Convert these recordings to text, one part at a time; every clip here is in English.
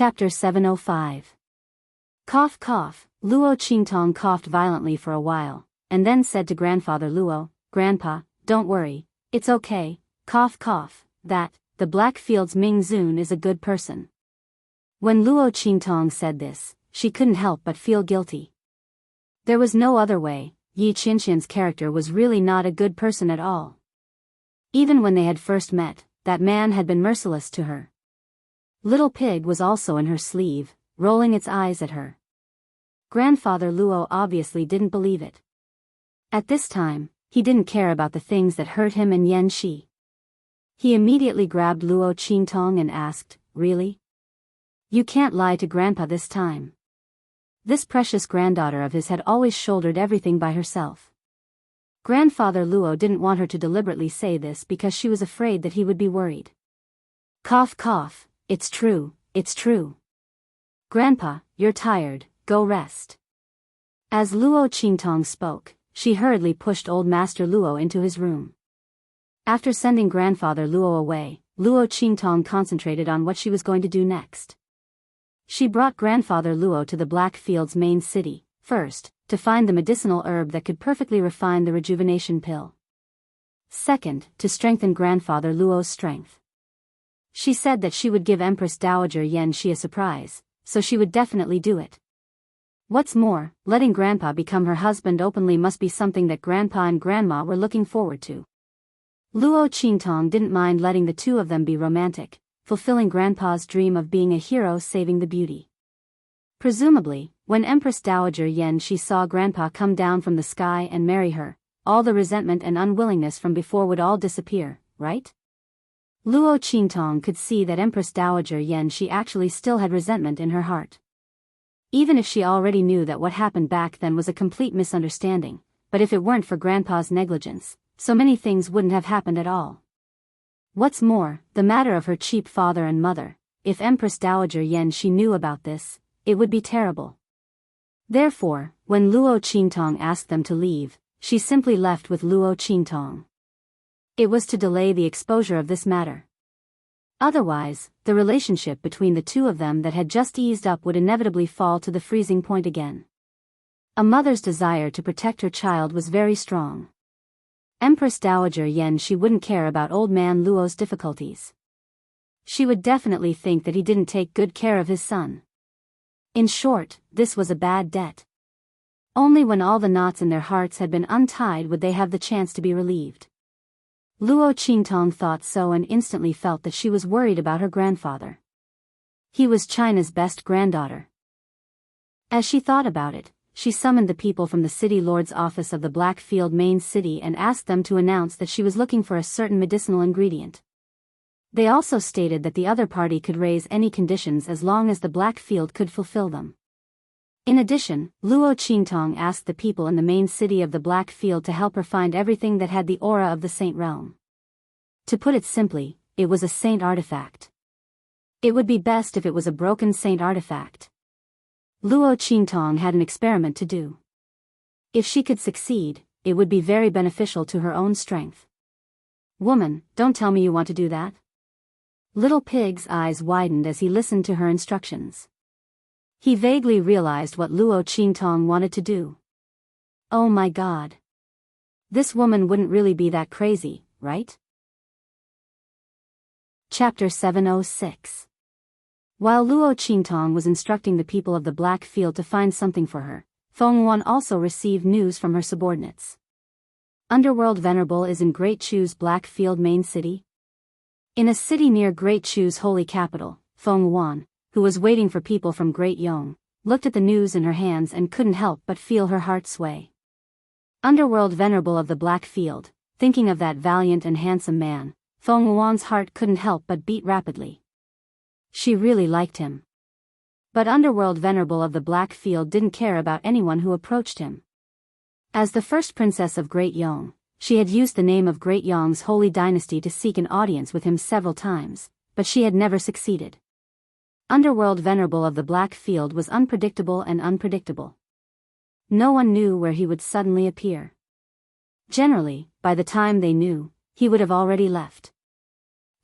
Chapter 705. Cough cough. Luo Qingtong coughed violently for a while, and then said to Grandfather Luo, "Grandpa, don't worry, it's okay, cough cough, the Blackfield's Ming Zun is a good person." When Luo Qingtong said this, she couldn't help but feel guilty. There was no other way. Yi Qianqian's character was really not a good person at all. Even when they had first met, that man had been merciless to her. Little Pig was also in her sleeve, rolling its eyes at her. Grandfather Luo obviously didn't believe it. At this time, he didn't care about the things that hurt him and Yan Shi. He immediately grabbed Luo Qingtong and asked, "Really? You can't lie to Grandpa this time." This precious granddaughter of his had always shouldered everything by herself. Grandfather Luo didn't want her to deliberately say this because she was afraid that he would be worried. Cough cough, it's true, it's true. Grandpa, you're tired, go rest. As Luo Qingtong spoke, she hurriedly pushed old Master Luo into his room. After sending Grandfather Luo away, Luo Qingtong concentrated on what she was going to do next. She brought Grandfather Luo to the Blackfield's main city, first, to find the medicinal herb that could perfectly refine the rejuvenation pill. Second, to strengthen Grandfather Luo's strength. She said that she would give Empress Dowager Yan Shi a surprise, so she would definitely do it. What's more, letting Grandpa become her husband openly must be something that Grandpa and Grandma were looking forward to. Luo Qingtong didn't mind letting the two of them be romantic, fulfilling Grandpa's dream of being a hero saving the beauty. Presumably, when Empress Dowager Yan Shi saw Grandpa come down from the sky and marry her, all the resentment and unwillingness from before would all disappear, right? Luo Qingtong could see that Empress Dowager Yan Shi actually still had resentment in her heart. Even if she already knew that what happened back then was a complete misunderstanding, but if it weren't for Grandpa's negligence, so many things wouldn't have happened at all. What's more, the matter of her cheap father and mother, if Empress Dowager Yan Shi knew about this, it would be terrible. Therefore, when Luo Qingtong asked them to leave, she simply left with Luo Qingtong. It was to delay the exposure of this matter. Otherwise, the relationship between the two of them that had just eased up would inevitably fall to the freezing point again. A mother's desire to protect her child was very strong. Empress Dowager Yan Shi wouldn't care about old man Luo's difficulties. She would definitely think that he didn't take good care of his son. In short, this was a bad debt. Only when all the knots in their hearts had been untied would they have the chance to be relieved. Luo Qingtong thought so and instantly felt that she was worried about her grandfather. He was China's best granddaughter. As she thought about it, she summoned the people from the city lord's office of the Blackfield main city and asked them to announce that she was looking for a certain medicinal ingredient. They also stated that the other party could raise any conditions as long as the Blackfield could fulfill them. In addition, Luo Qingtong asked the people in the main city of the Blackfield to help her find everything that had the aura of the Saint Realm. To put it simply, it was a saint artifact. It would be best if it was a broken saint artifact. Luo Qingtong had an experiment to do. If she could succeed, it would be very beneficial to her own strength. "Woman, don't tell me you want to do that." Little Pig's eyes widened as he listened to her instructions. He vaguely realized what Luo Qingtong wanted to do. Oh my God. This woman wouldn't really be that crazy, right? Chapter 706. While Luo Qingtong was instructing the people of the Blackfield to find something for her, Feng Yuan also received news from her subordinates. Underworld Venerable is in Great Chu's Blackfield main city. In a city near Great Chu's holy capital, Feng Yuan, who was waiting for people from Great Yong, looked at the news in her hands and couldn't help but feel her heart sway. Underworld Venerable of the Blackfield, thinking of that valiant and handsome man, Feng Yuan's heart couldn't help but beat rapidly. She really liked him. But Underworld Venerable of the Blackfield didn't care about anyone who approached him. As the first princess of Great Yong, she had used the name of Great Yong's holy dynasty to seek an audience with him several times, but she had never succeeded. Underworld Venerable of the Blackfield was unpredictable and unpredictable. No one knew where he would suddenly appear. Generally, by the time they knew, he would have already left.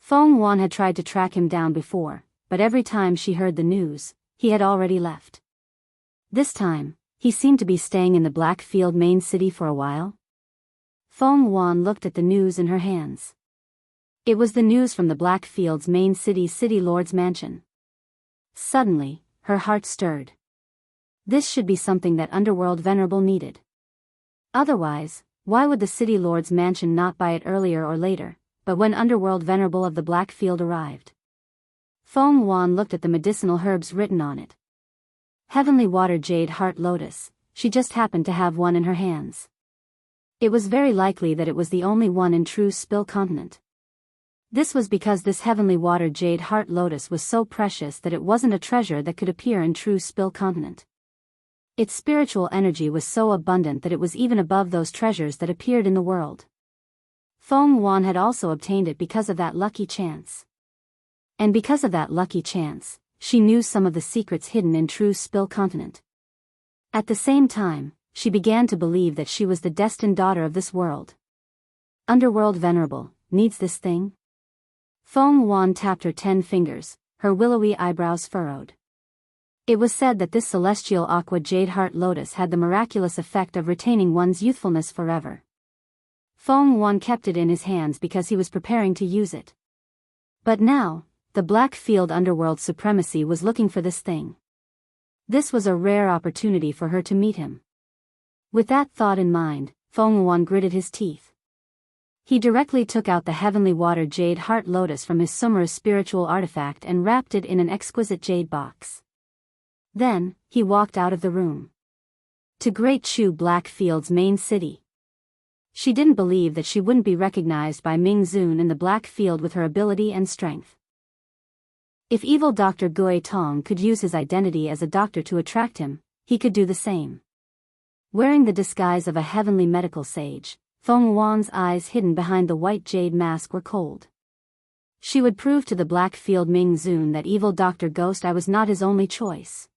Feng Yuan had tried to track him down before, but every time she heard the news, he had already left. This time, he seemed to be staying in the Blackfield main city for a while. Feng Yuan looked at the news in her hands. It was the news from the Blackfield's main city lord's mansion. Suddenly, her heart stirred. This should be something that Underworld Venerable needed. Otherwise, why would the city lord's mansion not buy it earlier or later, but when Underworld Venerable of the Blackfield arrived? Feng Yuan looked at the medicinal herbs written on it. Heavenly Water Jade Heart Lotus, she just happened to have one in her hands. It was very likely that it was the only one in True Spill Continent. This was because this Heavenly Water Jade Heart Lotus was so precious that it wasn't a treasure that could appear in True Spill Continent. Its spiritual energy was so abundant that it was even above those treasures that appeared in the world. Feng Yuan had also obtained it because of that lucky chance. And because of that lucky chance, she knew some of the secrets hidden in True Spill Continent. At the same time, she began to believe that she was the destined daughter of this world. Underworld Venerable needs this thing? Feng Yuan tapped her 10 fingers, her willowy eyebrows furrowed. It was said that this celestial aqua jade heart lotus had the miraculous effect of retaining one's youthfulness forever. Feng Yuan kept it in his hands because he was preparing to use it. But now, the Blackfield Underworld Supremacy was looking for this thing. This was a rare opportunity for her to meet him. With that thought in mind, Feng Yuan gritted his teeth. He directly took out the Heavenly Water Jade Heart Lotus from his Sumer's spiritual artifact and wrapped it in an exquisite jade box. Then, he walked out of the room. To Great Chu Blackfield's main city. She didn't believe that she wouldn't be recognized by Ming Zun in the Blackfield with her ability and strength. If evil Dr. Gui Tong could use his identity as a doctor to attract him, he could do the same. Wearing the disguise of a heavenly medical sage, Feng Yuan's eyes hidden behind the white jade mask were cold. She would prove to the Blackfield Ming Zun that evil Dr. Ghost Eye was not his only choice.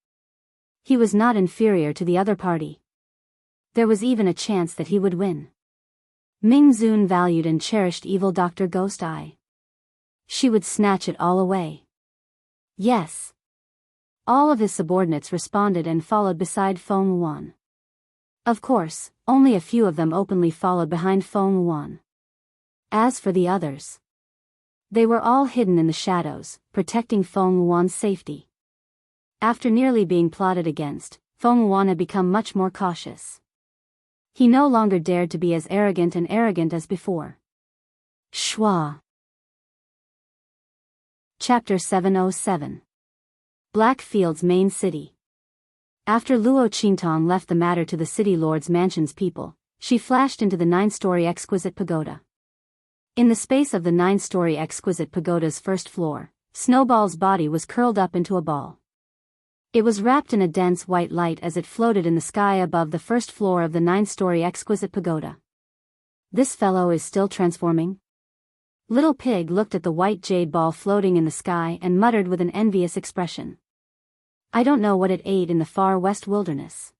He was not inferior to the other party. There was even a chance that he would win. Ming Zun valued and cherished evil Dr. Ghost Eye. She would snatch it all away. Yes. All of his subordinates responded and followed beside Feng Yuan. Of course, only a few of them openly followed behind Feng Yuan. As for the others, they were all hidden in the shadows, protecting Feng Yuan's safety. After nearly being plotted against, Feng Yuan had become much more cautious. He no longer dared to be as arrogant as before. Schwa. Chapter 707. Blackfield's main city. After Luo Qingtong left the matter to the city lord's mansion's people, she flashed into the 9-story exquisite pagoda. In the space of the 9-story exquisite pagoda's first floor, Snowball's body was curled up into a ball. It was wrapped in a dense white light as it floated in the sky above the first floor of the 9-story exquisite pagoda. This fellow is still transforming? Little Pig looked at the white jade ball floating in the sky and muttered with an envious expression. I don't know what it ate in the far west wilderness.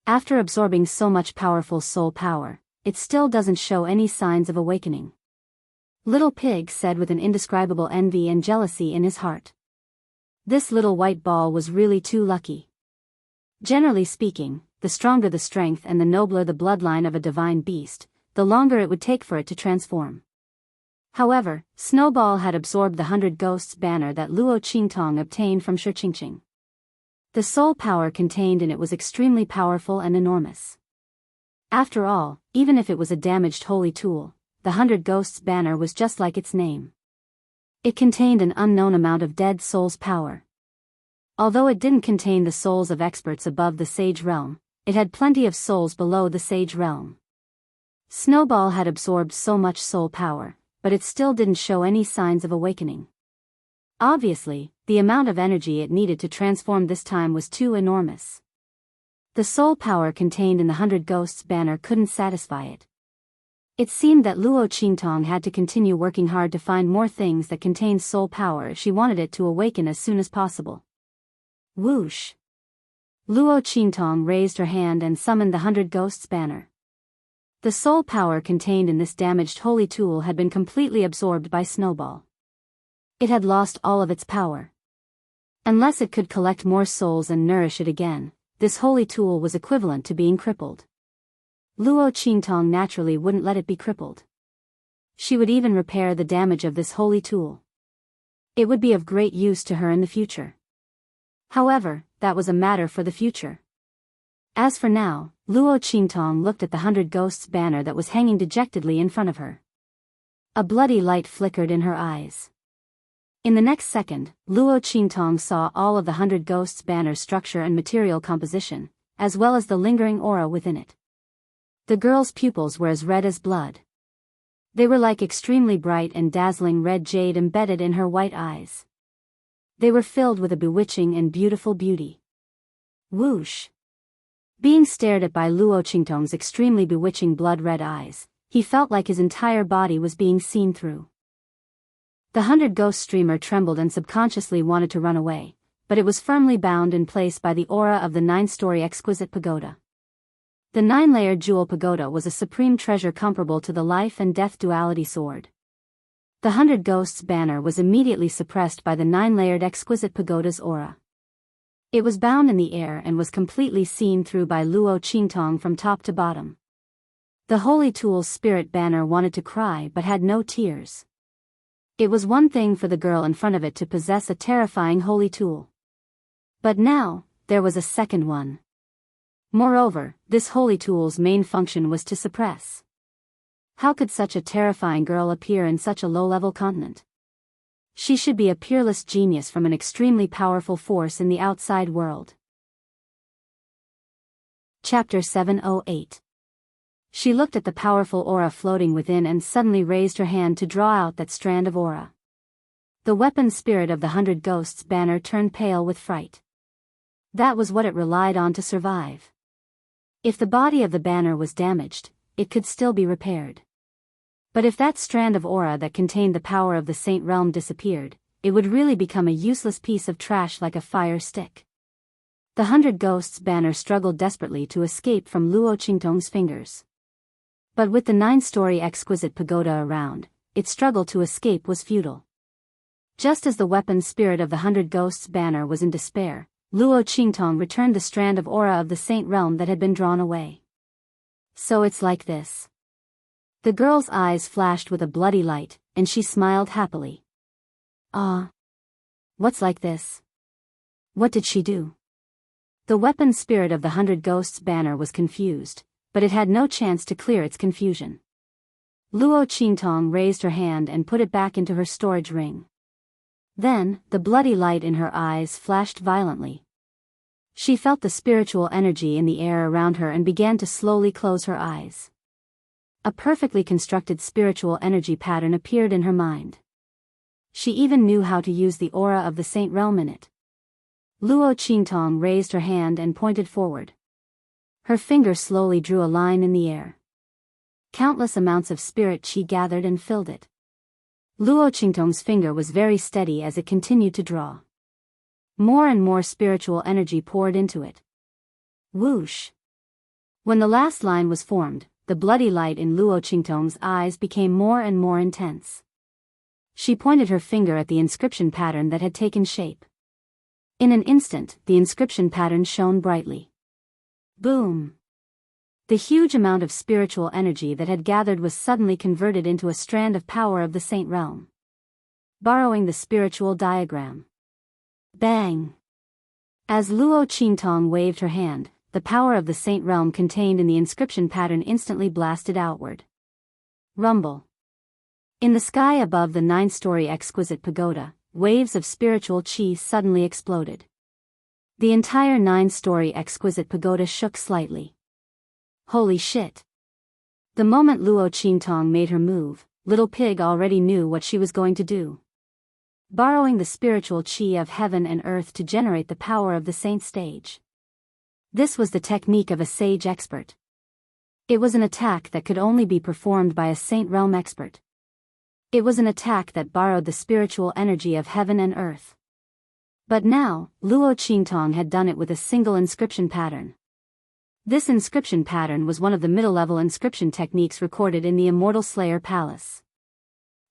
After absorbing so much powerful soul power, it still doesn't show any signs of awakening. Little Pig said with an indescribable envy and jealousy in his heart. This little white ball was really too lucky. Generally speaking, the stronger the strength and the nobler the bloodline of a divine beast, the longer it would take for it to transform. However, Snowball had absorbed the 100 Ghosts banner that Luo Qingtong obtained from Shi Qingqing. The soul power contained in it was extremely powerful and enormous. After all, even if it was a damaged holy tool, the 100 Ghosts banner was just like its name. It contained an unknown amount of dead souls' power. Although it didn't contain the souls of experts above the Sage Realm, it had plenty of souls below the Sage Realm. Snowball had absorbed so much soul power, but it still didn't show any signs of awakening. Obviously, the amount of energy it needed to transform this time was too enormous. The soul power contained in the 100 Ghosts banner couldn't satisfy it. It seemed that Luo Qingtong had to continue working hard to find more things that contained soul power if she wanted it to awaken as soon as possible. Whoosh! Luo Qingtong raised her hand and summoned the 100 Ghosts banner. The soul power contained in this damaged holy tool had been completely absorbed by Snowball. It had lost all of its power. Unless it could collect more souls and nourish it again, this holy tool was equivalent to being crippled. Luo Qingtong naturally wouldn't let it be crippled. She would even repair the damage of this holy tool. It would be of great use to her in the future. However, that was a matter for the future. As for now, Luo Qingtong looked at the 100 Ghosts banner that was hanging dejectedly in front of her. A bloody light flickered in her eyes. In the next second, Luo Qingtong saw all of the 100 Ghosts banner's structure and material composition, as well as the lingering aura within it. The girl's pupils were as red as blood. They were like extremely bright and dazzling red jade embedded in her white eyes. They were filled with a bewitching and beautiful beauty. Whoosh! Being stared at by Luo Qingtong's extremely bewitching blood-red eyes, he felt like his entire body was being seen through. The 100 Ghost streamer trembled and subconsciously wanted to run away, but it was firmly bound in place by the aura of the 9-story exquisite pagoda. The 9-layered jewel pagoda was a supreme treasure comparable to the life and death duality sword. The 100 Ghosts banner was immediately suppressed by the 9-layered exquisite pagoda's aura. It was bound in the air and was completely seen through by Luo Qingtong from top to bottom. The holy tool's spirit banner wanted to cry but had no tears. It was one thing for the girl in front of it to possess a terrifying holy tool. But now, there was a second one. Moreover, this holy tool's main function was to suppress. How could such a terrifying girl appear in such a low-level continent? She should be a peerless genius from an extremely powerful force in the outside world. Chapter 708. She looked at the powerful aura floating within and suddenly raised her hand to draw out that strand of aura. The weapon spirit of the 100 Ghosts banner turned pale with fright. That was what it relied on to survive. If the body of the banner was damaged, it could still be repaired. But if that strand of aura that contained the power of the Saint Realm disappeared, it would really become a useless piece of trash like a fire stick. The 100 Ghosts banner struggled desperately to escape from Luo Qingtong's fingers. But with the 9-story exquisite pagoda around, its struggle to escape was futile. Just as the weapon spirit of the 100 Ghosts banner was in despair, Luo Qingtong returned the strand of aura of the Saint Realm that had been drawn away. So it's like this. The girl's eyes flashed with a bloody light, and she smiled happily. Ah. What's like this? What did she do? The weapon spirit of the 100 Ghosts banner was confused, but it had no chance to clear its confusion. Luo Qingtong raised her hand and put it back into her storage ring. Then, the bloody light in her eyes flashed violently. She felt the spiritual energy in the air around her and began to slowly close her eyes. A perfectly constructed spiritual energy pattern appeared in her mind. She even knew how to use the aura of the Saint Realm in it. Luo Qingtong raised her hand and pointed forward. Her finger slowly drew a line in the air. Countless amounts of spirit chi gathered and filled it. Luo Qingtong's finger was very steady as it continued to draw. More and more spiritual energy poured into it. Whoosh! When the last line was formed, the bloody light in Luo Qingtong's eyes became more and more intense. She pointed her finger at the inscription pattern that had taken shape. In an instant, the inscription pattern shone brightly. Boom! The huge amount of spiritual energy that had gathered was suddenly converted into a strand of power of the Saint Realm. Borrowing the spiritual diagram. Bang! As Luo Qingtong waved her hand, the power of the Saint Realm contained in the inscription pattern instantly blasted outward. Rumble. In the sky above the 9-story exquisite pagoda, waves of spiritual chi suddenly exploded. The entire 9-story exquisite pagoda shook slightly. Holy shit! The moment Luo Qingtong made her move, Little Pig already knew what she was going to do. Borrowing the spiritual chi of heaven and earth to generate the power of the saint stage. This was the technique of a sage expert. It was an attack that could only be performed by a Saint Realm expert. It was an attack that borrowed the spiritual energy of heaven and earth. But now, Luo Qingtong had done it with a single inscription pattern. This inscription pattern was one of the middle-level inscription techniques recorded in the Immortal Slayer Palace.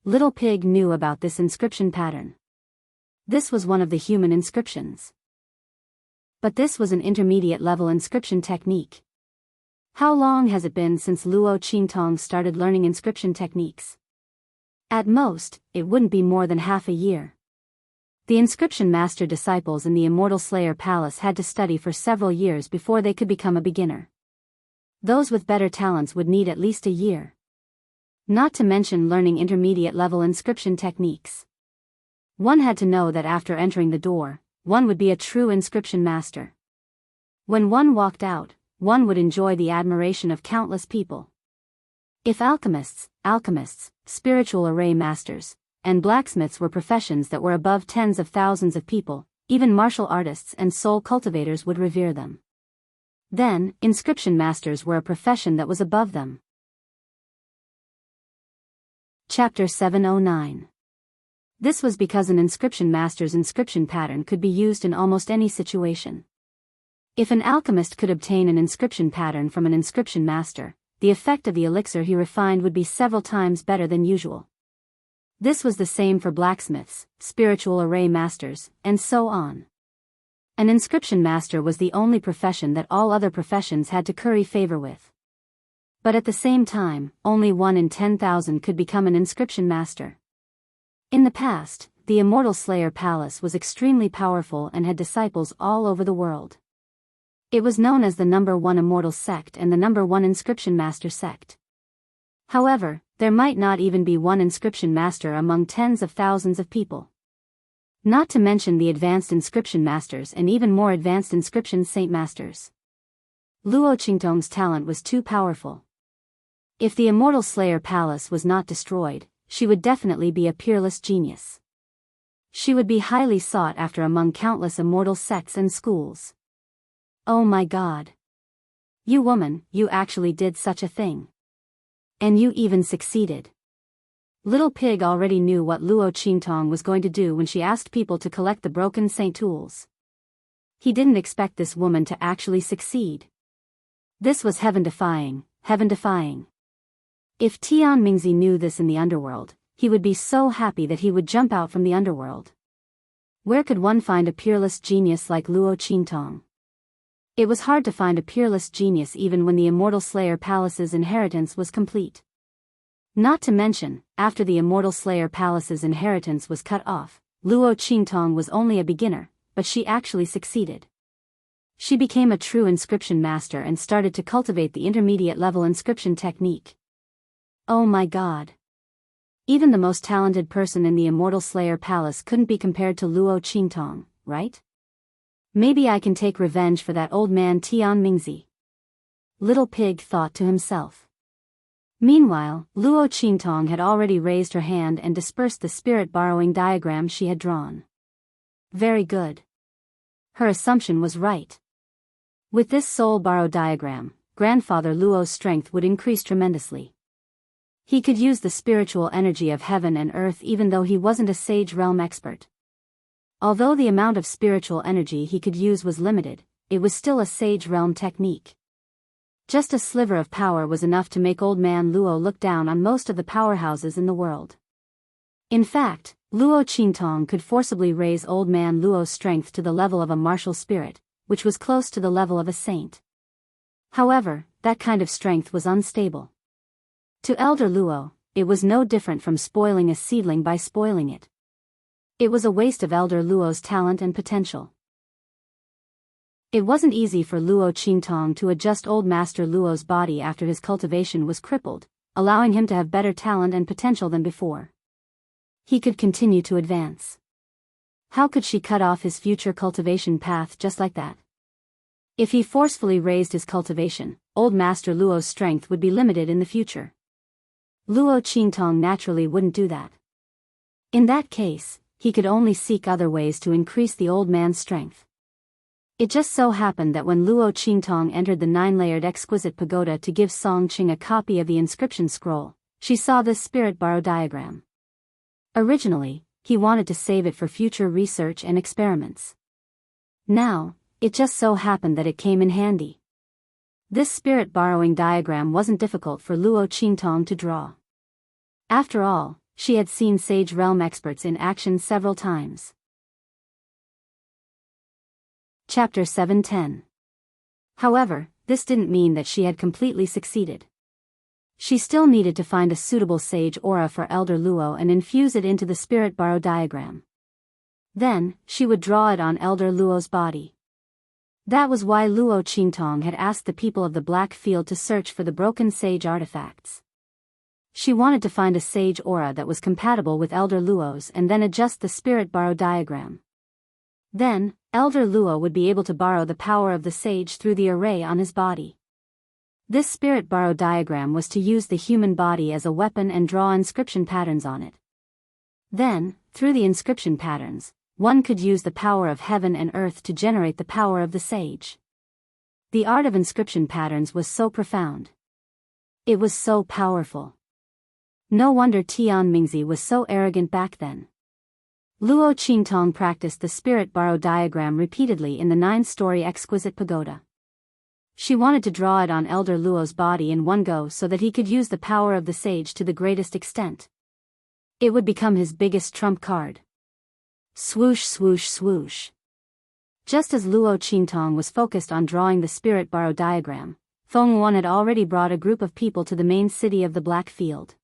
Little Pig knew about this inscription pattern. This was one of the human inscriptions. But this was an intermediate-level inscription technique. How long has it been since Luo Qingtong started learning inscription techniques? At most, it wouldn't be more than half a year. The inscription master disciples in the Immortal Slayer Palace had to study for several years before they could become a beginner. Those with better talents would need at least a year. Not to mention learning intermediate-level inscription techniques. One had to know that after entering the door, one would be a true inscription master. When one walked out, one would enjoy the admiration of countless people. If alchemists, spiritual array masters, and blacksmiths were professions that were above tens of thousands of people, even martial artists and soul cultivators would revere them. Then, inscription masters were a profession that was above them. Chapter 709. This was because an inscription master's inscription pattern could be used in almost any situation. If an alchemist could obtain an inscription pattern from an inscription master, the effect of the elixir he refined would be several times better than usual. This was the same for blacksmiths, spiritual array masters, and so on. An inscription master was the only profession that all other professions had to curry favor with. But at the same time, only 1 in 10,000 could become an inscription master. In the past, the Immortal Slayer Palace was extremely powerful and had disciples all over the world. It was known as the #1 Immortal Sect and the #1 Inscription Master Sect. However, there might not even be one inscription master among tens of thousands of people. Not to mention the advanced inscription masters and even more advanced inscription saint masters. Luo Qingtong's talent was too powerful. If the Immortal Slayer Palace was not destroyed, she would definitely be a peerless genius. She would be highly sought after among countless immortal sects and schools. Oh my God! You woman, you actually did such a thing. And you even succeeded. Little Pig already knew what Luo Qingtong was going to do when she asked people to collect the broken saint tools. He didn't expect this woman to actually succeed. This was heaven-defying, heaven-defying. If Tian Mingzi knew this in the underworld, he would be so happy that he would jump out from the underworld. Where could one find a peerless genius like Luo Qingtong? It was hard to find a peerless genius even when the Immortal Slayer Palace's inheritance was complete. Not to mention, after the Immortal Slayer Palace's inheritance was cut off, Luo Qingtong was only a beginner, but she actually succeeded. She became a true inscription master and started to cultivate the intermediate-level inscription technique. Oh my God! Even the most talented person in the Immortal Slayer Palace couldn't be compared to Luo Qingtong, right? Maybe I can take revenge for that old man Tian Mingzi. Little Pig thought to himself. Meanwhile, Luo Qingtong had already raised her hand and dispersed the spirit borrowing diagram she had drawn. Very good. Her assumption was right. With this soul borrow diagram, Grandfather Luo's strength would increase tremendously. He could use the spiritual energy of heaven and earth even though he wasn't a sage realm expert. Although the amount of spiritual energy he could use was limited, it was still a sage realm technique. Just a sliver of power was enough to make old man Luo look down on most of the powerhouses in the world. In fact, Luo Qingtong could forcibly raise old man Luo's strength to the level of a martial spirit, which was close to the level of a saint. However, that kind of strength was unstable. To Elder Luo, it was no different from spoiling a seedling by spoiling it. It was a waste of Elder Luo's talent and potential. It wasn't easy for Luo Qingtong to adjust old Master Luo's body after his cultivation was crippled, allowing him to have better talent and potential than before. He could continue to advance. How could she cut off his future cultivation path just like that? If he forcefully raised his cultivation, old Master Luo's strength would be limited in the future. Luo Qingtong naturally wouldn't do that. In that case, he could only seek other ways to increase the old man's strength. It just so happened that when Luo Qingtong entered the 9-layered exquisite pagoda to give Song Qing a copy of the inscription scroll, she saw this spirit borrow diagram. Originally, he wanted to save it for future research and experiments. Now, it just so happened that it came in handy. This spirit borrowing diagram wasn't difficult for Luo Qingtong to draw. After all, she had seen Sage Realm experts in action several times. Chapter 7:10. However, this didn't mean that she had completely succeeded. She still needed to find a suitable sage aura for Elder Luo and infuse it into the spirit borrow diagram. Then, she would draw it on Elder Luo's body. That was why Luo Qingtong had asked the people of the Black Field to search for the broken sage artifacts. She wanted to find a sage aura that was compatible with Elder Luo's and then adjust the spirit borrow diagram. Then, Elder Luo would be able to borrow the power of the sage through the array on his body. This spirit borrow diagram was to use the human body as a weapon and draw inscription patterns on it. Then, through the inscription patterns, one could use the power of heaven and earth to generate the power of the sage. The art of inscription patterns was so profound. It was so powerful. No wonder Tian Mingzi was so arrogant back then. Luo Qingtong practiced the spirit borrow diagram repeatedly in the 9-story exquisite pagoda. She wanted to draw it on Elder Luo's body in one go so that he could use the power of the sage to the greatest extent. It would become his biggest trump card. Swoosh swoosh swoosh. Just as Luo Qingtong was focused on drawing the spirit borrow diagram, Feng Wan had already brought a group of people to the main city of the Black Field.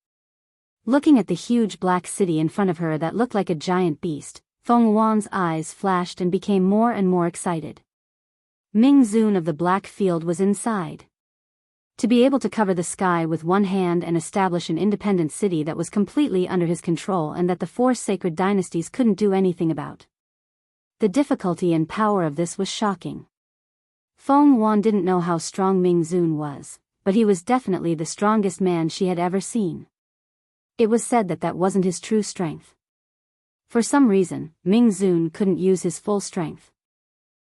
Looking at the huge black city in front of her that looked like a giant beast, Feng Wan's eyes flashed and became more and more excited. Ming Zun of the Black Field was inside. To be able to cover the sky with one hand and establish an independent city that was completely under his control and that the 4 sacred dynasties couldn't do anything about. The difficulty and power of this was shocking. Feng Wan didn't know how strong Ming Zun was, but he was definitely the strongest man she had ever seen. It was said that that wasn't his true strength. For some reason, Ming Zun couldn't use his full strength.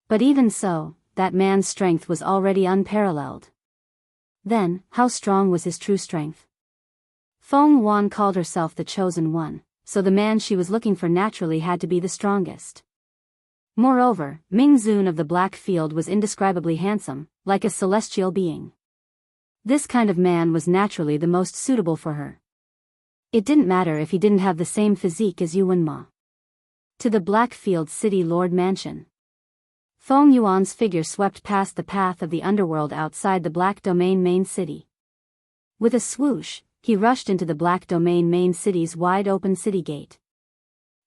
But even so, that man's strength was already unparalleled. Then, how strong was his true strength? Feng Wan called herself the chosen one, so the man she was looking for naturally had to be the strongest. Moreover, Ming Zun of the Black Field was indescribably handsome, like a celestial being. This kind of man was naturally the most suitable for her. It didn't matter if he didn't have the same physique as Yuan Ma. To the Blackfield City Lord Mansion. Feng Yuan's figure swept past the path of the underworld outside the Black Domain main city. With a swoosh, he rushed into the Black Domain main city's wide-open city gate.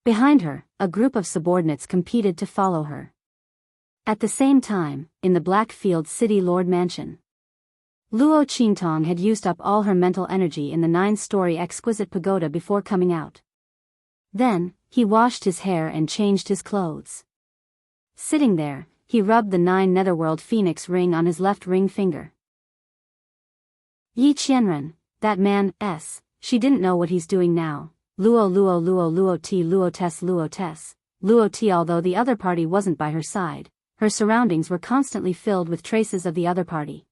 Behind her, a group of subordinates competed to follow her. At the same time, in the Blackfield City Lord Mansion, Luo Qingtong had used up all her mental energy in the 9-story exquisite pagoda before coming out. Then, he washed his hair and changed his clothes. Sitting there, he rubbed the 9 Netherworld Phoenix ring on his left ring finger. Yi Qianren, that man, she didn't know what he's doing now. Luo Luo Luo Luo T Luo Tes. Luo T. Although the other party wasn't by her side, her surroundings were constantly filled with traces of the other party.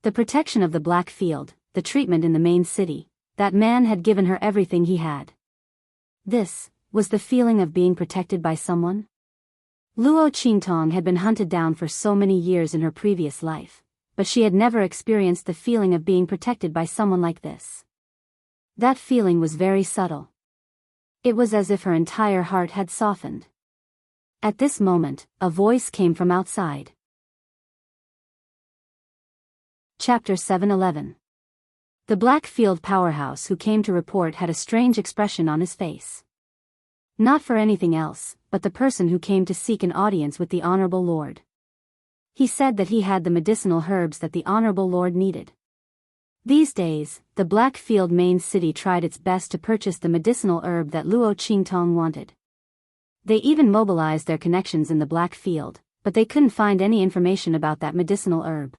The protection of the Black Field, the treatment in the main city, that man had given her everything he had. This was the feeling of being protected by someone. Luo Qingtong had been hunted down for so many years in her previous life, but she had never experienced the feeling of being protected by someone like this. That feeling was very subtle. It was as if her entire heart had softened. At this moment, a voice came from outside. Chapter 7:11. The Blackfield powerhouse who came to report had a strange expression on his face. Not for anything else, but the person who came to seek an audience with the Honorable Lord. He said that he had the medicinal herbs that the Honorable Lord needed. These days, the Blackfield main city tried its best to purchase the medicinal herb that Luo Qingtong wanted. They even mobilized their connections in the Blackfield, but they couldn't find any information about that medicinal herb.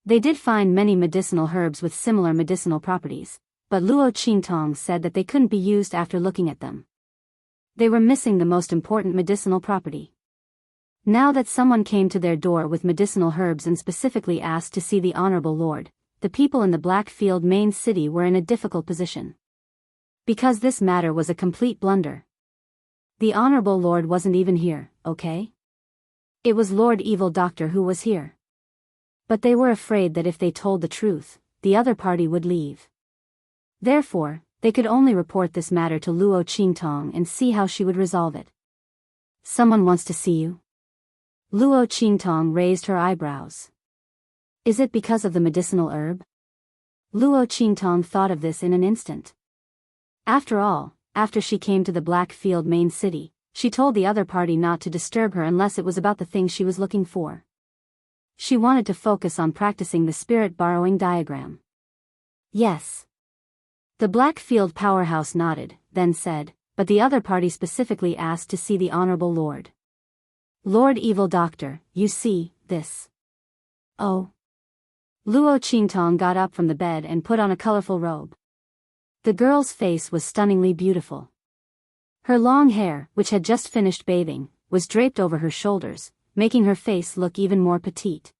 They did find many medicinal herbs with similar medicinal properties, but Luo Qingtong said that they couldn't be used after looking at them. They were missing the most important medicinal property. Now that someone came to their door with medicinal herbs and specifically asked to see the Honorable Lord, the people in the Blackfield main city were in a difficult position. Because this matter was a complete blunder. The Honorable Lord wasn't even here, okay? It was Lord Evil Doctor who was here. But they were afraid that if they told the truth, the other party would leave. Therefore, they could only report this matter to Luo Qingtong and see how she would resolve it. Someone wants to see you. Luo Qingtong raised her eyebrows. Is it because of the medicinal herb? Luo Qingtong thought of this in an instant. After all, after she came to the Blackfield main city, she told the other party not to disturb her unless it was about the thing she was looking for. She wanted to focus on practicing the spirit borrowing diagram. Yes. The Blackfield powerhouse nodded, then said, but the other party specifically asked to see the Honorable Lord. Lord Evil Doctor, you see, this. Oh. Luo Qingtong got up from the bed and put on a colorful robe. The girl's face was stunningly beautiful. Her long hair, which had just finished bathing, was draped over her shoulders, making her face look even more petite.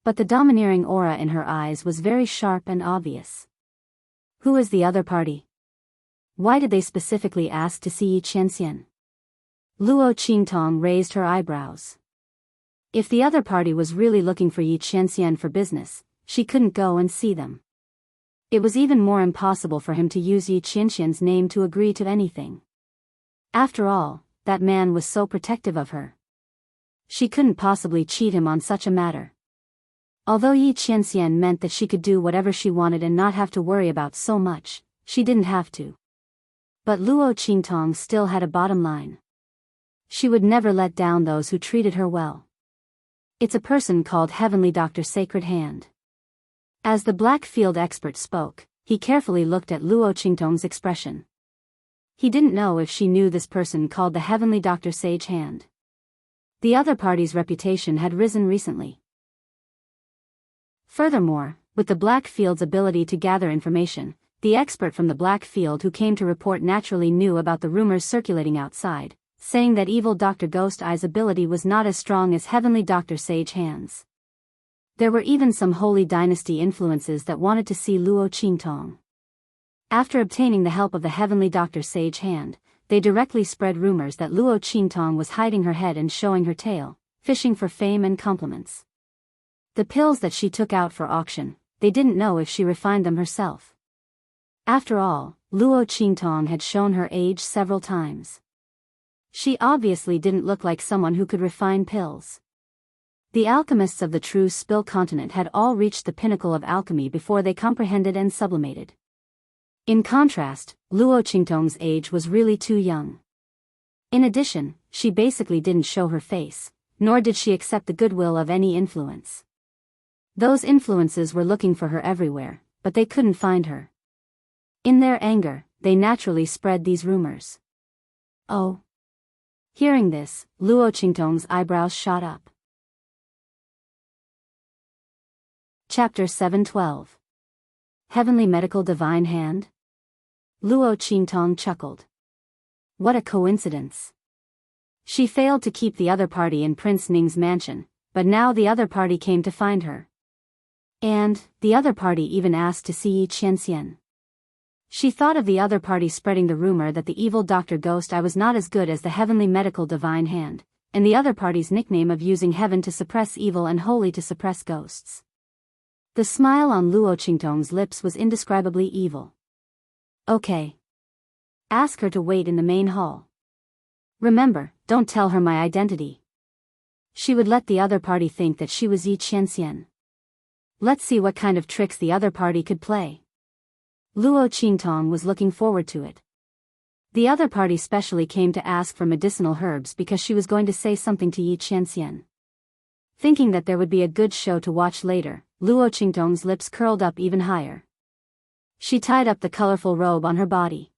But the domineering aura in her eyes was very sharp and obvious. Who is the other party? Why did they specifically ask to see Yi Qianxian? Luo Qingtong raised her eyebrows. If the other party was really looking for Yi Qianxian for business, she couldn't go and see them. It was even more impossible for him to use Yi Qianxian's name to agree to anything. After all, that man was so protective of her. She couldn't possibly cheat him on such a matter. Although Yi Qianxian meant that she could do whatever she wanted and not have to worry about so much, she didn't have to. But Luo Qingtong still had a bottom line. She would never let down those who treated her well. It's a person called Heavenly Doctor Sacred Hand. As the Blackfield expert spoke, he carefully looked at Luo Qingtong's expression. He didn't know if she knew this person called the Heavenly Doctor Sage Hand. The other party's reputation had risen recently. Furthermore, with the Blackfield's ability to gather information, the expert from the Blackfield who came to report naturally knew about the rumors circulating outside, saying that evil Dr. Ghost Eye's ability was not as strong as Heavenly Dr. Sage Hand's. There were even some Holy Dynasty influences that wanted to see Luo Qingtong. After obtaining the help of the Heavenly Dr. Sage Hand, they directly spread rumors that Luo Qingtong was hiding her head and showing her tail, fishing for fame and compliments. The pills that she took out for auction, they didn't know if she refined them herself. After all, Luo Qingtong had shown her age several times. She obviously didn't look like someone who could refine pills. The alchemists of the true Spill continent had all reached the pinnacle of alchemy before they comprehended and sublimated. In contrast, Luo Qingtong's age was really too young. In addition, she basically didn't show her face, nor did she accept the goodwill of any influence. Those influences were looking for her everywhere, but they couldn't find her. In their anger, they naturally spread these rumors. Oh. Hearing this, Luo Qingtong's eyebrows shot up. Chapter 712. Heavenly Medical Divine Hand? Luo Qingtong chuckled. What a coincidence. She failed to keep the other party in Prince Ning's mansion, but now the other party came to find her. And, the other party even asked to see Yi Qianxian. She thought of the other party spreading the rumor that the evil Dr. Ghost Eye was not as good as the Heavenly Medical Divine Hand, and the other party's nickname of using heaven to suppress evil and holy to suppress ghosts. The smile on Luo Qingtong's lips was indescribably evil. Okay. Ask her to wait in the main hall. Remember, don't tell her my identity. She would let the other party think that she was Yi Qianxian. Let's see what kind of tricks the other party could play. Luo Qingtong was looking forward to it. The other party specially came to ask for medicinal herbs because she was going to say something to Yi Qianxian. Thinking that there would be a good show to watch later, Luo Qingtong's lips curled up even higher. She tied up the colorful robe on her body.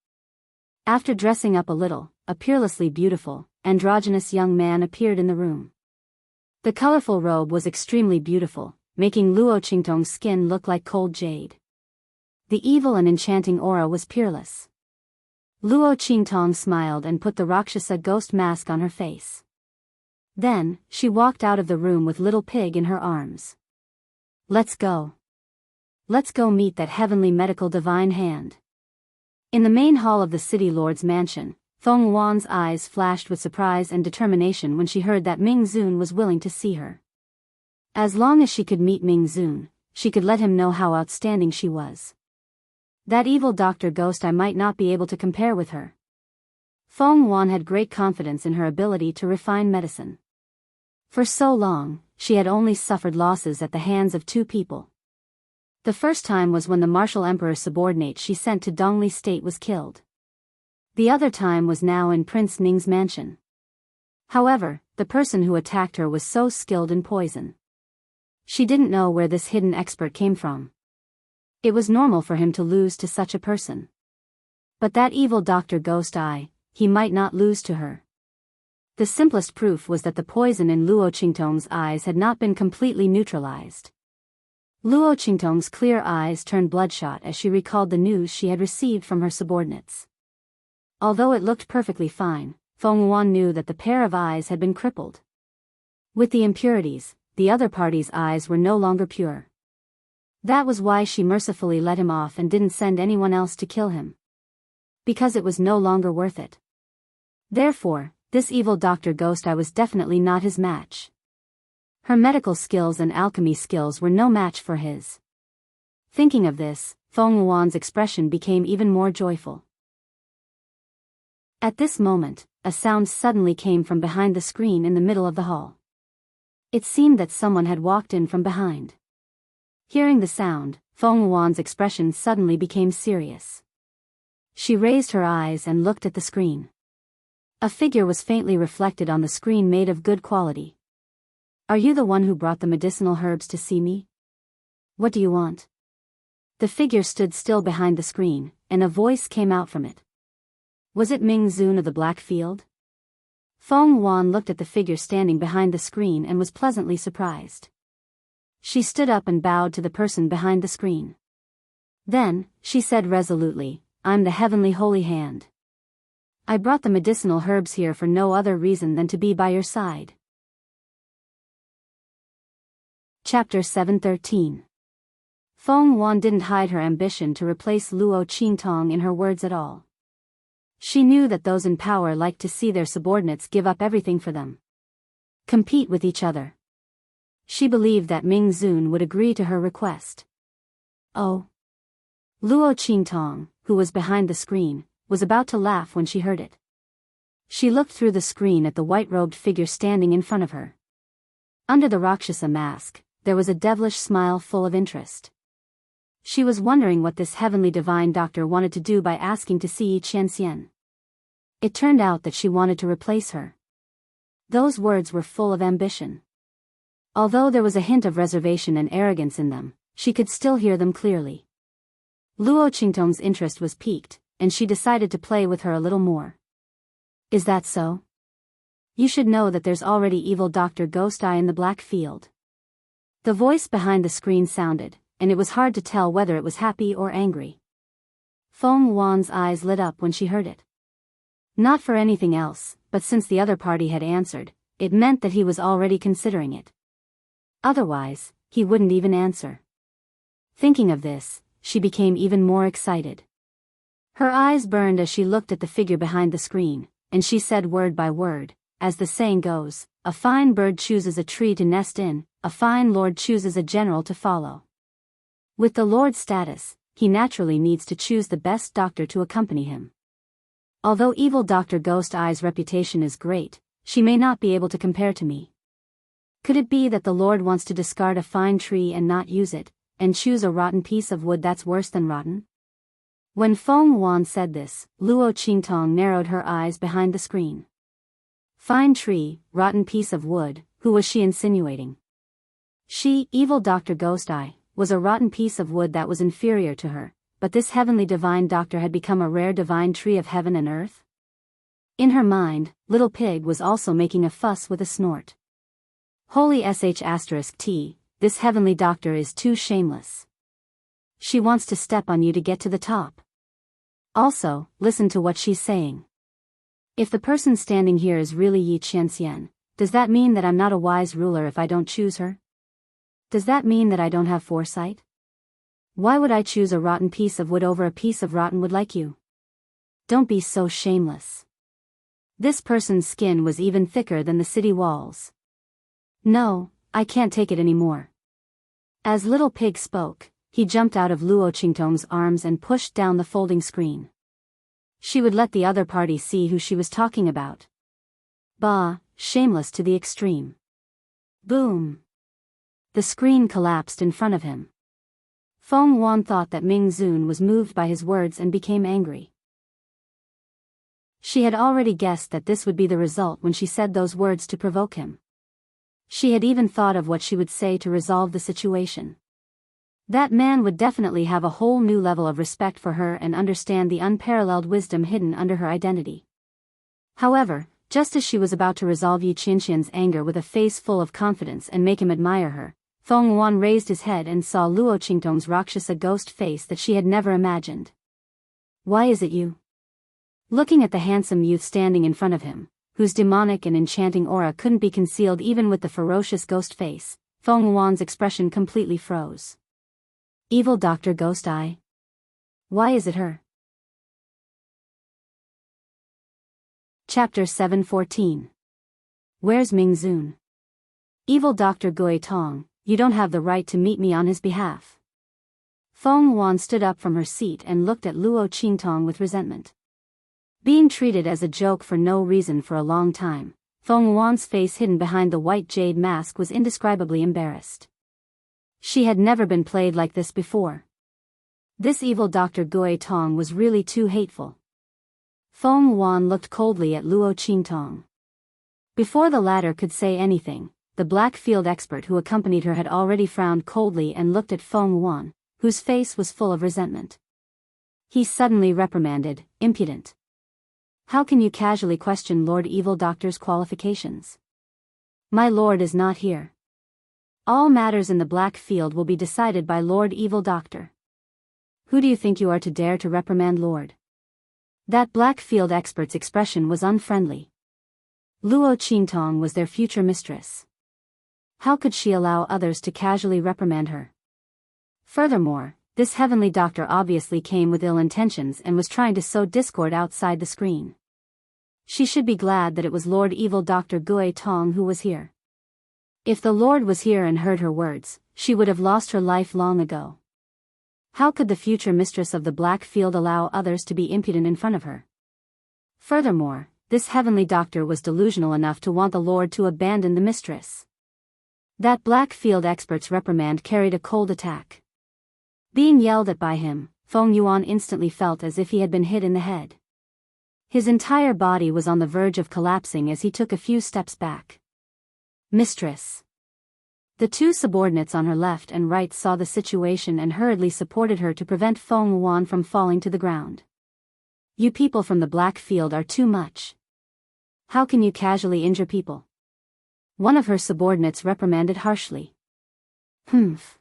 After dressing up a little, a peerlessly beautiful, androgynous young man appeared in the room. The colorful robe was extremely beautiful, making Luo Qingtong's skin look like cold jade. The evil and enchanting aura was peerless. Luo Qingtong smiled and put the Rakshasa ghost mask on her face. Then, she walked out of the room with Little Pig in her arms. Let's go. Let's go meet that Heavenly Medical Divine Hand. In the main hall of the City Lord's mansion, Feng Wan's eyes flashed with surprise and determination when she heard that Ming Zun was willing to see her. As long as she could meet Ming Zun, she could let him know how outstanding she was. That evil Dr. Ghost Eye might not be able to compare with her. Feng Wan had great confidence in her ability to refine medicine. For so long, she had only suffered losses at the hands of two people. The first time was when the martial emperor's subordinate she sent to Dongli State was killed. The other time was now in Prince Ning's mansion. However, the person who attacked her was so skilled in poison. She didn't know where this hidden expert came from. It was normal for him to lose to such a person. But that evil Dr. Ghost Eye, he might not lose to her. The simplest proof was that the poison in Luo Qingtong's eyes had not been completely neutralized. Luo Qingtong's clear eyes turned bloodshot as she recalled the news she had received from her subordinates. Although it looked perfectly fine, Feng Yuan knew that the pair of eyes had been crippled. With the impurities, the other party's eyes were no longer pure. That was why she mercifully let him off and didn't send anyone else to kill him. Because it was no longer worth it. Therefore, this evil Dr. Ghost Eye was definitely not his match. Her medical skills and alchemy skills were no match for his. Thinking of this, Feng Yuan's expression became even more joyful. At this moment, a sound suddenly came from behind the screen in the middle of the hall. It seemed that someone had walked in from behind. Hearing the sound, Feng Yuan's expression suddenly became serious. She raised her eyes and looked at the screen. A figure was faintly reflected on the screen made of good quality. "Are you the one who brought the medicinal herbs to see me? What do you want?" The figure stood still behind the screen, and a voice came out from it. Was it Ming Zun of the Black Field? Feng Yuan looked at the figure standing behind the screen and was pleasantly surprised. She stood up and bowed to the person behind the screen. Then, she said resolutely, "I'm the Heavenly Holy Hand. I brought the medicinal herbs here for no other reason than to be by your side." Chapter 713. Feng Yuan didn't hide her ambition to replace Luo Qingtong in her words at all. She knew that those in power liked to see their subordinates give up everything for them. Compete with each other. She believed that Ming Zun would agree to her request. Oh. Luo Qingtong, who was behind the screen, was about to laugh when she heard it. She looked through the screen at the white-robed figure standing in front of her. Under the Rakshasa mask, there was a devilish smile full of interest. She was wondering what this heavenly divine doctor wanted to do by asking to see Yi Qianxian. It turned out that she wanted to replace her. Those words were full of ambition. Although there was a hint of reservation and arrogance in them, she could still hear them clearly. Luo Qingtong's interest was piqued, and she decided to play with her a little more. "Is that so? You should know that there's already evil Dr. Ghost Eye in the Black Field." The voice behind the screen sounded, and it was hard to tell whether it was happy or angry. Feng Yuan's eyes lit up when she heard it. Not for anything else, but since the other party had answered, it meant that he was already considering it. Otherwise, he wouldn't even answer. Thinking of this, she became even more excited. Her eyes burned as she looked at the figure behind the screen, and she said word by word, as the saying goes, "A fine bird chooses a tree to nest in, a fine lord chooses a general to follow." With the lord's status, he naturally needs to choose the best doctor to accompany him. Although evil Dr. Ghost Eye's reputation is great, she may not be able to compare to me. Could it be that the Lord wants to discard a fine tree and not use it, and choose a rotten piece of wood that's worse than rotten? When Feng Yuan said this, Luo Qingtong narrowed her eyes behind the screen. Fine tree, rotten piece of wood, who was she insinuating? She, evil Dr. Ghost Eye, was a rotten piece of wood that was inferior to her, but this heavenly divine doctor had become a rare divine tree of heaven and earth? In her mind, Little Pig was also making a fuss with a snort. Holy sh*t, this heavenly doctor is too shameless. She wants to step on you to get to the top. Also, listen to what she's saying. If the person standing here is really Yi Qianxian, does that mean that I'm not a wise ruler if I don't choose her? Does that mean that I don't have foresight? Why would I choose a rotten piece of wood over a piece of rotten wood like you? Don't be so shameless. This person's skin was even thicker than the city walls. No, I can't take it anymore. As Little Pig spoke, he jumped out of Luo Qingtong's arms and pushed down the folding screen. She would let the other party see who she was talking about. Bah, shameless to the extreme. Boom! The screen collapsed in front of him. Feng Yuan thought that Ming Zun was moved by his words and became angry. She had already guessed that this would be the result when she said those words to provoke him. She had even thought of what she would say to resolve the situation. That man would definitely have a whole new level of respect for her and understand the unparalleled wisdom hidden under her identity. However, just as she was about to resolve Yi Qianqian's anger with a face full of confidence and make him admire her, Feng Yuan raised his head and saw Luo Qingtong's Rakshasa ghost face that she had never imagined. "Why is it you?" Looking at the handsome youth standing in front of him, whose demonic and enchanting aura couldn't be concealed even with the ferocious ghost face, Feng Yuan's expression completely froze. Evil Dr. Ghost Eye? Why is it her? Chapter 714. Where's Ming Zun? Evil Dr. Gui Tong, you don't have the right to meet me on his behalf. Feng Yuan stood up from her seat and looked at Luo Qingtong with resentment. Being treated as a joke for no reason for a long time, Feng Yuan's face hidden behind the white jade mask was indescribably embarrassed. She had never been played like this before. This evil Dr. Gui Tong was really too hateful. Feng Yuan looked coldly at Luo Qingtong. Before the latter could say anything, the black field expert who accompanied her had already frowned coldly and looked at Feng Yuan, whose face was full of resentment. He suddenly reprimanded, "Impudent. How can you casually question Lord Evil Doctor's qualifications? My lord is not here. All matters in the black field will be decided by Lord Evil Doctor. Who do you think you are to dare to reprimand Lord?" That black field expert's expression was unfriendly. Luo Qingtong was their future mistress. How could she allow others to casually reprimand her? Furthermore, this heavenly doctor obviously came with ill intentions and was trying to sow discord outside the screen. She should be glad that it was Lord Evil Dr. Gui Tong who was here. If the Lord was here and heard her words, she would have lost her life long ago. How could the future mistress of the black field allow others to be impudent in front of her? Furthermore, this heavenly doctor was delusional enough to want the Lord to abandon the mistress. That black field expert's reprimand carried a cold attack. Being yelled at by him, Feng Yuan instantly felt as if he had been hit in the head. His entire body was on the verge of collapsing as he took a few steps back. "Mistress." The two subordinates on her left and right saw the situation and hurriedly supported her to prevent Feng Yuan from falling to the ground. "You people from the black field are too much. How can you casually injure people?" One of her subordinates reprimanded harshly. "Humph.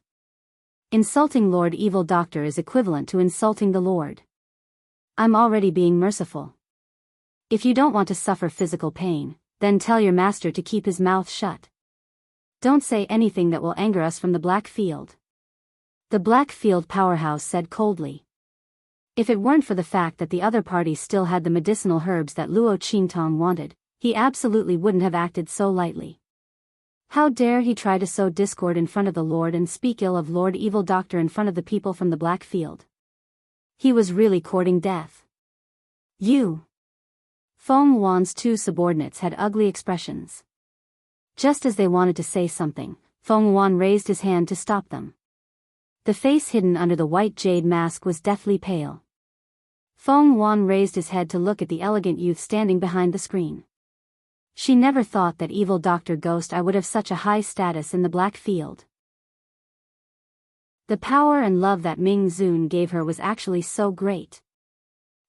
Insulting Lord Evil Doctor is equivalent to insulting the Lord. I'm already being merciful. If you don't want to suffer physical pain, then tell your master to keep his mouth shut. Don't say anything that will anger us from the black field." The black field powerhouse said coldly. If it weren't for the fact that the other party still had the medicinal herbs that Luo Qingtong wanted, he absolutely wouldn't have acted so lightly. How dare he try to sow discord in front of the Lord and speak ill of Lord Evil Doctor in front of the people from the black field? He was really courting death. "You." Feng Yuan's two subordinates had ugly expressions. Just as they wanted to say something, Feng Yuan raised his hand to stop them. The face hidden under the white jade mask was deathly pale. Feng Yuan raised his head to look at the elegant youth standing behind the screen. She never thought that evil Dr. Ghost Eye would have such a high status in the black field. The power and love that Ming Zun gave her was actually so great.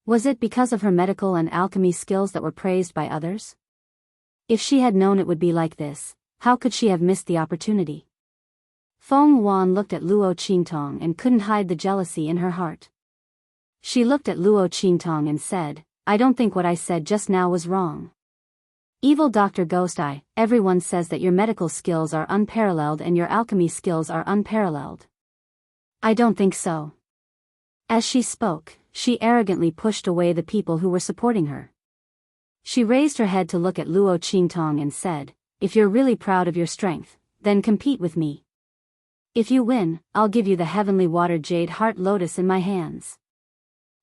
Was it because of her medical and alchemy skills that were praised by others? If she had known it would be like this, how could she have missed the opportunity? Feng Yuan looked at Luo Qingtong and couldn't hide the jealousy in her heart. She looked at Luo Qingtong and said, "I don't think what I said just now was wrong. Evil Dr. Ghost Eye, everyone says that your medical skills are unparalleled and your alchemy skills are unparalleled. I don't think so." As she spoke, she arrogantly pushed away the people who were supporting her. She raised her head to look at Luo Qingtong and said, "If you're really proud of your strength, then compete with me. If you win, I'll give you the heavenly water jade heart lotus in my hands.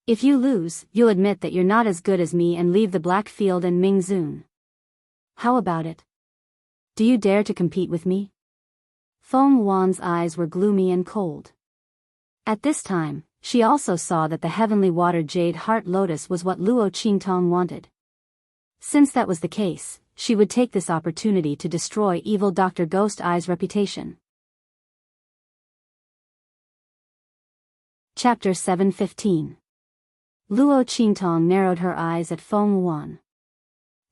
If you lose, you'll admit that you're not as good as me and leave the black field and Ming Zun. How about it?" Do you dare to compete with me? Feng Wan's eyes were gloomy and cold. At this time, she also saw that the heavenly water jade heart lotus was what Luo Qingtong wanted. Since that was the case, she would take this opportunity to destroy evil Dr. Ghost Eye's reputation. Chapter 7:15. Luo Qingtong narrowed her eyes at Feng Wan.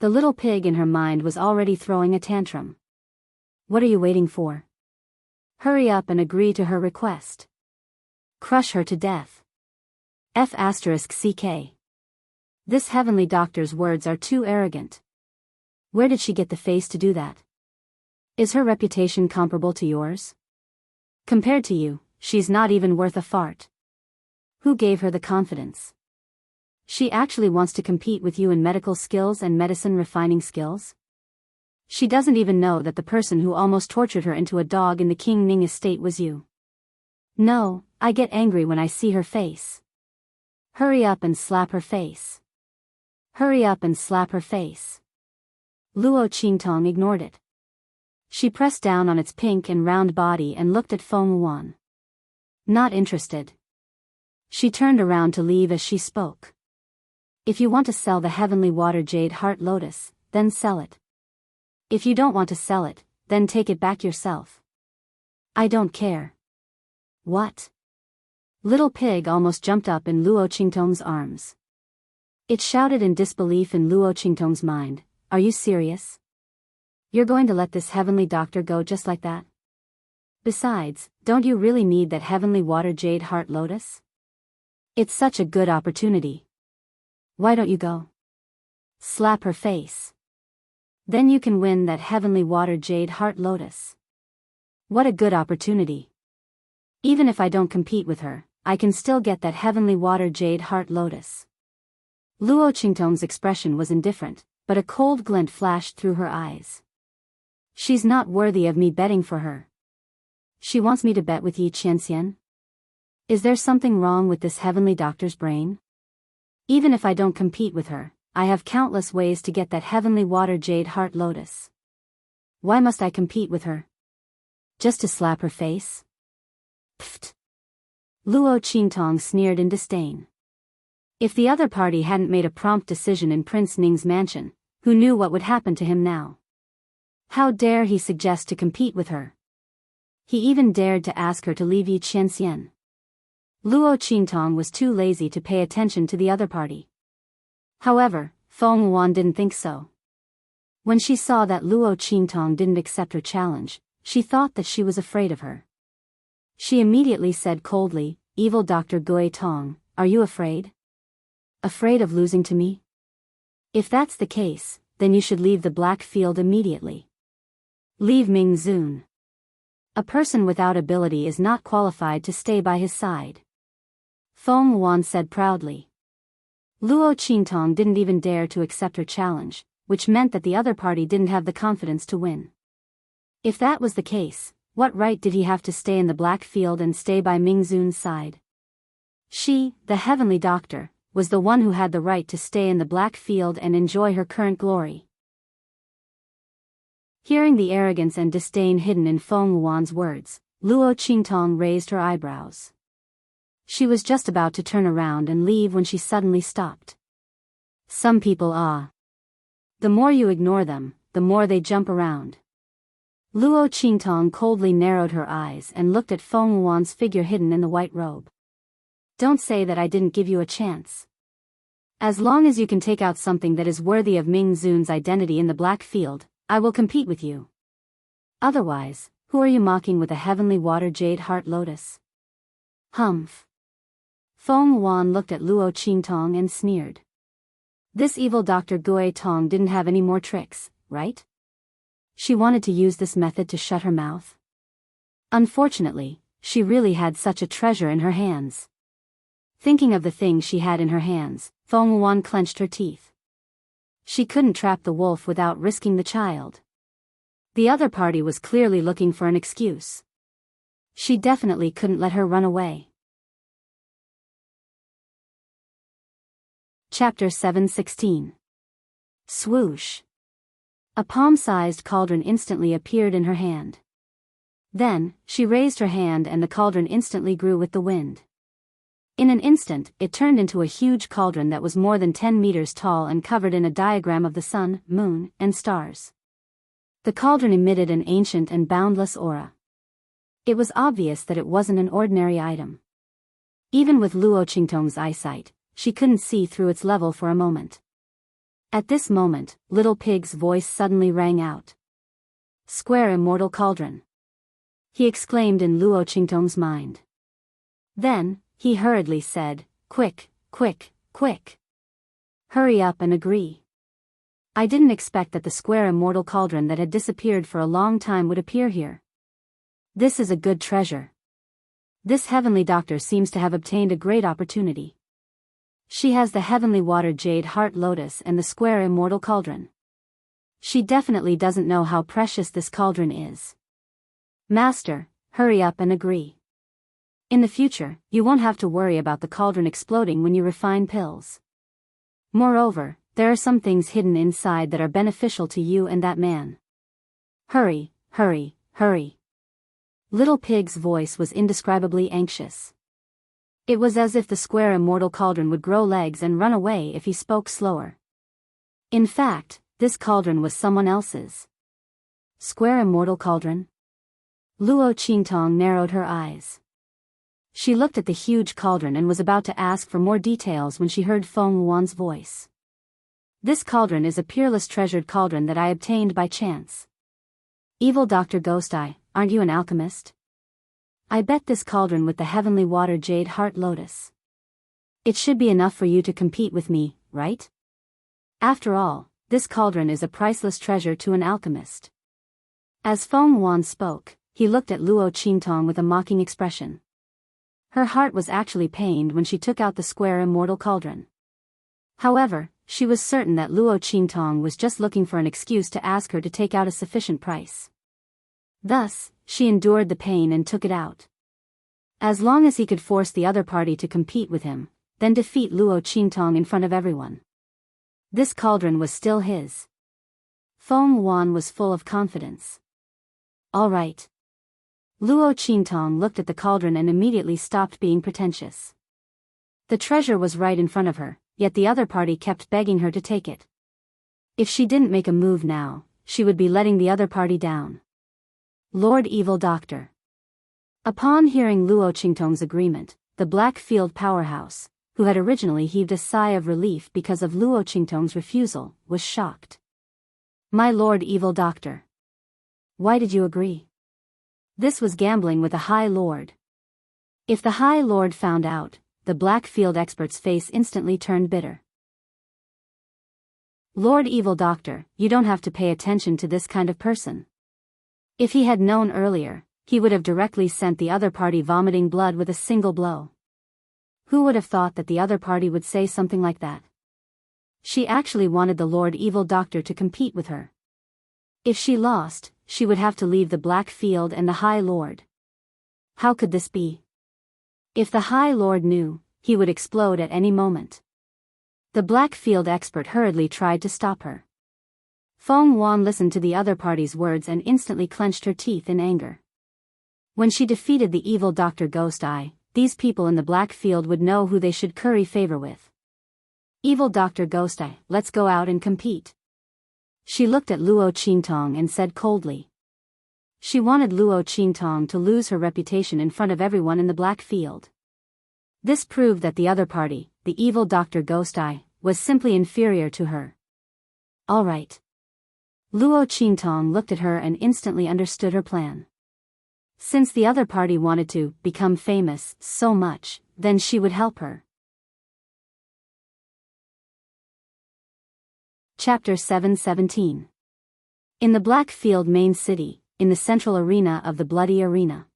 The little pig in her mind was already throwing a tantrum. What are you waiting for? Hurry up and agree to her request. Crush her to death. F***CK. This heavenly doctor's words are too arrogant. Where did she get the face to do that? Is her reputation comparable to yours? Compared to you, she's not even worth a fart. Who gave her the confidence? She actually wants to compete with you in medical skills and medicine refining skills? She doesn't even know that the person who almost tortured her into a dog in the King Ning estate was you. No, I get angry when I see her face. Hurry up and slap her face. Hurry up and slap her face. Luo Qingtong ignored it. She pressed down on its pink and round body and looked at Feng Wan. Not interested. She turned around to leave as she spoke. If you want to sell the heavenly water jade heart lotus, then sell it. If you don't want to sell it, then take it back yourself. I don't care. What? Little pig almost jumped up in Luo Qingtong's arms. It shouted in disbelief in Luo Qingtong's mind, are you serious? You're going to let this heavenly doctor go just like that? Besides, don't you really need that heavenly water jade heart lotus? It's such a good opportunity. Why don't you go? Slap her face. Then you can win that heavenly water jade heart lotus. What a good opportunity. Even if I don't compete with her, I can still get that heavenly water jade heart lotus. Luo Qingtong's expression was indifferent, but a cold glint flashed through her eyes. She's not worthy of me betting for her. She wants me to bet with Yi Qianxian? Is there something wrong with this heavenly doctor's brain? Even if I don't compete with her, I have countless ways to get that heavenly water jade heart lotus. Why must I compete with her? Just to slap her face? Pfft. Luo Qingtong sneered in disdain. If the other party hadn't made a prompt decision in Prince Ning's mansion, who knew what would happen to him now? How dare he suggest to compete with her? He even dared to ask her to leave Yi Qianxian. Luo Qingtong was too lazy to pay attention to the other party. However, Feng Wan didn't think so. When she saw that Luo Qingtong didn't accept her challenge, she thought that she was afraid of her. She immediately said coldly, Evil Dr. Gui Tong, are you afraid? Afraid of losing to me? If that's the case, then you should leave the Black Field immediately. Leave Ming Zun. A person without ability is not qualified to stay by his side. Feng Wan said proudly. Luo Qingtong didn't even dare to accept her challenge, which meant that the other party didn't have the confidence to win. If that was the case, what right did he have to stay in the Black Field and stay by Ming Zun's side? She, the heavenly doctor, was the one who had the right to stay in the Black Field and enjoy her current glory. Hearing the arrogance and disdain hidden in Feng Wan's words, Luo Qingtong raised her eyebrows. She was just about to turn around and leave when she suddenly stopped. Some people are. The more you ignore them, the more they jump around. Luo Qingtong coldly narrowed her eyes and looked at Feng Wan's figure hidden in the white robe. Don't say that I didn't give you a chance. As long as you can take out something that is worthy of Ming Zun's identity in the Black Field, I will compete with you. Otherwise, who are you mocking with a heavenly water jade heart lotus? Humph. Feng Wan looked at Luo Qingtong and sneered. This evil Dr. Gui Tong didn't have any more tricks, right? She wanted to use this method to shut her mouth. Unfortunately, she really had such a treasure in her hands. Thinking of the thing she had in her hands, Feng Wan clenched her teeth. She couldn't trap the wolf without risking the child. The other party was clearly looking for an excuse. She definitely couldn't let her run away. Chapter 7:16. Swoosh. A palm-sized cauldron instantly appeared in her hand. Then, she raised her hand and the cauldron instantly grew with the wind. In an instant, it turned into a huge cauldron that was more than 10 meters tall and covered in a diagram of the sun, moon, and stars. The cauldron emitted an ancient and boundless aura. It was obvious that it wasn't an ordinary item. Even with Luo Qingtong's eyesight, she couldn't see through its level for a moment. At this moment, Little Pig's voice suddenly rang out. "Square Immortal Cauldron," he exclaimed in Luo Qingtong's mind. Then, he hurriedly said, "Quick, quick, quick. Hurry up and agree. I didn't expect that the square Immortal Cauldron that had disappeared for a long time would appear here. This is a good treasure. This heavenly doctor seems to have obtained a great opportunity. She has the heavenly water jade heart lotus and the square Immortal Cauldron. She definitely doesn't know how precious this cauldron is. Master, hurry up and agree. In the future, you won't have to worry about the cauldron exploding when you refine pills. Moreover, there are some things hidden inside that are beneficial to you and that man. Hurry, hurry, hurry." Little Pig's voice was indescribably anxious. It was as if the square Immortal Cauldron would grow legs and run away if he spoke slower. In fact, this cauldron was someone else's. Square Immortal Cauldron? Luo Qingtong narrowed her eyes. She looked at the huge cauldron and was about to ask for more details when she heard Feng Wuan's voice. "This cauldron is a peerless treasured cauldron that I obtained by chance. Evil Dr. Ghost Eye, aren't you an alchemist? I bet this cauldron with the heavenly water jade heart lotus. It should be enough for you to compete with me, right? After all, this cauldron is a priceless treasure to an alchemist." As Feng Wuan spoke, he looked at Luo Qingtong with a mocking expression. Her heart was actually pained when she took out the square Immortal Cauldron. However, she was certain that Luo Qingtong was just looking for an excuse to ask her to take out a sufficient price. Thus, she endured the pain and took it out. As long as he could force the other party to compete with him, then defeat Luo Qingtong in front of everyone. This cauldron was still his. Feng Wuan was full of confidence. All right. Luo Qingtong looked at the cauldron and immediately stopped being pretentious. The treasure was right in front of her, yet the other party kept begging her to take it. If she didn't make a move now, she would be letting the other party down. Lord Evil Doctor. Upon hearing Luo Qingtong's agreement, the Blackfield powerhouse, who had originally heaved a sigh of relief because of Luo Qingtong's refusal, was shocked. "My Lord Evil Doctor. Why did you agree? This was gambling with a High Lord." If the High Lord found out, the Blackfield expert's face instantly turned bitter. "Lord Evil Doctor, you don't have to pay attention to this kind of person. If he had known earlier, he would have directly sent the other party vomiting blood with a single blow. Who would have thought that the other party would say something like that? She actually wanted the Lord Evil Doctor to compete with her. If she lost, she would have to leave the Blackfield and the High Lord. How could this be? If the High Lord knew, he would explode at any moment. The Blackfield expert hurriedly tried to stop her. Feng Wuan listened to the other party's words and instantly clenched her teeth in anger. When she defeated the evil Dr. Ghost Eye, these people in the Blackfield would know who they should curry favor with. "Evil Dr. Ghost Eye, let's go out and compete." She looked at Luo Qingtong and said coldly. She wanted Luo Qingtong to lose her reputation in front of everyone in the Blackfield. This proved that the other party, the evil Dr. Ghost Eye, was simply inferior to her. All right. Luo Qingtong looked at her and instantly understood her plan. Since the other party wanted to become famous so much, then she would help her. Chapter 717. In the Blackfield main city, in the central arena of the Bloody Arena.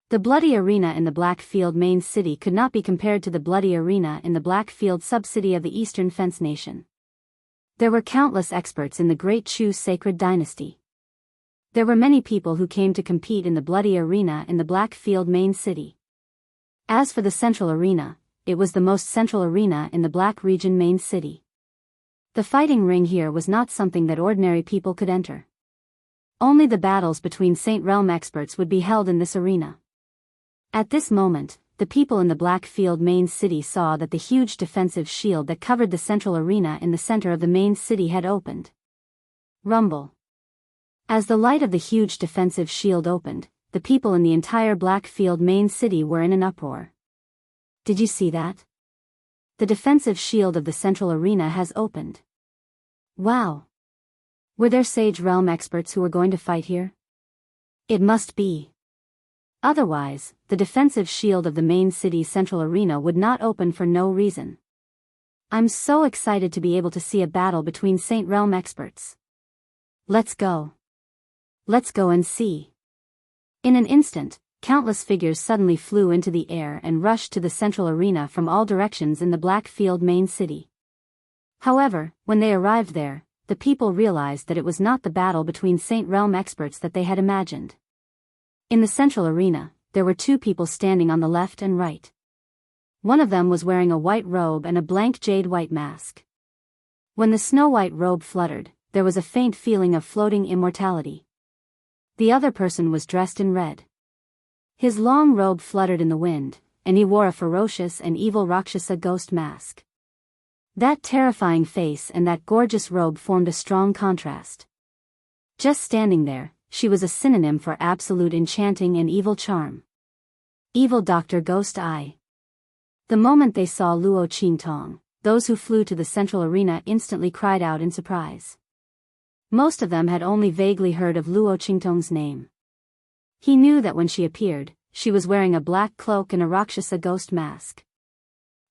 The Bloody Arena in the Blackfield main city could not be compared to the Bloody Arena in the Blackfield subcity of the Eastern Fence Nation. There were countless experts in the Great Chu Sacred Dynasty. There were many people who came to compete in the Bloody Arena in the Blackfield main city. As for the Central Arena, it was the most central arena in the Black Region main city. The fighting ring here was not something that ordinary people could enter. Only the battles between Saint Realm experts would be held in this arena. At this moment, the people in the Blackfield main city saw that the huge defensive shield that covered the central arena in the center of the main city had opened. Rumble. As the light of the huge defensive shield opened, the people in the entire Blackfield main city were in an uproar. Did you see that? The defensive shield of the central arena has opened. Wow! Were there Sage Realm experts who were going to fight here? It must be. Otherwise, the defensive shield of the main city's central arena would not open for no reason. I'm so excited to be able to see a battle between Saint Realm experts. Let's go. Let's go and see. In an instant, countless figures suddenly flew into the air and rushed to the central arena from all directions in the Blackfield main city. However, when they arrived there, the people realized that it was not the battle between Saint Realm experts that they had imagined. In the central arena, there were two people standing on the left and right. One of them was wearing a white robe and a blank jade white mask. When the snow-white robe fluttered, there was a faint feeling of floating immortality. The other person was dressed in red. His long robe fluttered in the wind, and he wore a ferocious and evil Rakshasa ghost mask. That terrifying face and that gorgeous robe formed a strong contrast. Just standing there, she was a synonym for absolute enchanting and evil charm. Evil Dr. Ghost Eye. The moment they saw Luo Qingtong, those who flew to the central arena instantly cried out in surprise. Most of them had only vaguely heard of Luo Qingtong's name. He knew that when she appeared, she was wearing a black cloak and a Rakshasa ghost mask.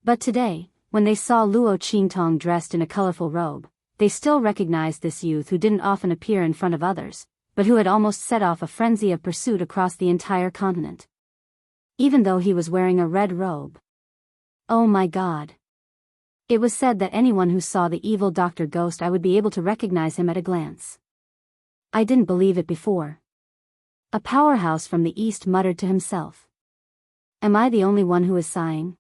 But today, when they saw Luo Qingtong dressed in a colorful robe, they still recognized this youth who didn't often appear in front of others, but who had almost set off a frenzy of pursuit across the entire continent. Even though he was wearing a red robe. Oh my God. It was said that anyone who saw the evil Dr. Ghost Eye would be able to recognize him at a glance. I didn't believe it before. A powerhouse from the east muttered to himself. Am I the only one who is sighing?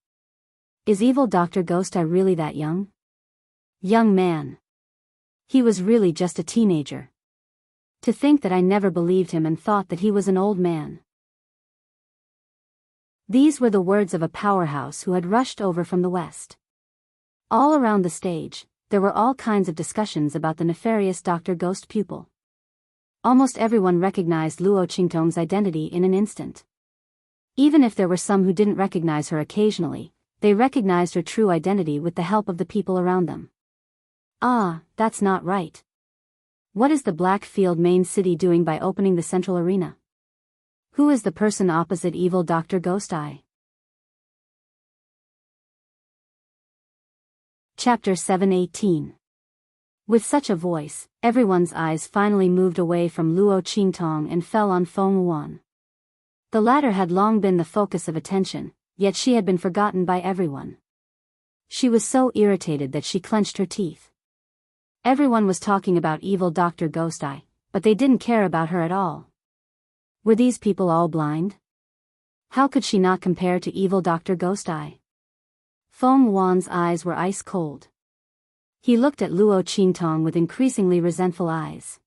Is evil Dr. Ghost Eye really that young? Young man. He was really just a teenager. To think that I never believed him and thought that he was an old man. These were the words of a powerhouse who had rushed over from the west. All around the stage, there were all kinds of discussions about the nefarious Dr. Ghost pupil. Almost everyone recognized Luo Qingtong's identity in an instant. Even if there were some who didn't recognize her occasionally, they recognized her true identity with the help of the people around them. Ah, that's not right. What is the Blackfield main city doing by opening the central arena? Who is the person opposite evil Dr. Ghost Eye? Chapter 7:18. With such a voice, everyone's eyes finally moved away from Luo Qingtong and fell on Feng Yuan. The latter had long been the focus of attention, yet she had been forgotten by everyone. She was so irritated that she clenched her teeth. Everyone was talking about evil Dr. Ghost Eye, but they didn't care about her at all. Were these people all blind? How could she not compare to evil Dr. Ghost Eye? Feng Yuan's eyes were ice cold. He looked at Luo Qingtong with increasingly resentful eyes.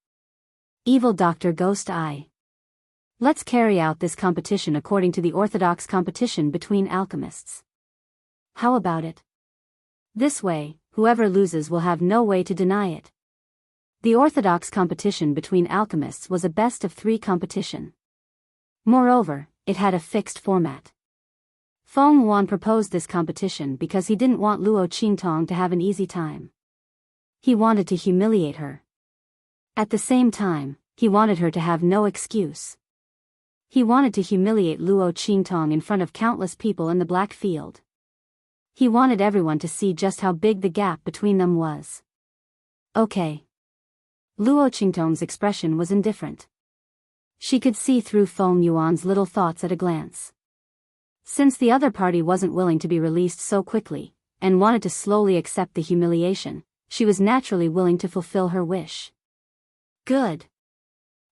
Evil Dr. Ghost Eye. Let's carry out this competition according to the orthodox competition between alchemists. How about it? This way, whoever loses will have no way to deny it. The orthodox competition between alchemists was a best-of-3 competition. Moreover, it had a fixed format. Feng Yuan proposed this competition because he didn't want Luo Qingtong to have an easy time. He wanted to humiliate her. At the same time, he wanted her to have no excuse. He wanted to humiliate Luo Qingtong in front of countless people in the Blackfield. He wanted everyone to see just how big the gap between them was. Okay. Luo Qingtong's expression was indifferent. She could see through Feng Yuan's little thoughts at a glance. Since the other party wasn't willing to be released so quickly, and wanted to slowly accept the humiliation, she was naturally willing to fulfill her wish. Good.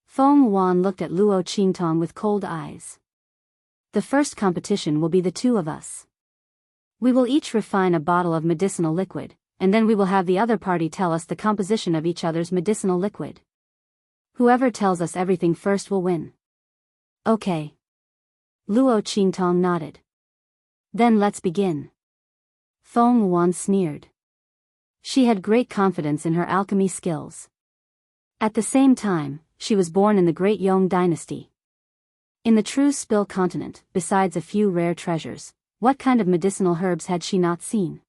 Feng Yuan looked at Luo Qingtong with cold eyes. The first competition will be the two of us. We will each refine a bottle of medicinal liquid, and then we will have the other party tell us the composition of each other's medicinal liquid. Whoever tells us everything first will win. Okay. Luo Qingtong nodded. Then let's begin. Feng Wuan sneered. She had great confidence in her alchemy skills. At the same time, she was born in the Great Yong dynasty. In the true Spill continent, besides a few rare treasures, what kind of medicinal herbs had she not seen?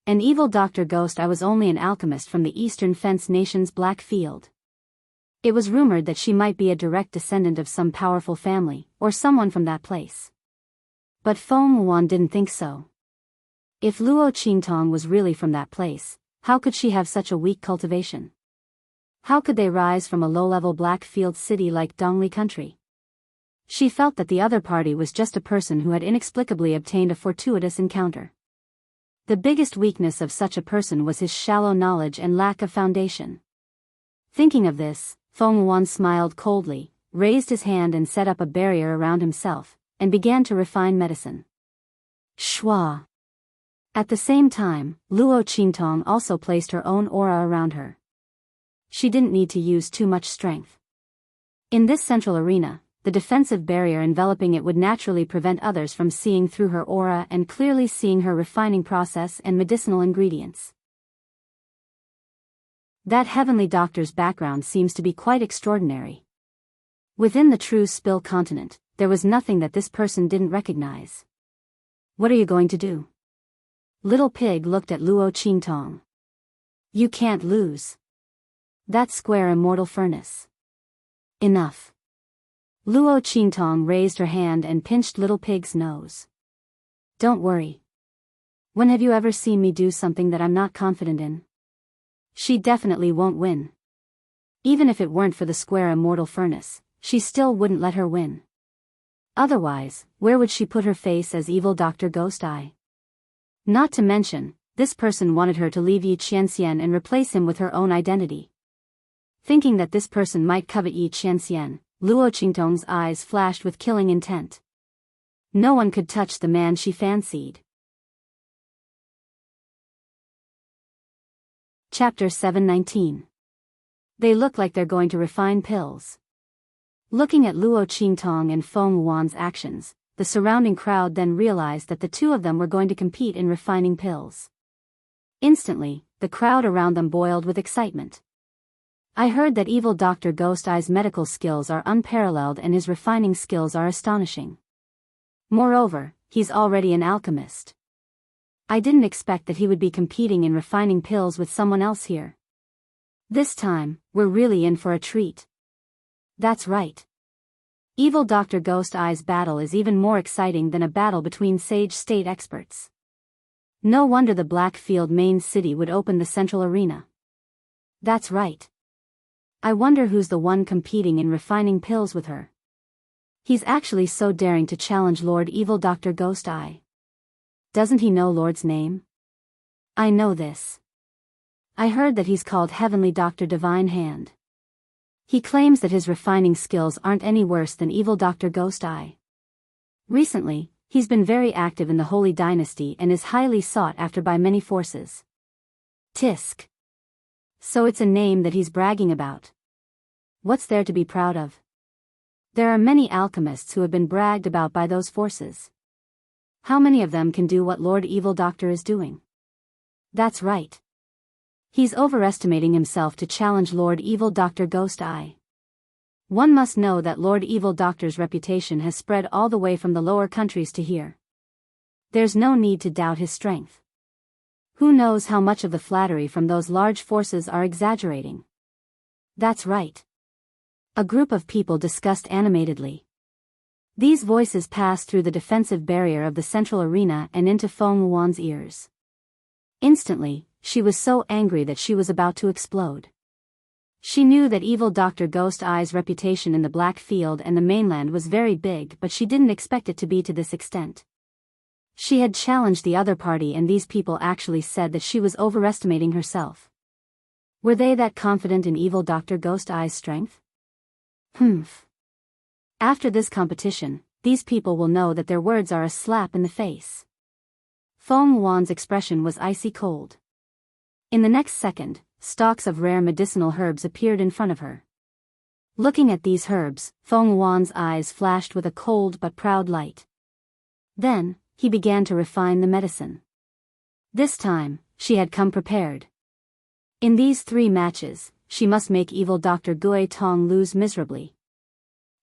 An evil Dr. Ghost I was only an alchemist from the Eastern Fence Nation's Black Field. It was rumored that she might be a direct descendant of some powerful family, or someone from that place. But Feng Wuan didn't think so. If Luo Qingtong was really from that place, how could she have such a weak cultivation? How could they rise from a low-level Black Field city like Dongli country? She felt that the other party was just a person who had inexplicably obtained a fortuitous encounter. The biggest weakness of such a person was his shallow knowledge and lack of foundation. Thinking of this, Feng Wuan smiled coldly, raised his hand and set up a barrier around himself, and began to refine medicine. Shwa. At the same time, Luo Qingtong also placed her own aura around her. She didn't need to use too much strength. In this central arena, the defensive barrier enveloping it would naturally prevent others from seeing through her aura and clearly seeing her refining process and medicinal ingredients. That heavenly doctor's background seems to be quite extraordinary. Within the true Spill continent, there was nothing that this person didn't recognize. What are you going to do? Little Pig looked at Luo Qingtong. You can't lose. That square immortal furnace. Enough. Luo Qingtong raised her hand and pinched Little Pig's nose. Don't worry. When have you ever seen me do something that I'm not confident in? She definitely won't win. Even if it weren't for the square immortal furnace, she still wouldn't let her win. Otherwise, where would she put her face as evil Dr. Ghost Eye? Not to mention, this person wanted her to leave Yi Qianxian and replace him with her own identity. Thinking that this person might covet Yi Qianxian, Luo Qingtong's eyes flashed with killing intent. No one could touch the man she fancied. Chapter 719. They look like they're going to refine pills. Looking at Luo Qingtong and Feng Wuan's actions, the surrounding crowd then realized that the two of them were going to compete in refining pills. Instantly, the crowd around them boiled with excitement. I heard that evil Dr. Ghost Eye's medical skills are unparalleled and his refining skills are astonishing. Moreover, he's already an alchemist. I didn't expect that he would be competing in refining pills with someone else here. This time, we're really in for a treat. That's right. Evil Dr. Ghost Eye's battle is even more exciting than a battle between sage state experts. No wonder the Black Field main city would open the central arena. That's right. I wonder who's the one competing in refining pills with her. He's actually so daring to challenge Lord Evil Dr. Ghost Eye. Doesn't he know Lord's name? I know this. I heard that he's called Heavenly Dr. Divine Hand. He claims that his refining skills aren't any worse than evil Dr. Ghost Eye. Recently, he's been very active in the Holy Dynasty and is highly sought after by many forces. Tisk. So it's a name that he's bragging about. What's there to be proud of? There are many alchemists who have been bragged about by those forces. How many of them can do what Lord Evil Doctor is doing? That's right. He's overestimating himself to challenge Lord Evil Dr. Ghost Eye. One must know that Lord Evil Doctor's reputation has spread all the way from the lower countries to here. There's no need to doubt his strength. Who knows how much of the flattery from those large forces are exaggerating? That's right. A group of people discussed animatedly. These voices passed through the defensive barrier of the central arena and into Feng Wuan's ears. Instantly, she was so angry that she was about to explode. She knew that evil Dr. Ghost Eye's reputation in the Black Field and the mainland was very big, but she didn't expect it to be to this extent. She had challenged the other party and these people actually said that she was overestimating herself. Were they that confident in evil Dr. Ghost Eye's strength? Humph. After this competition, these people will know that their words are a slap in the face. Feng Wuan's expression was icy cold. In the next second, stalks of rare medicinal herbs appeared in front of her. Looking at these herbs, Feng Yuan's eyes flashed with a cold but proud light. Then, he began to refine the medicine. This time, she had come prepared. In these 3 matches, she must make evil Dr. Gui Tong lose miserably.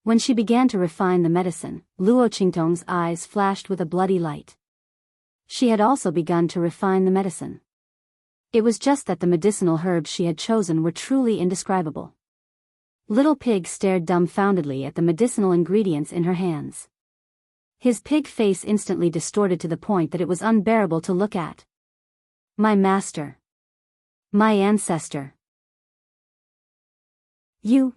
When she began to refine the medicine, Luo Qingtong's eyes flashed with a bloody light. She had also begun to refine the medicine. It was just that the medicinal herbs she had chosen were truly indescribable. Little Pig stared dumbfoundedly at the medicinal ingredients in her hands. His pig face instantly distorted to the point that it was unbearable to look at. My master. My ancestor. You're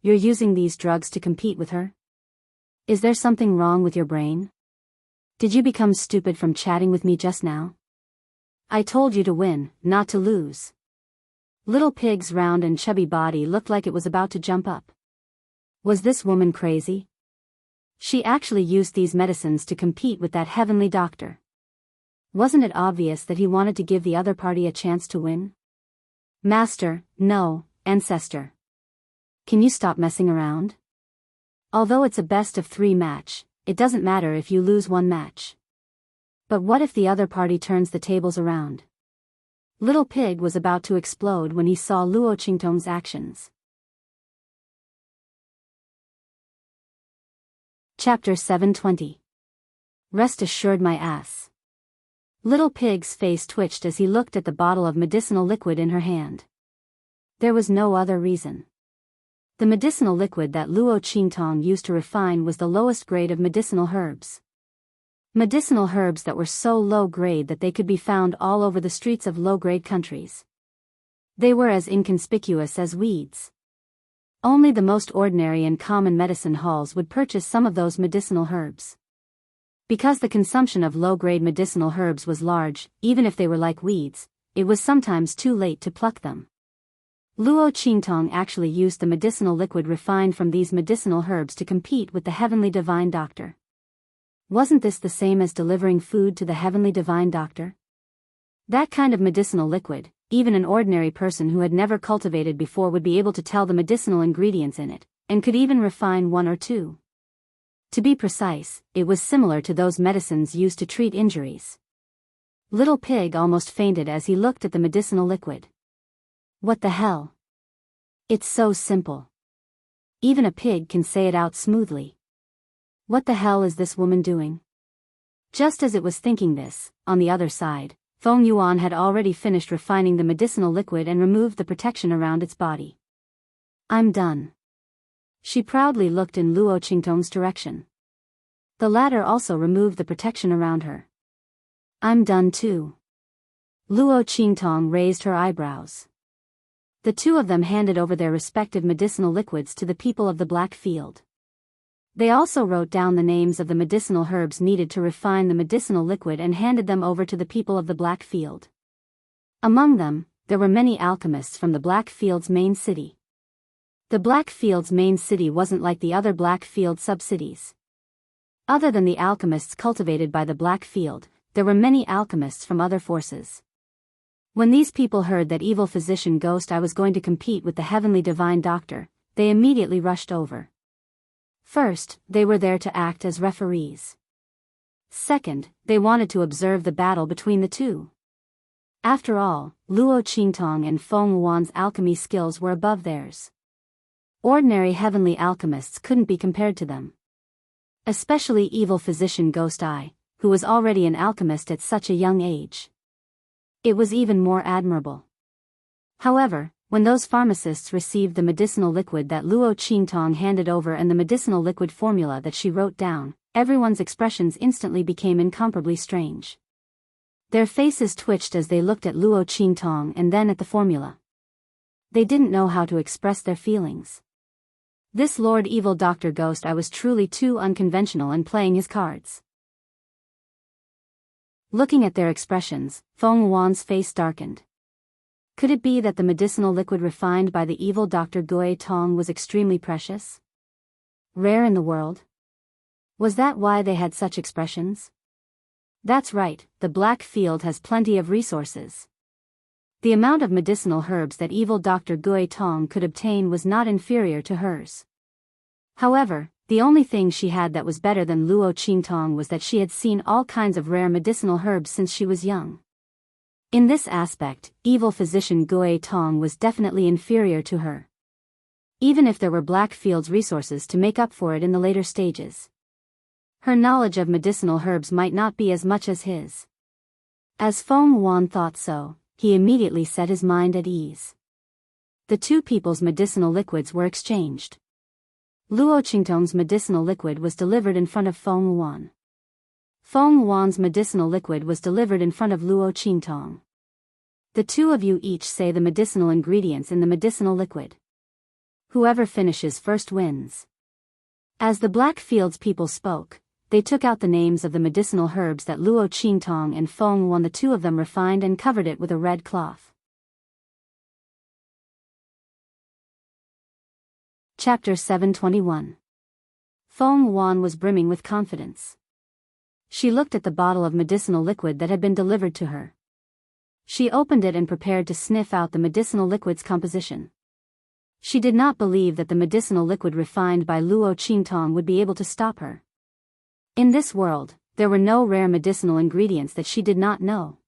using these drugs to compete with her? Is there something wrong with your brain? Did you become stupid from chatting with me just now? I told you to win, not to lose. Little Pig's round and chubby body looked like it was about to jump up. Was this woman crazy? She actually used these medicines to compete with that heavenly doctor. Wasn't it obvious that he wanted to give the other party a chance to win? Master, no, ancestor. Can you stop messing around? Although it's a best of 3 match, it doesn't matter if you lose 1 match. But what if the other party turns the tables around? Little Pig was about to explode when he saw Luo Qingtong's actions. Chapter 720. Rest assured my ass. Little Pig's face twitched as he looked at the bottle of medicinal liquid in her hand. There was no other reason. The medicinal liquid that Luo Qingtong used to refine was the lowest grade of medicinal herbs. Medicinal herbs that were so low grade that they could be found all over the streets of low-grade countries. They were as inconspicuous as weeds. Only the most ordinary and common medicine halls would purchase some of those medicinal herbs. Because the consumption of low-grade medicinal herbs was large, even if they were like weeds, it was sometimes too late to pluck them. Luo Qingtong actually used the medicinal liquid refined from these medicinal herbs to compete with the heavenly divine doctor. Wasn't this the same as delivering food to the heavenly divine doctor? That kind of medicinal liquid, even an ordinary person who had never cultivated before would be able to tell the medicinal ingredients in it, and could even refine 1 or 2. To be precise, it was similar to those medicines used to treat injuries. Little Pig almost fainted as he looked at the medicinal liquid. What the hell? It's so simple. Even a pig can say it out smoothly. What the hell is this woman doing? Just as it was thinking this, on the other side, Feng Yuan had already finished refining the medicinal liquid and removed the protection around its body. I'm done. She proudly looked in Luo Qingtong's direction. The latter also removed the protection around her. I'm done too. Luo Qingtong raised her eyebrows. The 2 of them handed over their respective medicinal liquids to the people of the Black Field. They also wrote down the names of the medicinal herbs needed to refine the medicinal liquid and handed them over to the people of the Black Field. Among them, there were many alchemists from the Black Field's main city. The Black Field's main city wasn't like the other Black Field sub-cities. Other than the alchemists cultivated by the Black Field, there were many alchemists from other forces. When these people heard that evil physician Ghost I was going to compete with the heavenly divine doctor, they immediately rushed over. First, they were there to act as referees. Second, they wanted to observe the battle between the 2. After all, Luo Qingtong and Feng Yuan's alchemy skills were above theirs. Ordinary heavenly alchemists couldn't be compared to them. Especially evil physician Ghost Eye, who was already an alchemist at such a young age. It was even more admirable. However, when those pharmacists received the medicinal liquid that Luo Qingtong handed over and the medicinal liquid formula that she wrote down, everyone's expressions instantly became incomparably strange. Their faces twitched as they looked at Luo Qingtong and then at the formula. They didn't know how to express their feelings. This Lord Evil Dr. Ghost I was truly too unconventional in playing his cards. Looking at their expressions, Feng Yuan's face darkened. Could it be that the medicinal liquid refined by the evil Dr. Gui Tong was extremely precious? Rare in the world? Was that why they had such expressions? That's right, the Black Field has plenty of resources. The amount of medicinal herbs that evil Dr. Gui Tong could obtain was not inferior to hers. However, the only thing she had that was better than Luo Qingtong was that she had seen all kinds of rare medicinal herbs since she was young. In this aspect, evil physician Gui Tong was definitely inferior to her. Even if there were Blackfield's resources to make up for it in the later stages. Her knowledge of medicinal herbs might not be as much as his. As Feng Wan thought so, he immediately set his mind at ease. The two people's medicinal liquids were exchanged. Luo Qingtong's medicinal liquid was delivered in front of Feng Wan. Feng Wan's medicinal liquid was delivered in front of Luo Qingtong. The two of you each say the medicinal ingredients in the medicinal liquid. Whoever finishes first wins. As the Blackfields people spoke, they took out the names of the medicinal herbs that Luo Qingtong and Feng Wan, the two of them, refined and covered it with a red cloth. Chapter 721. Feng Wan was brimming with confidence. She looked at the bottle of medicinal liquid that had been delivered to her. She opened it and prepared to sniff out the medicinal liquid's composition. She did not believe that the medicinal liquid refined by Luo Qingtong would be able to stop her. In this world, there were no rare medicinal ingredients that she did not know.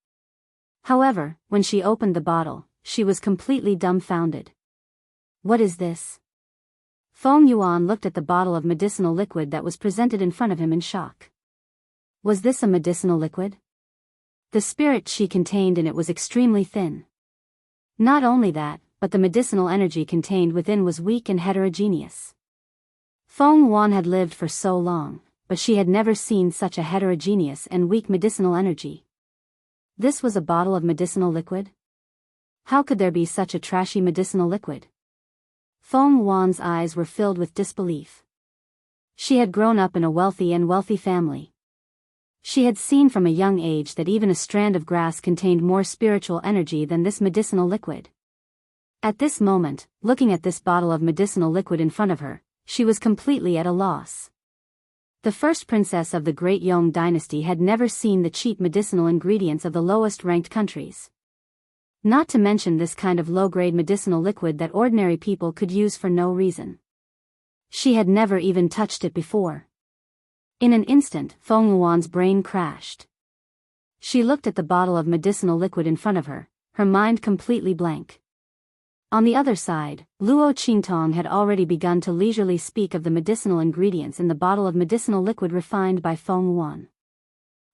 However, when she opened the bottle, she was completely dumbfounded. What is this? Feng Yuan looked at the bottle of medicinal liquid that was presented in front of him in shock. Was this a medicinal liquid? The spirit qi contained in it was extremely thin. Not only that, but the medicinal energy contained within was weak and heterogeneous. Feng Wan had lived for so long, but she had never seen such a heterogeneous and weak medicinal energy. This was a bottle of medicinal liquid? How could there be such a trashy medicinal liquid? Feng Wan's eyes were filled with disbelief. She had grown up in a wealthy family. She had seen from a young age that even a strand of grass contained more spiritual energy than this medicinal liquid. At this moment, looking at this bottle of medicinal liquid in front of her, she was completely at a loss. The first princess of the Great Yong dynasty had never seen the cheap medicinal ingredients of the lowest-ranked countries. Not to mention this kind of low-grade medicinal liquid that ordinary people could use for no reason. She had never even touched it before. In an instant, Feng Wan's brain crashed. She looked at the bottle of medicinal liquid in front of her, her mind completely blank. On the other side, Luo Qingtong had already begun to leisurely speak of the medicinal ingredients in the bottle of medicinal liquid refined by Feng Wan.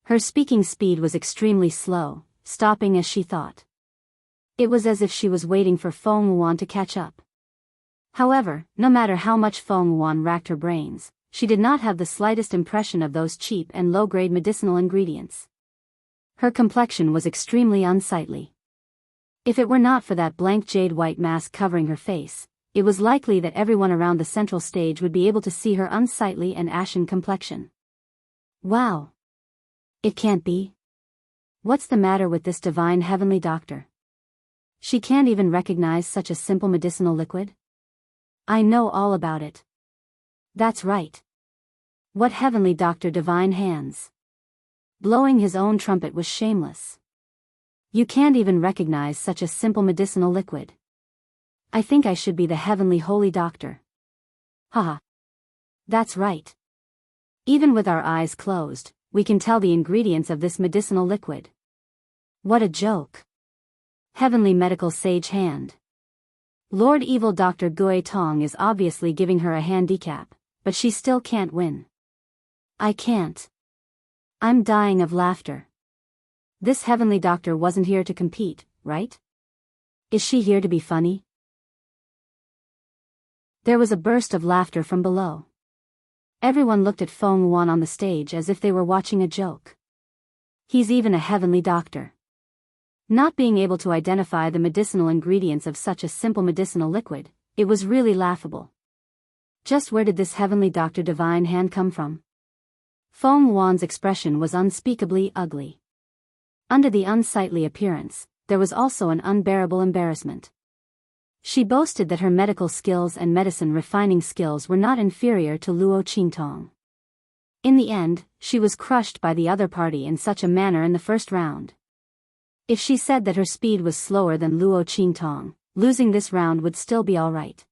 Her speaking speed was extremely slow, stopping as she thought. It was as if she was waiting for Feng Wan to catch up. However, no matter how much Feng Wan racked her brains, she did not have the slightest impression of those cheap and low-grade medicinal ingredients. Her complexion was extremely unsightly. If it were not for that blank jade white mask covering her face, it was likely that everyone around the central stage would be able to see her unsightly and ashen complexion. Wow! It can't be. What's the matter with this divine heavenly doctor? She can't even recognize such a simple medicinal liquid? I know all about it. That's right. What heavenly doctor divine hands? Blowing his own trumpet was shameless. You can't even recognize such a simple medicinal liquid. I think I should be the heavenly holy doctor. Haha. That's right. Even with our eyes closed, we can tell the ingredients of this medicinal liquid. What a joke. Heavenly medical sage hand. Lord Evil Dr. Gui Tong is obviously giving her a handicap, but she still can't win. I can't. I'm dying of laughter. This heavenly doctor wasn't here to compete, right? Is she here to be funny? There was a burst of laughter from below. Everyone looked at Feng Wan on the stage as if they were watching a joke. He's even a heavenly doctor. Not being able to identify the medicinal ingredients of such a simple medicinal liquid, it was really laughable. Just where did this heavenly doctor divine hand come from? Feng Wan's expression was unspeakably ugly. Under the unsightly appearance, there was also an unbearable embarrassment. She boasted that her medical skills and medicine refining skills were not inferior to Luo Qingtong. In the end, she was crushed by the other party in such a manner in the first round. If she said that her speed was slower than Luo Qingtong, losing this round would still be alright.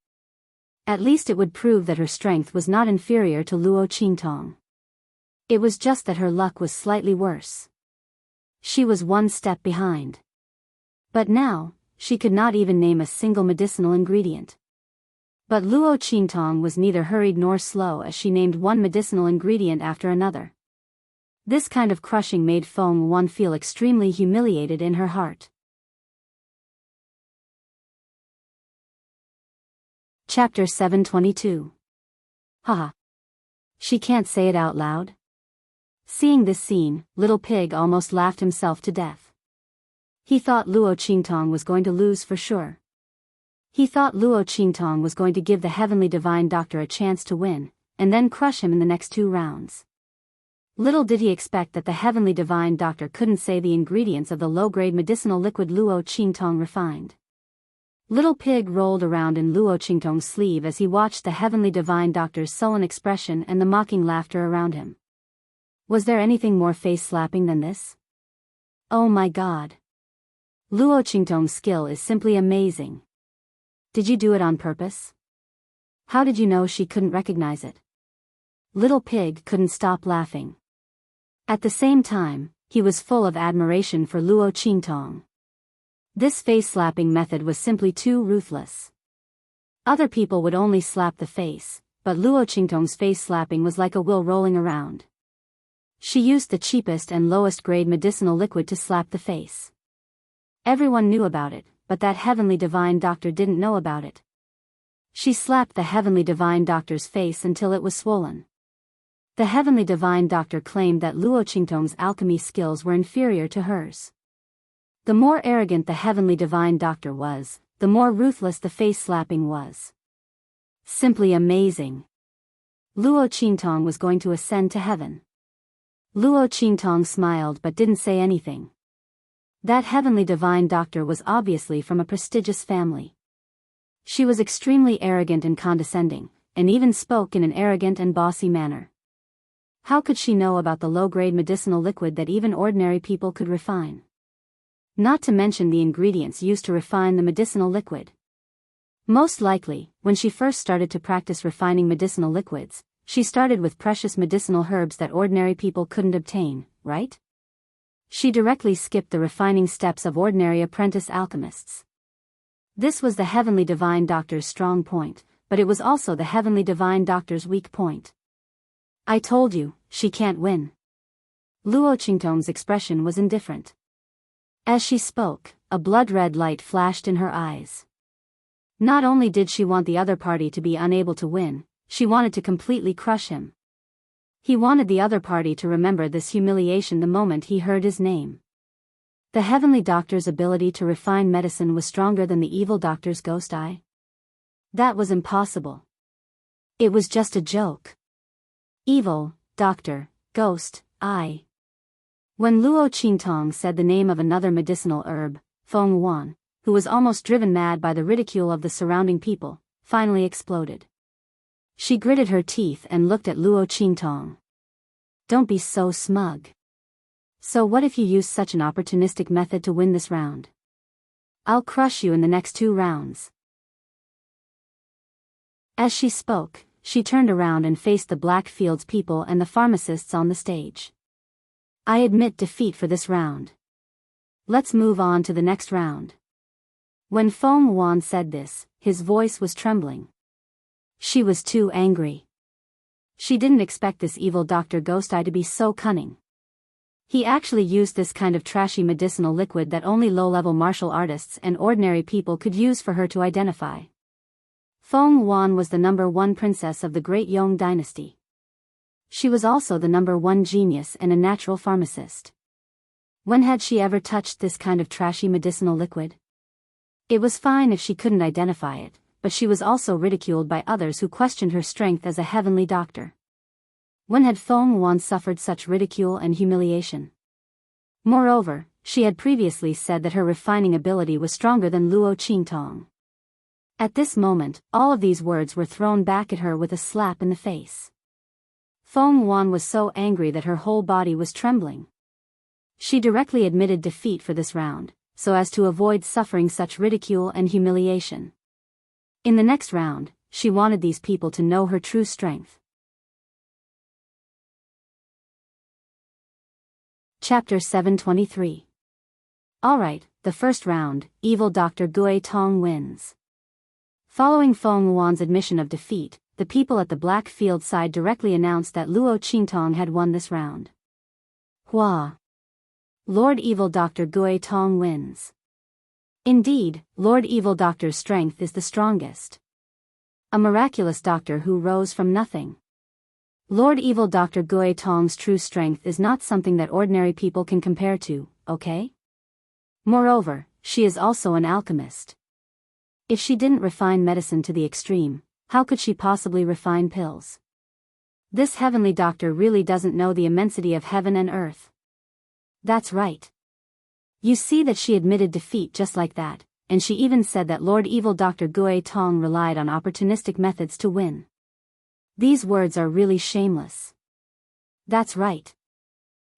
At least it would prove that her strength was not inferior to Luo Qingtong. It was just that her luck was slightly worse. She was one step behind. But now, she could not even name a single medicinal ingredient. But Luo Qingtong was neither hurried nor slow as she named one medicinal ingredient after another. This kind of crushing made Feng Wan feel extremely humiliated in her heart. Chapter 722. Haha. She can't say it out loud? Seeing this scene, Little Pig almost laughed himself to death. He thought Luo Qingtong was going to lose for sure. He thought Luo Qingtong was going to give the Heavenly Divine Doctor a chance to win, and then crush him in the next 2 rounds. Little did he expect that the Heavenly Divine Doctor couldn't say the ingredients of the low-grade medicinal liquid Luo Qingtong refined. Little Pig rolled around in Luo Qingtong's sleeve as he watched the Heavenly Divine Doctor's sullen expression and the mocking laughter around him. Was there anything more face-slapping than this? Oh my god. Luo Qingtong's skill is simply amazing. Did you do it on purpose? How did you know she couldn't recognize it? Little Pig couldn't stop laughing. At the same time, he was full of admiration for Luo Qingtong. This face-slapping method was simply too ruthless. Other people would only slap the face, but Luo Qingtong's face-slapping was like a will rolling around. She used the cheapest and lowest-grade medicinal liquid to slap the face. Everyone knew about it, but that Heavenly Divine Doctor didn't know about it. She slapped the Heavenly Divine Doctor's face until it was swollen. The Heavenly Divine Doctor claimed that Luo Qingtong's alchemy skills were inferior to hers. The more arrogant the Heavenly Divine Doctor was, the more ruthless the face-slapping was. Simply amazing. Luo Qingtong was going to ascend to heaven. Luo Qingtong smiled but didn't say anything. That Heavenly Divine Doctor was obviously from a prestigious family. She was extremely arrogant and condescending, and even spoke in an arrogant and bossy manner. How could she know about the low-grade medicinal liquid that even ordinary people could refine? Not to mention the ingredients used to refine the medicinal liquid. Most likely, when she first started to practice refining medicinal liquids, she started with precious medicinal herbs that ordinary people couldn't obtain, right? She directly skipped the refining steps of ordinary apprentice alchemists. This was the Heavenly Divine Doctor's strong point, but it was also the Heavenly Divine Doctor's weak point. I told you, she can't win. Luo Qingtong's expression was indifferent. As she spoke, a blood-red light flashed in her eyes. Not only did she want the other party to be unable to win, she wanted to completely crush him. He wanted the other party to remember this humiliation the moment he heard his name. The Heavenly Doctor's ability to refine medicine was stronger than the evil doctor's ghost eye. That was impossible. It was just a joke. Evil, doctor, ghost, eye. When Luo Qingtong said the name of another medicinal herb, Feng Wan, who was almost driven mad by the ridicule of the surrounding people, finally exploded. She gritted her teeth and looked at Luo Qingtong. Don't be so smug. So what if you use such an opportunistic method to win this round? I'll crush you in the next 2 rounds. As she spoke, she turned around and faced the Blackfields people and the pharmacists on the stage. I admit defeat for this round. Let's move on to the next round. When Feng Wan said this, his voice was trembling. She was too angry. She didn't expect this evil Dr. Ghost Eye to be so cunning. He actually used this kind of trashy medicinal liquid that only low-level martial artists and ordinary people could use for her to identify. Feng Wan was the #1 princess of the Great Yong dynasty. She was also the #1 genius and a natural pharmacist. When had she ever touched this kind of trashy medicinal liquid? It was fine if she couldn't identify it, but she was also ridiculed by others who questioned her strength as a heavenly doctor. When had Feng Wan suffered such ridicule and humiliation? Moreover, she had previously said that her refining ability was stronger than Luo Qingtong. At this moment, all of these words were thrown back at her with a slap in the face. Feng Wan was so angry that her whole body was trembling. She directly admitted defeat for this round, so as to avoid suffering such ridicule and humiliation. In the next round, she wanted these people to know her true strength. Chapter 723. Alright, the first round, evil Dr. Gui Tong wins. Following Feng Wuan's admission of defeat, the people at the black field side directly announced that Luo Qingtong had won this round. Hua! Lord Evil Dr. Gui Tong wins. Indeed, Lord Evil Doctor's strength is the strongest. A miraculous doctor who rose from nothing. Lord Evil Dr. Gui Tong's true strength is not something that ordinary people can compare to, okay? Moreover, she is also an alchemist. If she didn't refine medicine to the extreme, how could she possibly refine pills? This heavenly doctor really doesn't know the immensity of heaven and earth. That's right. You see that she admitted defeat just like that, and she even said that Lord Evil Dr. Gui Tong relied on opportunistic methods to win. These words are really shameless. That's right.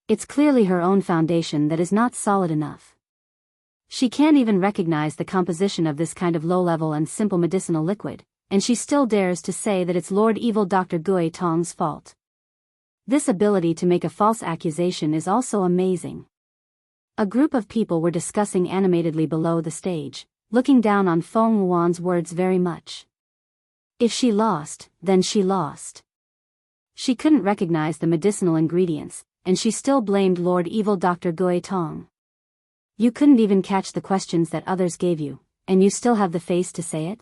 It's clearly her own foundation that is not solid enough. She can't even recognize the composition of this kind of low-level and simple medicinal liquid, and she still dares to say that it's Lord Evil Dr. Gui Tong's fault. This ability to make a false accusation is also amazing. A group of people were discussing animatedly below the stage, looking down on Feng Wuan's words very much. If she lost, then she lost. She couldn't recognize the medicinal ingredients, and she still blamed Lord Evil Dr. Gui Tong. You couldn't even catch the questions that others gave you, and you still have the face to say it?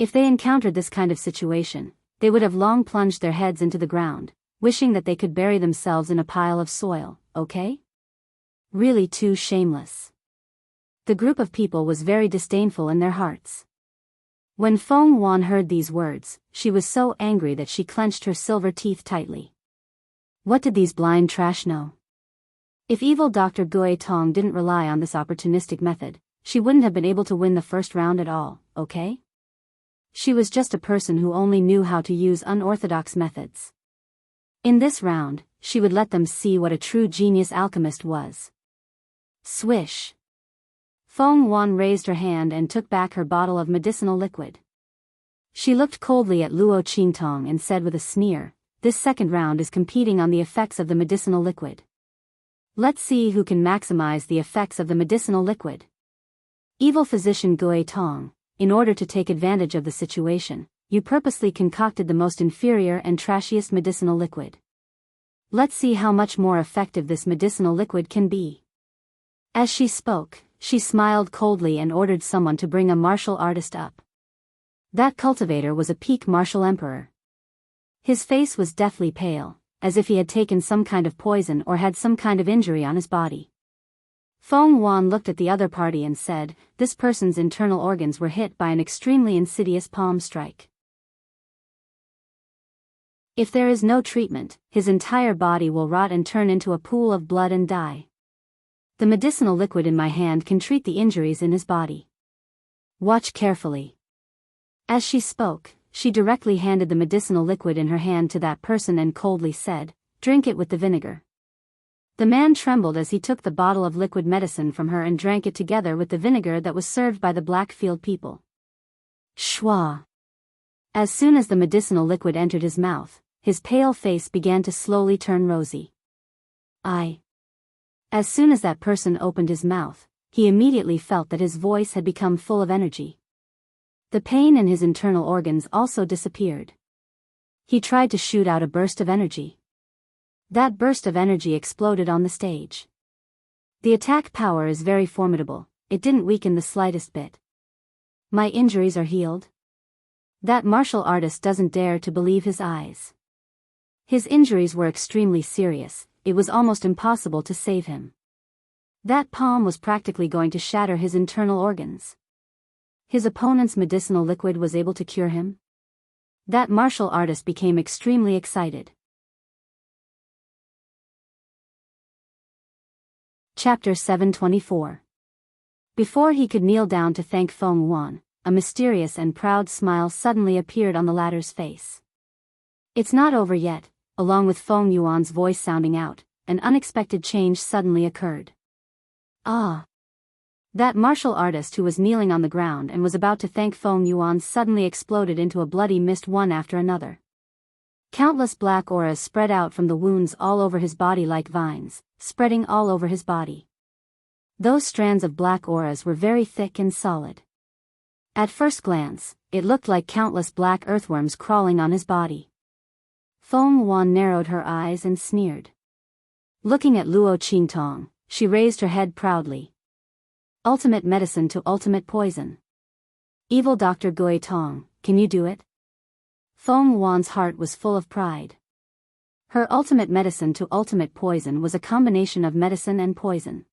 If they encountered this kind of situation, they would have long plunged their heads into the ground, wishing that they could bury themselves in a pile of soil, okay? Really too shameless. The group of people was very disdainful in their hearts. When Feng Wuan heard these words, she was so angry that she clenched her silver teeth tightly. What did these blind trash know? If evil Dr. Gui Tong didn't rely on this opportunistic method, she wouldn't have been able to win the first round at all, okay? She was just a person who only knew how to use unorthodox methods. In this round, she would let them see what a true genius alchemist was. Swish! Feng Wuan raised her hand and took back her bottle of medicinal liquid. She looked coldly at Luo Qingtong and said with a sneer, "This second round is competing on the effects of the medicinal liquid. Let's see who can maximize the effects of the medicinal liquid." Evil physician Gui Tong, in order to take advantage of the situation, you purposely concocted the most inferior and trashiest medicinal liquid. Let's see how much more effective this medicinal liquid can be. As she spoke, she smiled coldly and ordered someone to bring a martial artist up. That cultivator was a peak martial emperor. His face was deathly pale, as if he had taken some kind of poison or had some kind of injury on his body. Feng Wuan looked at the other party and said, "This person's internal organs were hit by an extremely insidious palm strike. If there is no treatment, his entire body will rot and turn into a pool of blood and die. The medicinal liquid in my hand can treat the injuries in his body. Watch carefully." As she spoke, she directly handed the medicinal liquid in her hand to that person and coldly said, "Drink it with the vinegar." The man trembled as he took the bottle of liquid medicine from her and drank it together with the vinegar that was served by the Blackfield people. Shwa! As soon as the medicinal liquid entered his mouth, his pale face began to slowly turn rosy. As soon as that person opened his mouth, he immediately felt that his voice had become full of energy. The pain in his internal organs also disappeared. He tried to shoot out a burst of energy. That burst of energy exploded on the stage. The attack power is very formidable, it didn't weaken the slightest bit. My injuries are healed? That martial artist doesn't dare to believe his eyes. His injuries were extremely serious, it was almost impossible to save him. That palm was practically going to shatter his internal organs. His opponent's medicinal liquid was able to cure him? That martial artist became extremely excited. Chapter 724. Before he could kneel down to thank Feng Wuan, a mysterious and proud smile suddenly appeared on the latter's face. "It's not over yet," along with Feng Yuan's voice sounding out, an unexpected change suddenly occurred. Ah! That martial artist who was kneeling on the ground and was about to thank Feng Yuan suddenly exploded into a bloody mist one after another. Countless black auras spread out from the wounds all over his body like vines, spreading all over his body. Those strands of black auras were very thick and solid. At first glance, it looked like countless black earthworms crawling on his body. Feng Yuan narrowed her eyes and sneered. Looking at Luo Qingtong, she raised her head proudly. Ultimate medicine to ultimate poison. Evil Dr. Gui Tong, can you do it? Feng Yuan's heart was full of pride. Her ultimate medicine to ultimate poison was a combination of medicine and poison.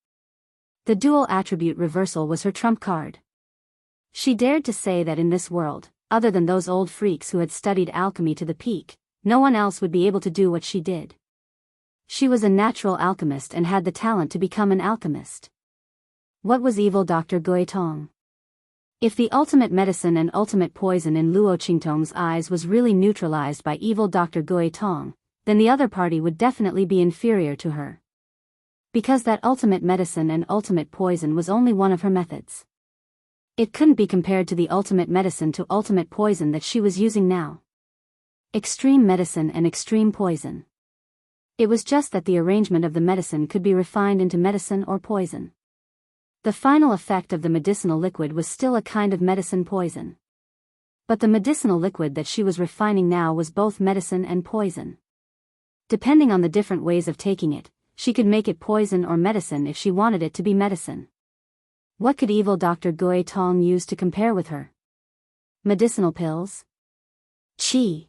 The dual attribute reversal was her trump card. She dared to say that in this world, other than those old freaks who had studied alchemy to the peak, no one else would be able to do what she did. She was a natural alchemist and had the talent to become an alchemist. What was evil Dr. Gui Tong? If the ultimate medicine and ultimate poison in Luo Qingtong's eyes was really neutralized by evil Dr. Gui Tong, then the other party would definitely be inferior to her. Because that ultimate medicine and ultimate poison was only one of her methods. It couldn't be compared to the ultimate medicine to ultimate poison that she was using now. Extreme medicine and extreme poison. It was just that the arrangement of the medicine could be refined into medicine or poison. The final effect of the medicinal liquid was still a kind of medicine poison. But the medicinal liquid that she was refining now was both medicine and poison. Depending on the different ways of taking it, she could make it poison or medicine if she wanted it to be medicine. What could evil Dr. Gui Tong use to compare with her? Medicinal pills? Qi.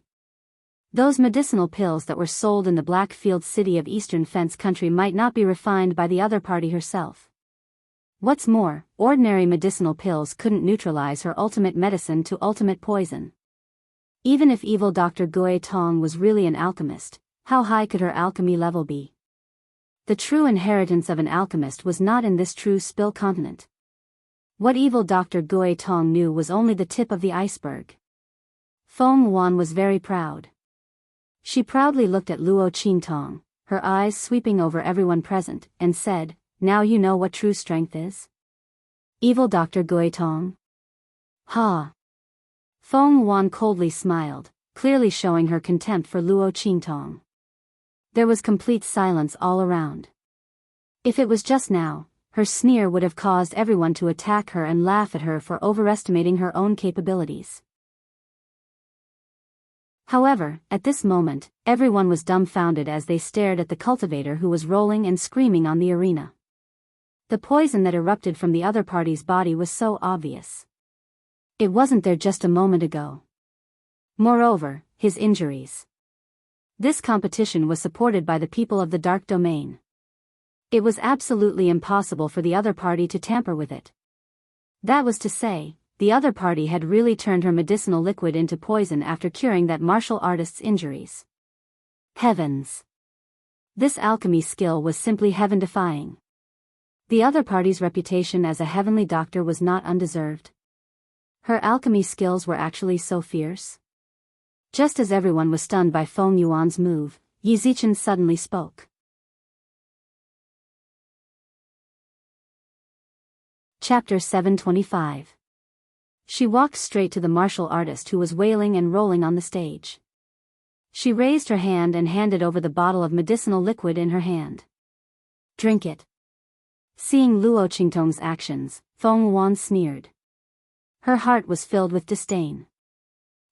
Those medicinal pills that were sold in the Blackfield city of Eastern Fence Country might not be refined by the other party herself. What's more, ordinary medicinal pills couldn't neutralize her ultimate medicine to ultimate poison. Even if evil Dr. Gui Tong was really an alchemist, how high could her alchemy level be? The true inheritance of an alchemist was not in this true spill continent. What evil Dr. Gui Tong knew was only the tip of the iceberg. Feng Yuan was very proud. She proudly looked at Luo Qingtong, her eyes sweeping over everyone present, and said, "Now you know what true strength is?" Evil Dr. Gui Tong? Ha! Feng Yuan coldly smiled, clearly showing her contempt for Luo Qingtong. There was complete silence all around. If it was just now, her sneer would have caused everyone to attack her and laugh at her for overestimating her own capabilities. However, at this moment, everyone was dumbfounded as they stared at the cultivator who was rolling and screaming on the arena. The poison that erupted from the other party's body was so obvious. It wasn't there just a moment ago. Moreover, his injuries. This competition was supported by the people of the Dark Domain. It was absolutely impossible for the other party to tamper with it. That was to say, the other party had really turned her medicinal liquid into poison after curing that martial artist's injuries. Heavens! This alchemy skill was simply heaven-defying. The other party's reputation as a heavenly doctor was not undeserved. Her alchemy skills were actually so fierce. Just as everyone was stunned by Feng Yuan's move, Yi Zichen suddenly spoke. Chapter 725. She walked straight to the martial artist who was wailing and rolling on the stage. She raised her hand and handed over the bottle of medicinal liquid in her hand. "Drink it." Seeing Luo Qingtong's actions, Feng Yuan sneered. Her heart was filled with disdain.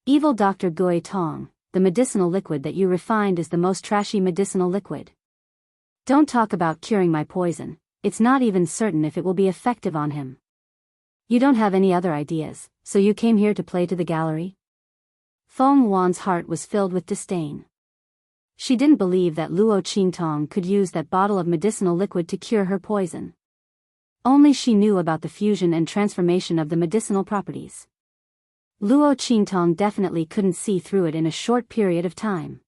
Evil Dr. Gui Tong, the medicinal liquid that you refined is the most trashy medicinal liquid. Don't talk about curing my poison, it's not even certain if it will be effective on him. You don't have any other ideas, so you came here to play to the gallery? Feng Yuan's heart was filled with disdain. She didn't believe that Luo Qingtong could use that bottle of medicinal liquid to cure her poison. Only she knew about the fusion and transformation of the medicinal properties. Luo Qingtong definitely couldn't see through it in a short period of time.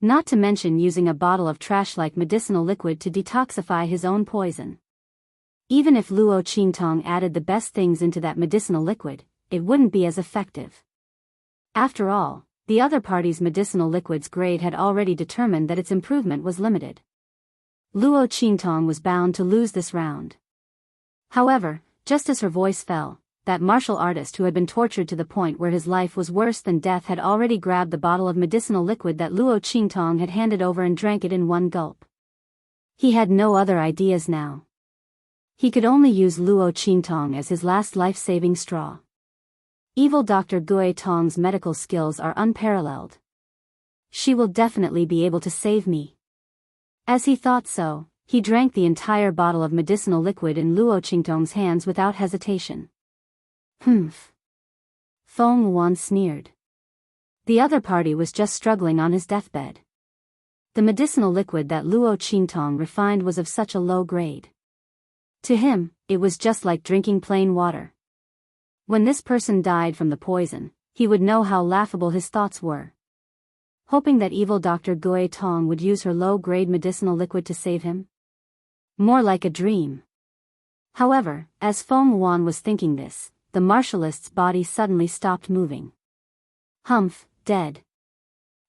Not to mention using a bottle of trash-like medicinal liquid to detoxify his own poison. Even if Luo Qingtong added the best things into that medicinal liquid, it wouldn't be as effective. After all, the other party's medicinal liquid's grade had already determined that its improvement was limited. Luo Qingtong was bound to lose this round. However, just as her voice fell, that martial artist who had been tortured to the point where his life was worse than death had already grabbed the bottle of medicinal liquid that Luo Qingtong had handed over and drank it in one gulp. He had no other ideas now. He could only use Luo Qingtong as his last life-saving straw. Evil Dr. Gui Tong's medical skills are unparalleled. She will definitely be able to save me. As he thought so, he drank the entire bottle of medicinal liquid in Luo Qingtong's hands without hesitation. Humph. Feng Wan sneered. The other party was just struggling on his deathbed. The medicinal liquid that Luo Qingtong refined was of such a low grade. To him, it was just like drinking plain water. When this person died from the poison, he would know how laughable his thoughts were. Hoping that evil Dr. Gui Tong would use her low-grade medicinal liquid to save him? More like a dream. However, as Feng Wan was thinking this, the martialist's body suddenly stopped moving. Humph, dead.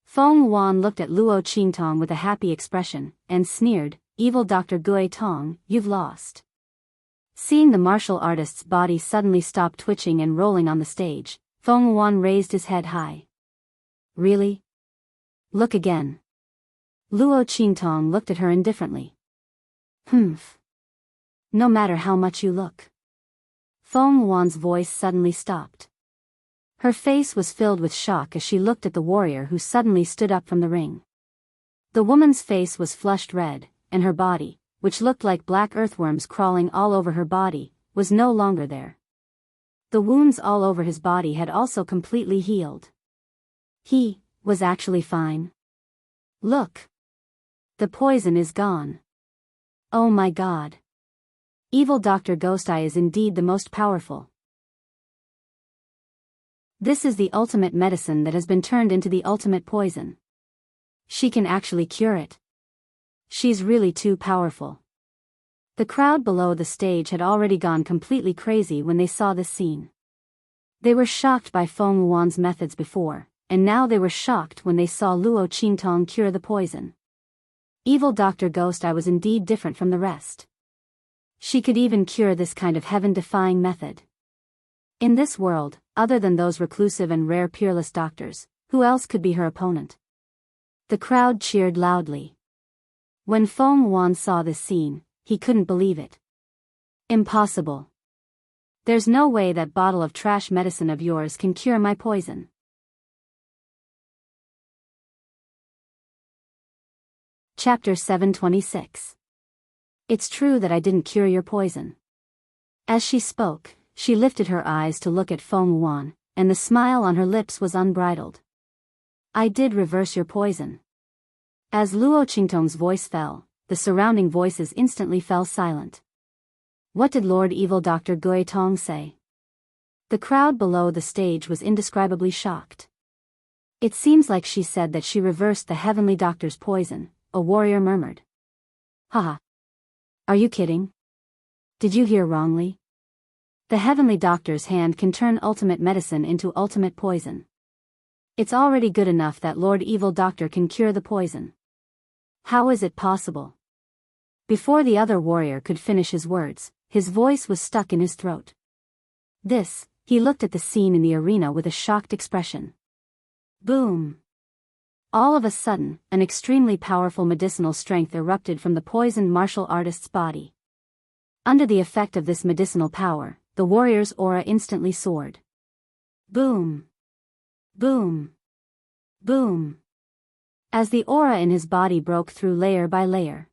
Feng Wan looked at Luo Qingtong with a happy expression, and sneered, "Evil Dr. Gui Tong, you've lost." Seeing the martial artist's body suddenly stop twitching and rolling on the stage, Feng Wan raised his head high. Really? Look again. Luo Qingtong looked at her indifferently. Humph. No matter how much you look. Feng Wan's voice suddenly stopped. Her face was filled with shock as she looked at the warrior who suddenly stood up from the ring. The woman's face was flushed red, and her body, which looked like black earthworms crawling all over her body, was no longer there. The wounds all over his body had also completely healed. He was actually fine. Look. The poison is gone. Oh my God. Evil Dr. Ghost Eye is indeed the most powerful. This is the ultimate medicine that has been turned into the ultimate poison. She can actually cure it. She's really too powerful. The crowd below the stage had already gone completely crazy when they saw this scene. They were shocked by Feng Wan's methods before, and now they were shocked when they saw Luo Qingtong cure the poison. Evil Dr. Ghost Eye was indeed different from the rest. She could even cure this kind of heaven-defying method. In this world, other than those reclusive and rare peerless doctors, who else could be her opponent? The crowd cheered loudly. When Feng Wan saw this scene, he couldn't believe it. Impossible. There's no way that bottle of trash medicine of yours can cure my poison. Chapter 726. It's true that I didn't cure your poison. As she spoke, she lifted her eyes to look at Feng Wan, and the smile on her lips was unbridled. I did reverse your poison. As Luo Qingtong's voice fell, the surrounding voices instantly fell silent. What did Lord Evil Dr. Gui Tong say? The crowd below the stage was indescribably shocked. It seems like she said that she reversed the heavenly doctor's poison, a warrior murmured. Haha. Are you kidding? Did you hear wrongly? The heavenly doctor's hand can turn ultimate medicine into ultimate poison. It's already good enough that Lord Evil Doctor can cure the poison. How is it possible? Before the other warrior could finish his words, his voice was stuck in his throat. He looked at the scene in the arena with a shocked expression. Boom! All of a sudden, an extremely powerful medicinal strength erupted from the poisoned martial artist's body. Under the effect of this medicinal power, the warrior's aura instantly soared. Boom! Boom! Boom! As the aura in his body broke through layer by layer.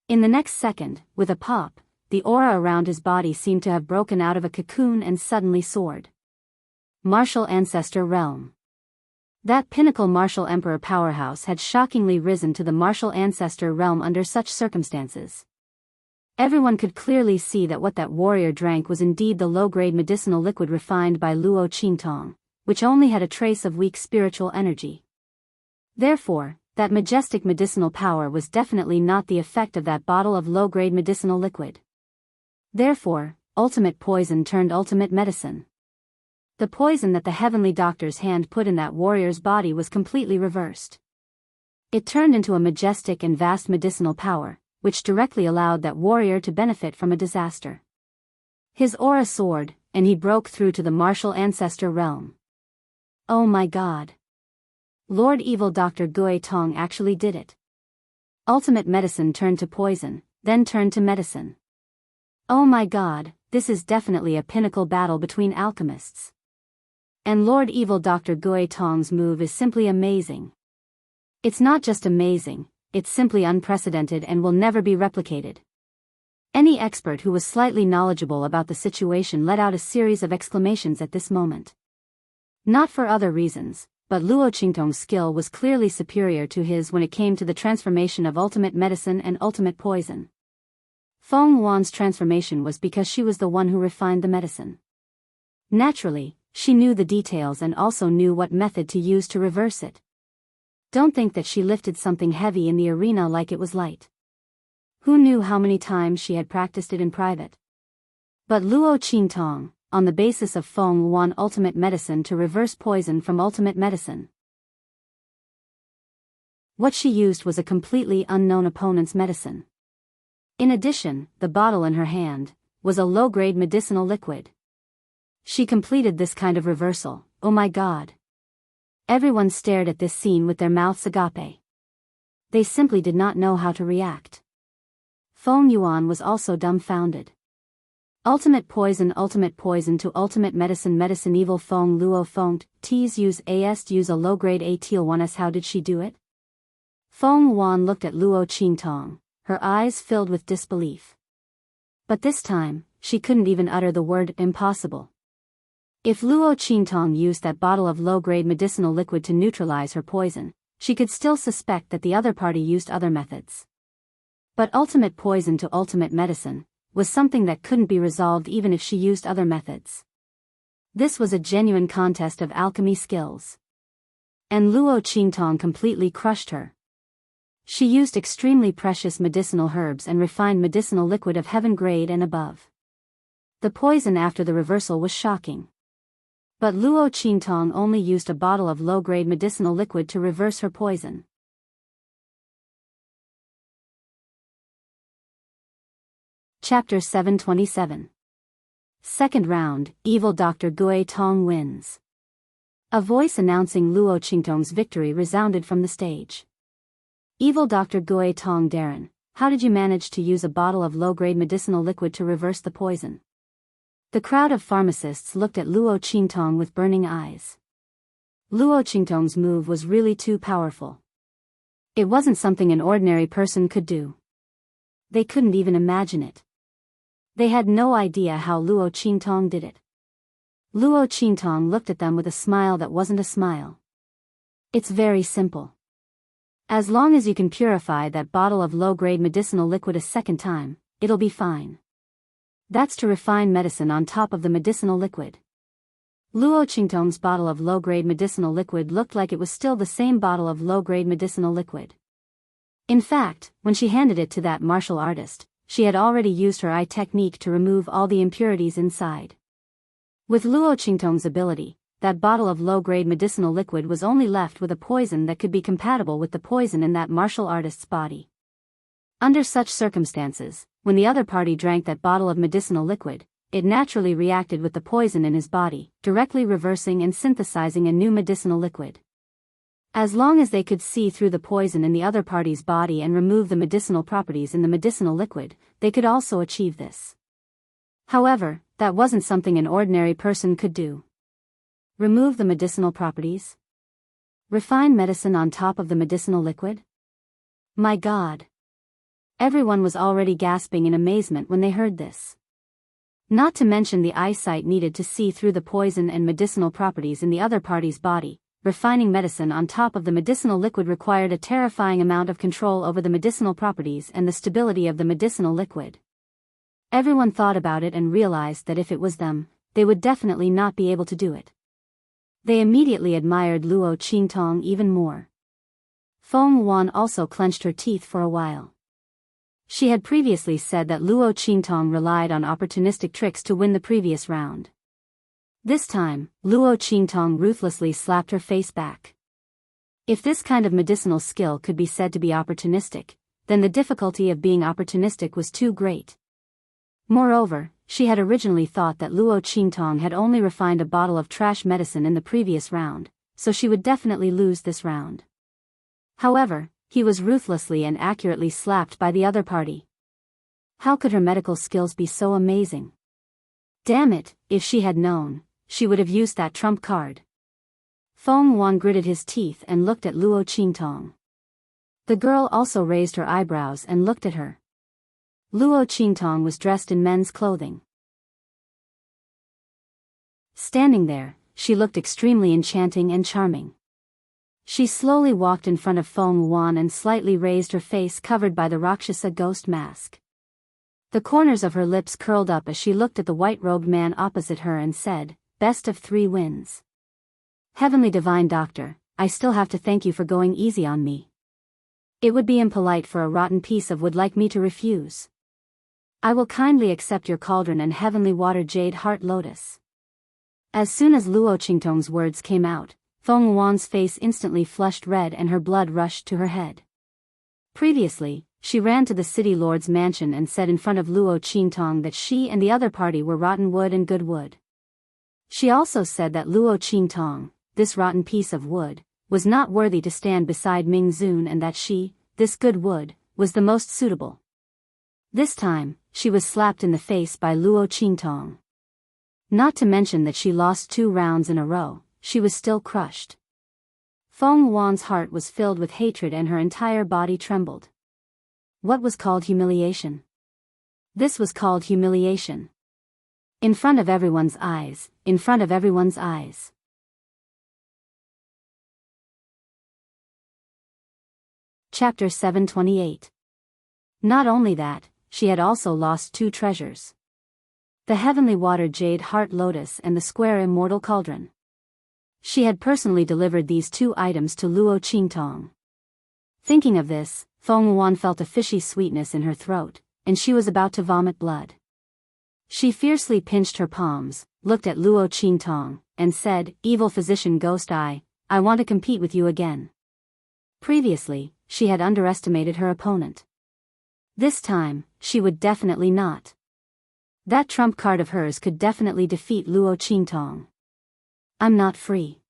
In the next second, with a pop, the aura around his body seemed to have broken out of a cocoon and suddenly soared. Martial Ancestor Realm. That pinnacle martial emperor powerhouse had shockingly risen to the martial ancestor realm under such circumstances. Everyone could clearly see that what that warrior drank was indeed the low-grade medicinal liquid refined by Luo Qingtong, which only had a trace of weak spiritual energy. Therefore, that majestic medicinal power was definitely not the effect of that bottle of low-grade medicinal liquid. Therefore, ultimate poison turned ultimate medicine. The poison that the heavenly doctor's hand put in that warrior's body was completely reversed. It turned into a majestic and vast medicinal power, which directly allowed that warrior to benefit from a disaster. His aura soared, and he broke through to the martial ancestor realm. Oh my god. Lord Evil Dr. Gui Tong actually did it. Ultimate medicine turned to poison, then turned to medicine. Oh my god, this is definitely a pinnacle battle between alchemists. And Lord Evil Dr. Gui Tong's move is simply amazing. It's not just amazing, it's simply unprecedented and will never be replicated. Any expert who was slightly knowledgeable about the situation let out a series of exclamations at this moment. Not for other reasons, but Luo Qingtong's skill was clearly superior to his when it came to the transformation of ultimate medicine and ultimate poison. Feng Wan's transformation was because she was the one who refined the medicine. Naturally, she knew the details and also knew what method to use to reverse it. Don't think that she lifted something heavy in the arena like it was light. Who knew how many times she had practiced it in private? But Luo Qingtong, on the basis of Feng Wan ultimate medicine to reverse poison from ultimate medicine. What she used was a completely unknown opponent's medicine. In addition, the bottle in her hand was a low-grade medicinal liquid. She completed this kind of reversal, oh my god. Everyone stared at this scene with their mouths agape. They simply did not know how to react. Feng Yuan was also dumbfounded. Ultimate poison to ultimate medicine evil Feng Luo Feng T's use a low-grade ATL1s. How did she do it? Feng Wan looked at Luo Qingtong, her eyes filled with disbelief. But this time, she couldn't even utter the word impossible. If Luo Qingtong used that bottle of low-grade medicinal liquid to neutralize her poison, she could still suspect that the other party used other methods. But ultimate poison to ultimate medicine was something that couldn't be resolved even if she used other methods. This was a genuine contest of alchemy skills. And Luo Qingtong completely crushed her. She used extremely precious medicinal herbs and refined medicinal liquid of heaven grade and above. The poison after the reversal was shocking. But Luo Qingtong only used a bottle of low-grade medicinal liquid to reverse her poison. Chapter 727. Second round, Evil Dr. Gui Tong wins. A voice announcing Luo Qingtong's victory resounded from the stage. Evil Dr. Gui Tong Darren, how did you manage to use a bottle of low-grade medicinal liquid to reverse the poison? The crowd of pharmacists looked at Luo Qingtong with burning eyes. Luo Qingtong's move was really too powerful. It wasn't something an ordinary person could do. They couldn't even imagine it. They had no idea how Luo Qingtong did it. Luo Qingtong looked at them with a smile that wasn't a smile. It's very simple. As long as you can purify that bottle of low-grade medicinal liquid a second time, it'll be fine. That's to refine medicine on top of the medicinal liquid. Luo Qingtong's bottle of low-grade medicinal liquid looked like it was still the same bottle of low-grade medicinal liquid. In fact, when she handed it to that martial artist, she had already used her eye technique to remove all the impurities inside. With Luo Qingtong's ability, that bottle of low-grade medicinal liquid was only left with a poison that could be compatible with the poison in that martial artist's body. Under such circumstances, when the other party drank that bottle of medicinal liquid, it naturally reacted with the poison in his body, directly reversing and synthesizing a new medicinal liquid. As long as they could see through the poison in the other party's body and remove the medicinal properties in the medicinal liquid, they could also achieve this. However, that wasn't something an ordinary person could do. Remove the medicinal properties? Refine medicine on top of the medicinal liquid? My God! Everyone was already gasping in amazement when they heard this. Not to mention the eyesight needed to see through the poison and medicinal properties in the other party's body. Refining medicine on top of the medicinal liquid required a terrifying amount of control over the medicinal properties and the stability of the medicinal liquid. Everyone thought about it and realized that if it was them, they would definitely not be able to do it. They immediately admired Luo Qingtong even more. Feng Wan also clenched her teeth for a while. She had previously said that Luo Qingtong relied on opportunistic tricks to win the previous round. This time, Luo Qingtong ruthlessly slapped her face back. If this kind of medicinal skill could be said to be opportunistic, then the difficulty of being opportunistic was too great. Moreover, she had originally thought that Luo Qingtong had only refined a bottle of trash medicine in the previous round, so she would definitely lose this round. However, he was ruthlessly and accurately slapped by the other party. How could her medical skills be so amazing? Damn it, if she had known, she would have used that trump card. Feng Wan gritted his teeth and looked at Luo Qingtong. The girl also raised her eyebrows and looked at her. Luo Qingtong was dressed in men's clothing. Standing there, she looked extremely enchanting and charming. She slowly walked in front of Feng Wan and slightly raised her face covered by the Rakshasa ghost mask. The corners of her lips curled up as she looked at the white-robed man opposite her and said, "Best of 3 wins. Heavenly Divine Doctor, I still have to thank you for going easy on me. It would be impolite for a rotten piece of wood like me to refuse. I will kindly accept your cauldron and heavenly water jade heart lotus." As soon as Luo Qingtong's words came out, Feng Wan's face instantly flushed red and her blood rushed to her head. Previously, she ran to the city lord's mansion and said in front of Luo Qingtong that she and the other party were rotten wood and good wood. She also said that Luo Qingtong, this rotten piece of wood, was not worthy to stand beside Ming Zun and that she, this good wood, was the most suitable. This time, she was slapped in the face by Luo Qingtong. Not to mention that she lost 2 rounds in a row, she was still crushed. Feng Wan's heart was filled with hatred and her entire body trembled. What was called humiliation? This was called humiliation. In front of everyone's eyes, in front of everyone's eyes. Chapter 728. Not only that, she had also lost 2 treasures. The heavenly water jade heart lotus and the square immortal cauldron. She had personally delivered these 2 items to Luo Qingtong. Thinking of this, Feng Wan felt a fishy sweetness in her throat, and she was about to vomit blood. She fiercely pinched her palms, looked at Luo Qingtong, and said, "Evil physician Ghost Eye, I want to compete with you again." Previously, she had underestimated her opponent. This time, she would definitely not. That trump card of hers could definitely defeat Luo Qingtong. I'm not free.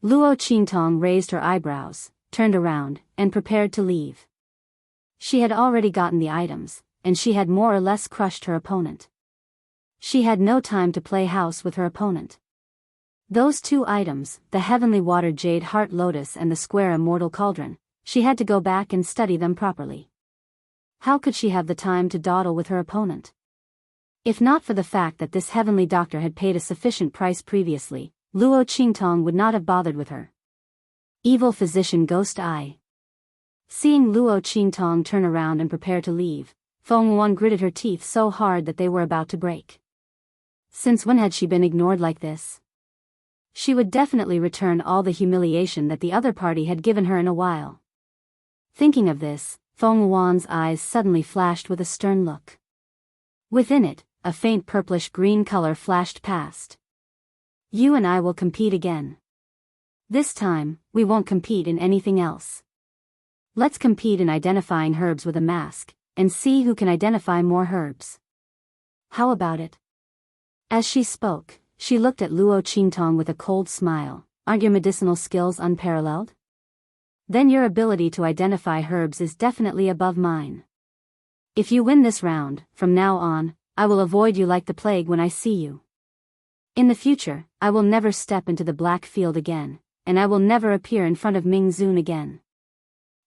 Luo Qingtong raised her eyebrows, turned around, and prepared to leave. She had already gotten the items, and she had more or less crushed her opponent. She had no time to play house with her opponent. Those 2 items, the heavenly water jade heart lotus and the square immortal cauldron, she had to go back and study them properly. How could she have the time to dawdle with her opponent? If not for the fact that this heavenly doctor had paid a sufficient price previously, Luo Qingtong would not have bothered with her. Evil physician Ghost Eye. Seeing Luo Qingtong turn around and prepare to leave, Feng Wan gritted her teeth so hard that they were about to break. Since when had she been ignored like this? She would definitely return all the humiliation that the other party had given her in a while. Thinking of this, Feng Wan's eyes suddenly flashed with a stern look. Within it, a faint purplish-green color flashed past. You and I will compete again. This time, we won't compete in anything else. Let's compete in identifying herbs with a mask, and see who can identify more herbs. How about it? As she spoke, she looked at Luo Qingtong with a cold smile. Aren't your medicinal skills unparalleled? Then your ability to identify herbs is definitely above mine. If you win this round, from now on, I will avoid you like the plague when I see you. In the future, I will never step into the black field again, and I will never appear in front of Ming Zun again.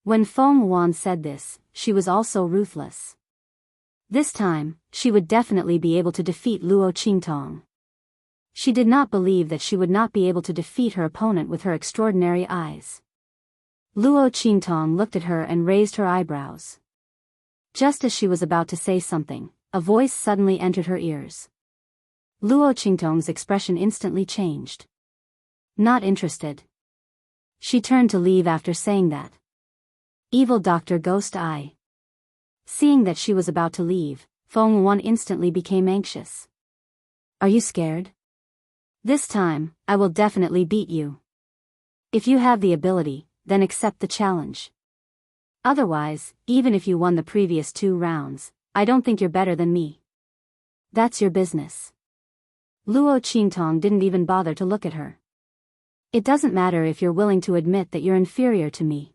When Feng Wan said this, she was also ruthless. This time, she would definitely be able to defeat Luo Qingtong. She did not believe that she would not be able to defeat her opponent with her extraordinary eyes. Luo Qingtong looked at her and raised her eyebrows. Just as she was about to say something, a voice suddenly entered her ears. Luo Qingtong's expression instantly changed. Not interested. She turned to leave after saying that. Evil Dr. Ghost Eye. Seeing that she was about to leave, Feng Wan instantly became anxious. Are you scared? This time, I will definitely beat you. If you have the ability, then accept the challenge. Otherwise, even if you won the previous 2 rounds, I don't think you're better than me. That's your business. Luo Qingtong didn't even bother to look at her. It doesn't matter if you're willing to admit that you're inferior to me.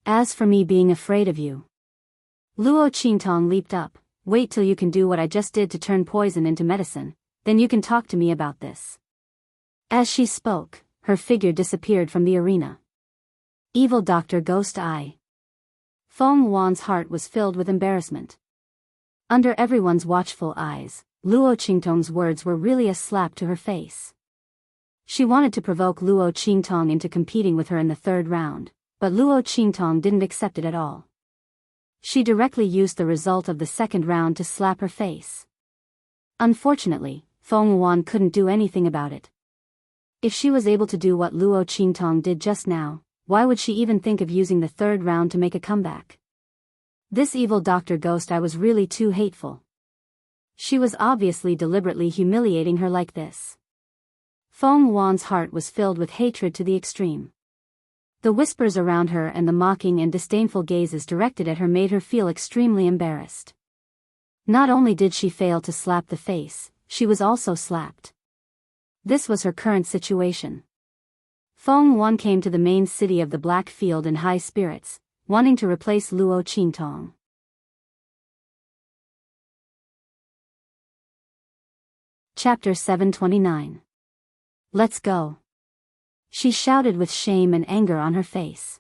As for me being afraid of you. Luo Qingtong leaped up. Wait till you can do what I just did to turn poison into medicine, then you can talk to me about this. As she spoke, her figure disappeared from the arena. Evil Dr. Ghost Eye. Feng Wan's heart was filled with embarrassment. Under everyone's watchful eyes, Luo Qingtong's words were really a slap to her face. She wanted to provoke Luo Qingtong into competing with her in the 3rd round, but Luo Qingtong didn't accept it at all. She directly used the result of the 2nd round to slap her face. Unfortunately, Feng Wan couldn't do anything about it. If she was able to do what Luo Qingtong did just now, why would she even think of using the 3rd round to make a comeback? This evil Dr. Ghost Eye was really too hateful. She was obviously deliberately humiliating her like this. Feng Wan's heart was filled with hatred to the extreme. The whispers around her and the mocking and disdainful gazes directed at her made her feel extremely embarrassed. Not only did she fail to slap the face, she was also slapped. This was her current situation. Feng Wan came to the main city of the Black Field in high spirits, wanting to replace Luo Qingtong. Chapter 729. Let's go. She shouted with shame and anger on her face.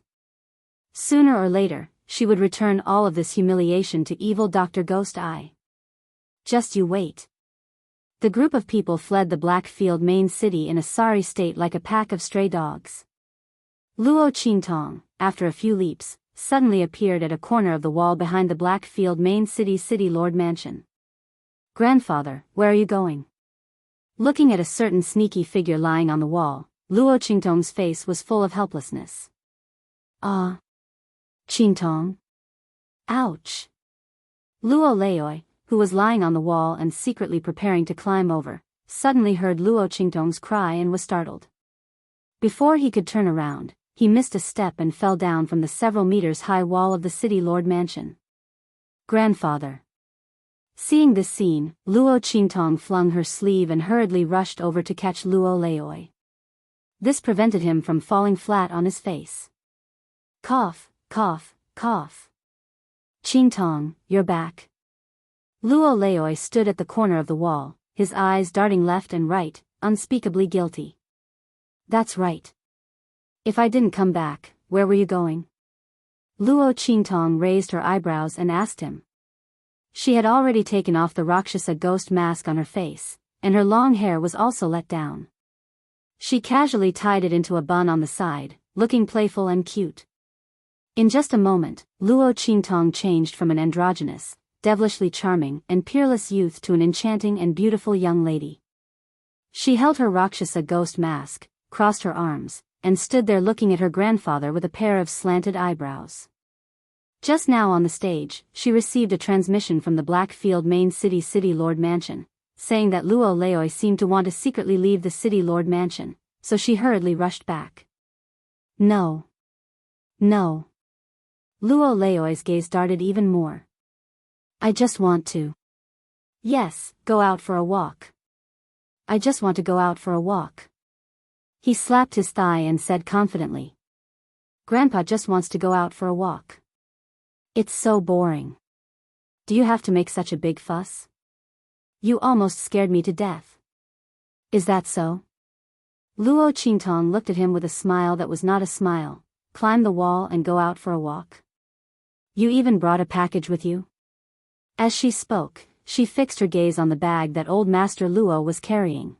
Sooner or later, she would return all of this humiliation to evil Dr. Ghost Eye. Just you wait. The group of people fled the Black Field main city in a sorry state like a pack of stray dogs. Luo Qingtong, after a few leaps, suddenly appeared at a corner of the wall behind the Black Field main city Lord Mansion. Grandfather, where are you going? Looking at a certain sneaky figure lying on the wall, Luo Qingtong's face was full of helplessness. Ah. Qingtong. Ouch. Luo Leoi, who was lying on the wall and secretly preparing to climb over, suddenly heard Luo Qingtong's cry and was startled. Before he could turn around, he missed a step and fell down from the several meters high wall of the city Lord Mansion. Grandfather. Seeing this scene, Luo Qingtong flung her sleeve and hurriedly rushed over to catch Luo Leoi. This prevented him from falling flat on his face. Cough, cough, cough. Qingtong, you're back. Luo Leoi stood at the corner of the wall, his eyes darting left and right, unspeakably guilty. That's right. If I didn't come back, where were you going? Luo Qingtong raised her eyebrows and asked him. She had already taken off the Rakshasa ghost mask on her face, and her long hair was also let down. She casually tied it into a bun on the side, looking playful and cute. In just a moment, Luo Qingtong changed from an androgynous, devilishly charming and peerless youth to an enchanting and beautiful young lady. She held her Rakshasa ghost mask, crossed her arms, and stood there looking at her grandfather with a pair of slanted eyebrows. Just now on the stage, she received a transmission from the Black Field main city Lord Mansion, saying that Luo Leoi seemed to want to secretly leave the city Lord Mansion, so she hurriedly rushed back. No. No. Luo Leoi's gaze darted even more. I just want to. Yes, go out for a walk. I just want to go out for a walk. He slapped his thigh and said confidently. Grandpa just wants to go out for a walk. It's so boring. Do you have to make such a big fuss? You almost scared me to death. Is that so? Luo Qingtong looked at him with a smile that was not a smile. Climb the wall and go out for a walk? You even brought a package with you? As she spoke, she fixed her gaze on the bag that old Master Luo was carrying.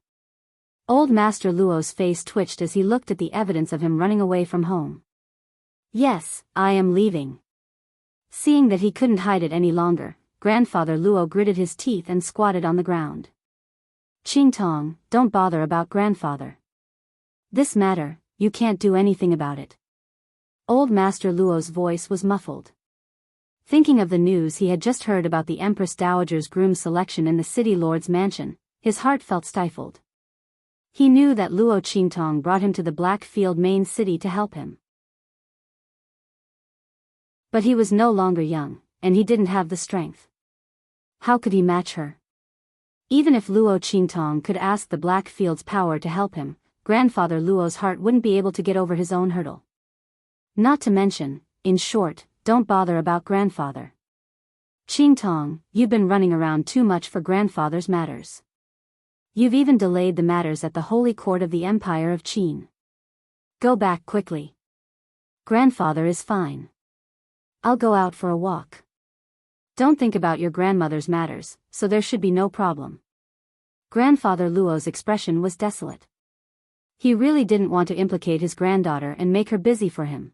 Old Master Luo's face twitched as he looked at the evidence of him running away from home. Yes, I am leaving. Seeing that he couldn't hide it any longer, Grandfather Luo gritted his teeth and squatted on the ground. Qingtong, don't bother about Grandfather. This matter, you can't do anything about it. Old Master Luo's voice was muffled. Thinking of the news he had just heard about the Empress Dowager's groom selection in the city lord's mansion, his heart felt stifled. He knew that Luo Qingtong brought him to the Black Field main city to help him. But he was no longer young, and he didn't have the strength. How could he match her? Even if Luo Qingtong could ask the Black Field's power to help him, Grandfather Luo's heart wouldn't be able to get over his own hurdle. Not to mention, in short, don't bother about Grandfather. Qingtong, you've been running around too much for Grandfather's matters. You've even delayed the matters at the Holy Court of the Empire of Qin. Go back quickly. Grandfather is fine. I'll go out for a walk. Don't think about your grandmother's matters, so there should be no problem. Grandfather Luo's expression was desolate. He really didn't want to implicate his granddaughter and make her busy for him.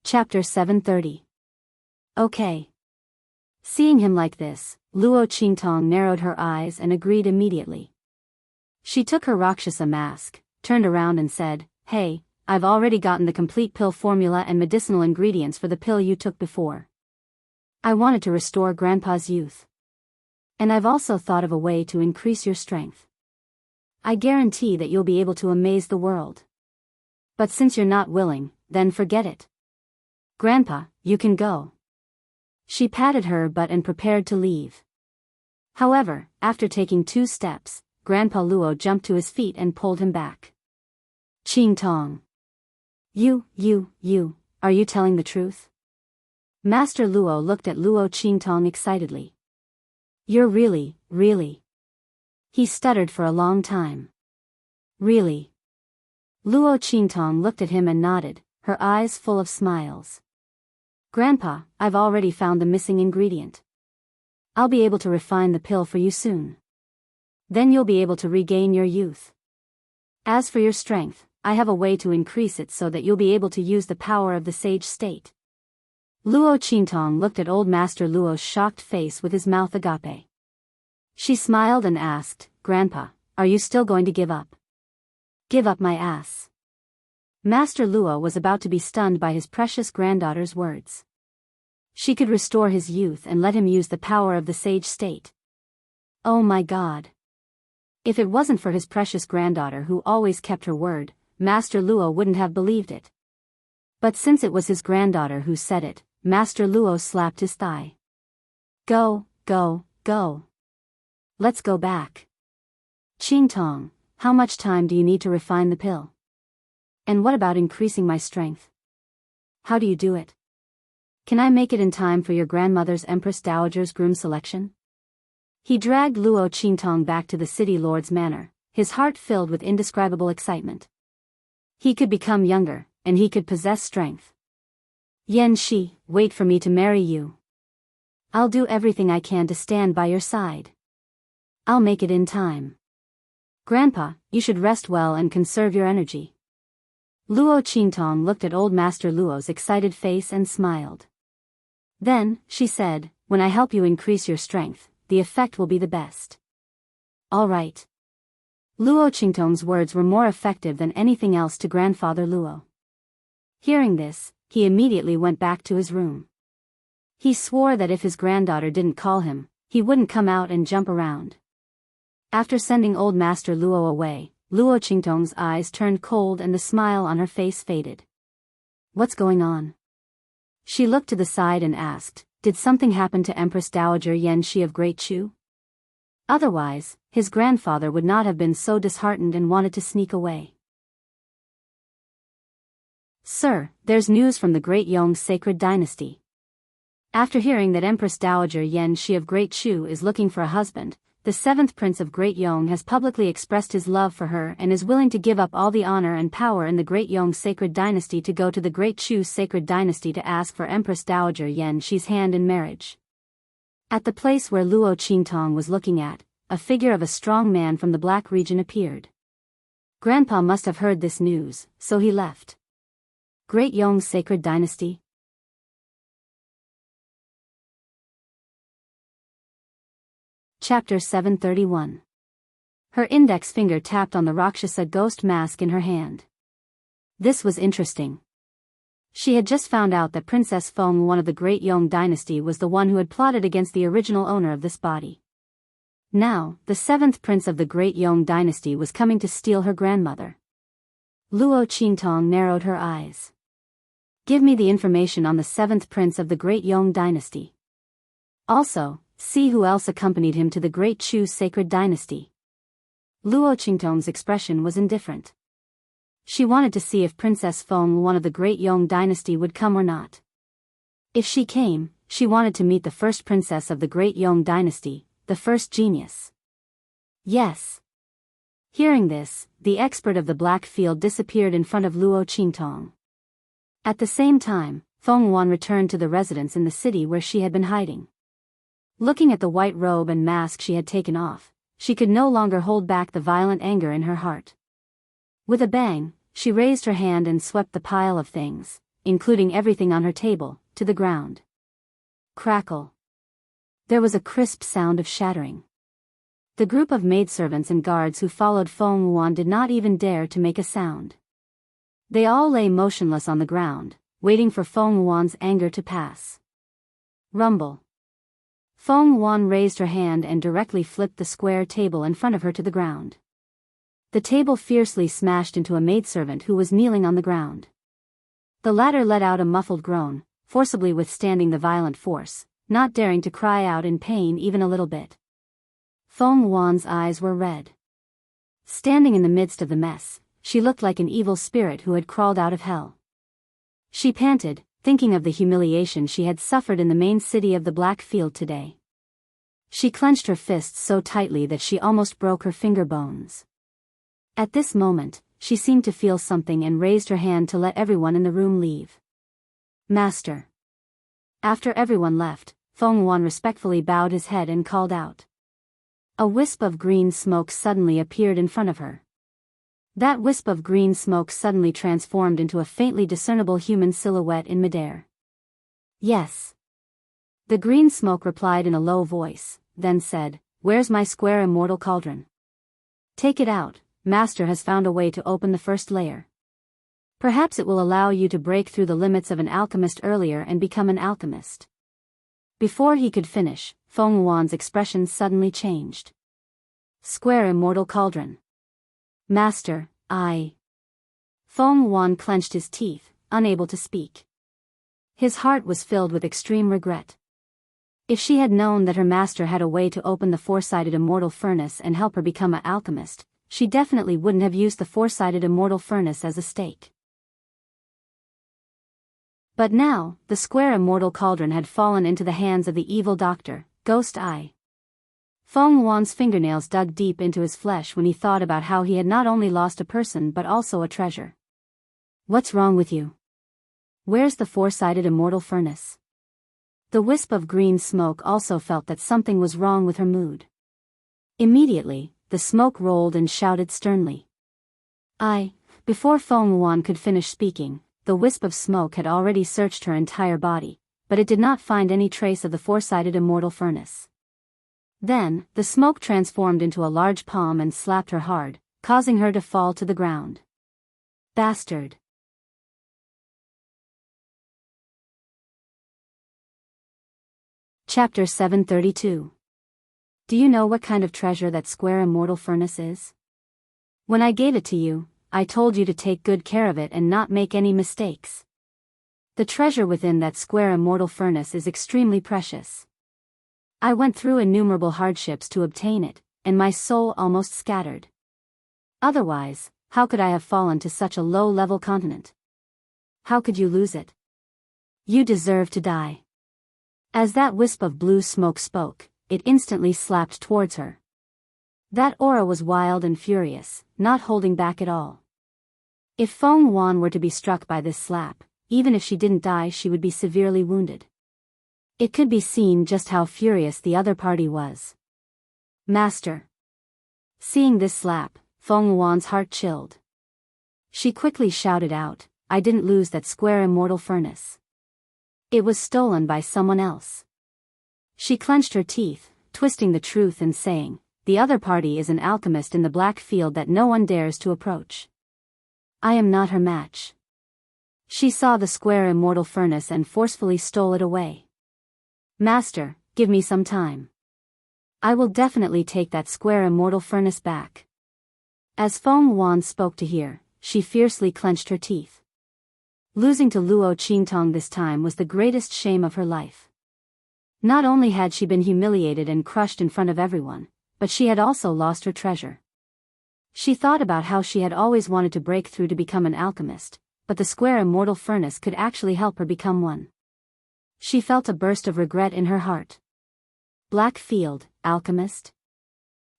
Chapter 730. Okay. Seeing him like this, Luo Qingtong narrowed her eyes and agreed immediately. She took her Rakshasa mask, turned around and said, "Hey, I've already gotten the complete pill formula and medicinal ingredients for the pill you took before. I wanted to restore Grandpa's youth. And I've also thought of a way to increase your strength. I guarantee that you'll be able to amaze the world. But since you're not willing, then forget it. Grandpa, you can go." She patted her butt and prepared to leave. However, after taking 2 steps, Grandpa Luo jumped to his feet and pulled him back. "Qingtong. Are you telling the truth?" Master Luo looked at Luo Qingtong excitedly. "You're really." He stuttered for a long time. "Really?" Luo Qingtong looked at him and nodded, her eyes full of smiles. "Grandpa, I've already found the missing ingredient. I'll be able to refine the pill for you soon. Then you'll be able to regain your youth. As for your strength, I have a way to increase it so that you'll be able to use the power of the sage state." Luo Qingtong looked at old Master Luo's shocked face with his mouth agape. She smiled and asked, "Grandpa, are you still going to give up?" "Give up my ass." Master Luo was about to be stunned by his precious granddaughter's words. She could restore his youth and let him use the power of the sage state. Oh my God. If it wasn't for his precious granddaughter who always kept her word, Master Luo wouldn't have believed it. But since it was his granddaughter who said it, Master Luo slapped his thigh. Go. Let's go back. Qingtong, how much time do you need to refine the pill? And what about increasing my strength? How do you do it? Can I make it in time for your grandmother's Empress Dowager's groom selection? He dragged Luo Qingtong back to the city lord's manor, his heart filled with indescribable excitement. He could become younger, and he could possess strength. Yan Shi, wait for me to marry you. I'll do everything I can to stand by your side. I'll make it in time. Grandpa, you should rest well and conserve your energy. Luo Qingtong looked at old Master Luo's excited face and smiled. Then, she said, when I help you increase your strength, the effect will be the best. All right. Luo Qingtong's words were more effective than anything else to Grandfather Luo. Hearing this, he immediately went back to his room. He swore that if his granddaughter didn't call him, he wouldn't come out and jump around. After sending old Master Luo away, Luo Qingtong's eyes turned cold and the smile on her face faded. What's going on? She looked to the side and asked, did something happen to Empress Dowager Yan Shi of Great Chu? Otherwise, his grandfather would not have been so disheartened and wanted to sneak away. Sir, there's news from the Great Yong Sacred Dynasty. After hearing that Empress Dowager Yan Shi of Great Chu is looking for a husband, the 7th Prince of Great Yong has publicly expressed his love for her and is willing to give up all the honor and power in the Great Yong Sacred Dynasty to go to the Great Chu Sacred Dynasty to ask for Empress Dowager Yan Shi's hand in marriage. At the place where Luo Qingtong was looking at, a figure of a strong man from the Black region appeared. Grandpa must have heard this news, so he left. Great Yong Sacred Dynasty. Chapter 731. Her index finger tapped on the Rakshasa ghost mask in her hand. This was interesting. She had just found out that Princess Feng, one of the Great Yong dynasty, was the one who had plotted against the original owner of this body. Now, the 7th Prince of the Great Yong dynasty was coming to steal her grandmother. Luo Qingtong narrowed her eyes. Give me the information on the 7th prince of the Great Yong dynasty. Also, see who else accompanied him to the Great Chu sacred dynasty. Luo Qingtong's expression was indifferent. She wanted to see if Princess Feng Yuan of the Great Yong dynasty would come or not. If she came, she wanted to meet the first princess of the Great Yong dynasty, the first genius. Yes. Hearing this, the expert of the Black Field disappeared in front of Luo Qingtong. At the same time, Feng Yuan returned to the residence in the city where she had been hiding. Looking at the white robe and mask she had taken off, she could no longer hold back the violent anger in her heart. With a bang, she raised her hand and swept the pile of things, including everything on her table, to the ground. Crackle. There was a crisp sound of shattering. The group of maidservants and guards who followed Feng Yuan did not even dare to make a sound. They all lay motionless on the ground, waiting for Feng Yuan's anger to pass. Rumble. Feng Yuan raised her hand and directly flipped the square table in front of her to the ground. The table fiercely smashed into a maidservant who was kneeling on the ground. The latter let out a muffled groan, forcibly withstanding the violent force, not daring to cry out in pain even a little bit. Feng Yuan's eyes were red. Standing in the midst of the mess, she looked like an evil spirit who had crawled out of hell. She panted, thinking of the humiliation she had suffered in the main city of the Black Field today. She clenched her fists so tightly that she almost broke her finger bones. At this moment, she seemed to feel something and raised her hand to let everyone in the room leave. Master. After everyone left, Feng Yuan respectfully bowed his head and called out. A wisp of green smoke suddenly appeared in front of her. That wisp of green smoke suddenly transformed into a faintly discernible human silhouette in midair. Yes. The green smoke replied in a low voice, then said, Where's my square immortal cauldron? Take it out, Master has found a way to open the first layer. Perhaps it will allow you to break through the limits of an alchemist earlier and become an alchemist. Before he could finish, Feng Yuan's expression suddenly changed. Square immortal cauldron. Master, I. Feng Yuan clenched his teeth, unable to speak. His heart was filled with extreme regret. If she had known that her master had a way to open the four-sided immortal furnace and help her become an alchemist, she definitely wouldn't have used the four-sided immortal furnace as a stake. But now, the square immortal cauldron had fallen into the hands of the evil doctor, Ghost Eye. Feng Yuan's fingernails dug deep into his flesh when he thought about how he had not only lost a person but also a treasure. What's wrong with you? Where's the four-sided immortal furnace? The wisp of green smoke also felt that something was wrong with her mood. Immediately, the smoke rolled and shouted sternly. Before Feng Yuan could finish speaking, the wisp of smoke had already searched her entire body, but it did not find any trace of the four-sided immortal furnace. Then, the smoke transformed into a large palm and slapped her hard, causing her to fall to the ground. Bastard. Chapter 732. Do you know what kind of treasure that square immortal furnace is? When I gave it to you, I told you to take good care of it and not make any mistakes. The treasure within that square immortal furnace is extremely precious. I went through innumerable hardships to obtain it, and my soul almost scattered. Otherwise, how could I have fallen to such a low-level continent? How could you lose it? You deserve to die. As that wisp of blue smoke spoke, it instantly slapped towards her. That aura was wild and furious, not holding back at all. If Feng Yuan were to be struck by this slap, even if she didn't die, she would be severely wounded. It could be seen just how furious the other party was. Master. Seeing this slap, Feng Yuan's heart chilled. She quickly shouted out, I didn't lose that square immortal furnace. It was stolen by someone else. She clenched her teeth, twisting the truth and saying, the other party is an alchemist in the Black Field that no one dares to approach. I am not her match. She saw the square immortal furnace and forcefully stole it away. Master, give me some time. I will definitely take that square immortal furnace back. As Feng Yuan spoke to her, she fiercely clenched her teeth. Losing to Luo Qingtong this time was the greatest shame of her life. Not only had she been humiliated and crushed in front of everyone, but she had also lost her treasure. She thought about how she had always wanted to break through to become an alchemist, but the square immortal furnace could actually help her become one. She felt a burst of regret in her heart. Black Field, alchemist?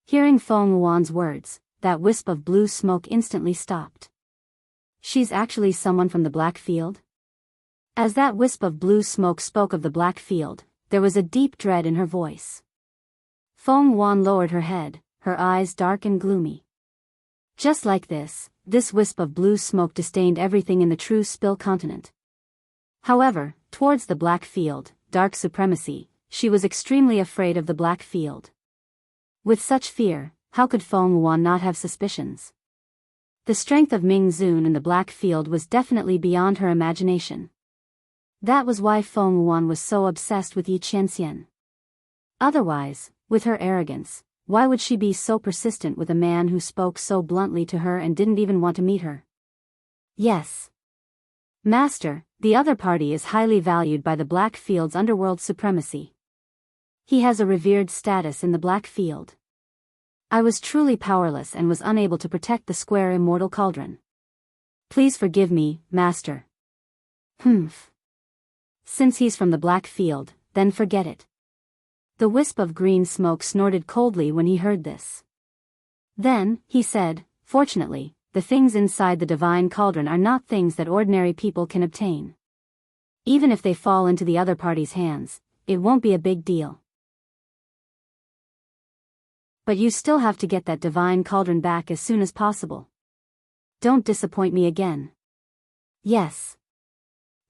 Hearing Feng Wuan's words, that wisp of blue smoke instantly stopped. She's actually someone from the Black Field? As that wisp of blue smoke spoke of the Black Field, there was a deep dread in her voice. Feng Wuan lowered her head, her eyes dark and gloomy. Just like this wisp of blue smoke disdained everything in the true Spill continent. However, towards the Black Field, dark supremacy, she was extremely afraid of the Black Field. With such fear, how could Feng Wuan not have suspicions? The strength of Ming Zun in the Black Field was definitely beyond her imagination. That was why Feng Wuan was so obsessed with Yi Qianxian. Otherwise, with her arrogance, why would she be so persistent with a man who spoke so bluntly to her and didn't even want to meet her? Yes. Master, the other party is highly valued by the Black Field's underworld supremacy. He has a revered status in the Black Field. I was truly powerless and was unable to protect the square immortal cauldron. Please forgive me, Master. Humph. Since he's from the Black Field, then forget it. The wisp of green smoke snorted coldly when he heard this. Then, he said, fortunately, the things inside the divine cauldron are not things that ordinary people can obtain. Even if they fall into the other party's hands, it won't be a big deal. But you still have to get that divine cauldron back as soon as possible. Don't disappoint me again. Yes.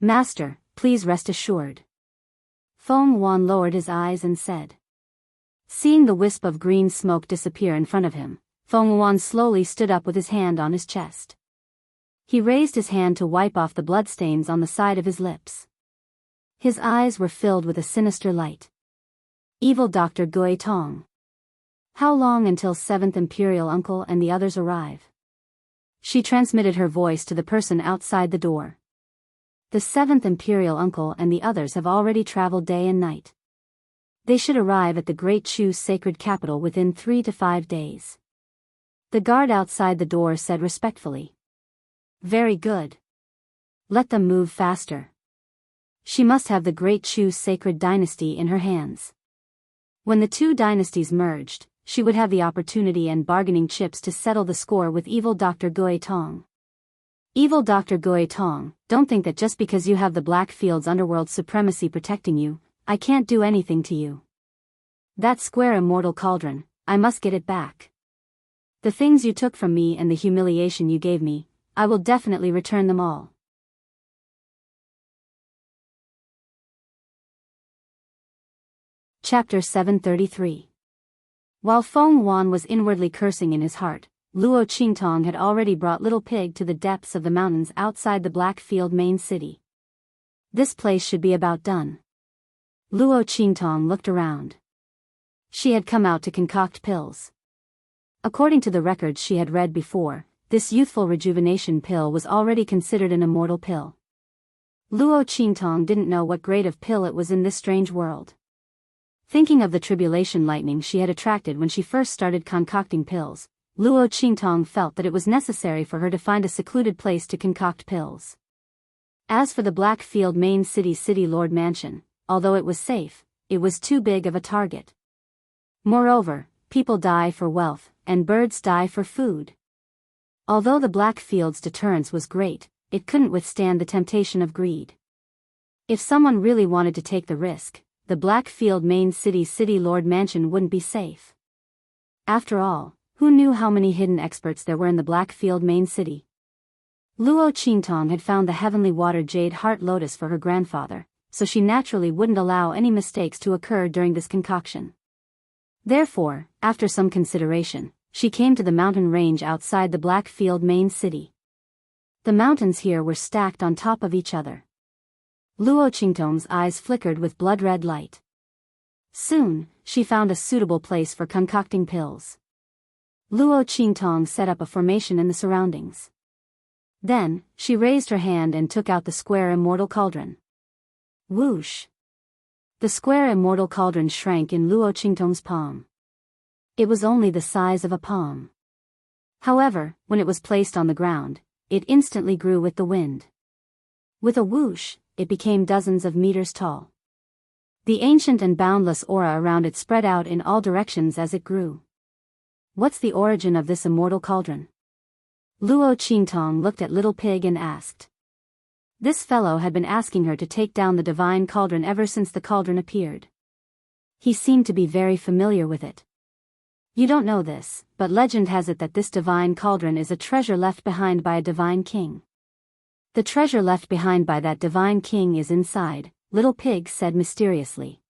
Master, please rest assured. Feng Wuan lowered his eyes and said. Seeing the wisp of green smoke disappear in front of him, Feng Wuan slowly stood up with his hand on his chest. He raised his hand to wipe off the bloodstains on the side of his lips. His eyes were filled with a sinister light. Evil Dr. Gui Tong. How long until 7th Imperial Uncle and the others arrive? She transmitted her voice to the person outside the door. The 7th Imperial Uncle and the others have already traveled day and night. They should arrive at the Great Chu's sacred capital within 3 to 5 days. The guard outside the door said respectfully. Very good. Let them move faster. She must have the Great Chu's sacred dynasty in her hands. When the two dynasties merged, she would have the opportunity and bargaining chips to settle the score with evil Dr. Gui Tong. Evil Dr. Gui Tong, don't think that just because you have the Black Field's underworld supremacy protecting you, I can't do anything to you. That square immortal cauldron, I must get it back. The things you took from me and the humiliation you gave me, I will definitely return them all. Chapter 733. While Feng Wuan was inwardly cursing in his heart, Luo Qingtong had already brought Little Pig to the depths of the mountains outside the Black Field main city. This place should be about done. Luo Qingtong looked around. She had come out to concoct pills. According to the records she had read before, this youthful rejuvenation pill was already considered an immortal pill. Luo Qingtong didn't know what grade of pill it was in this strange world. Thinking of the tribulation lightning she had attracted when she first started concocting pills, Luo Qingtong felt that it was necessary for her to find a secluded place to concoct pills. As for the Black Field main city lord mansion, although it was safe, it was too big of a target. Moreover, people die for wealth, and birds die for food. Although the Black Field's deterrence was great, it couldn't withstand the temptation of greed. If someone really wanted to take the risk, the Black Field main city lord mansion wouldn't be safe. After all, who knew how many hidden experts there were in the Black Field main city? Luo Qingtong had found the heavenly water jade heart lotus for her grandfather, so she naturally wouldn't allow any mistakes to occur during this concoction. Therefore, after some consideration, she came to the mountain range outside the Black Field main city. The mountains here were stacked on top of each other. Luo Qingtong's eyes flickered with blood-red light. Soon, she found a suitable place for concocting pills. Luo Qingtong set up a formation in the surroundings. Then, she raised her hand and took out the square immortal cauldron. Whoosh! The square immortal cauldron shrank in Luo Qingtong's palm. It was only the size of a palm. However, when it was placed on the ground, it instantly grew with the wind. With a whoosh, it became dozens of meters tall. The ancient and boundless aura around it spread out in all directions as it grew. What's the origin of this immortal cauldron? Luo Qingtong looked at Little Pig and asked. This fellow had been asking her to take down the divine cauldron ever since the cauldron appeared. He seemed to be very familiar with it. You don't know this, but legend has it that this divine cauldron is a treasure left behind by a divine king. The treasure left behind by that divine king is inside, Little Pig said mysteriously.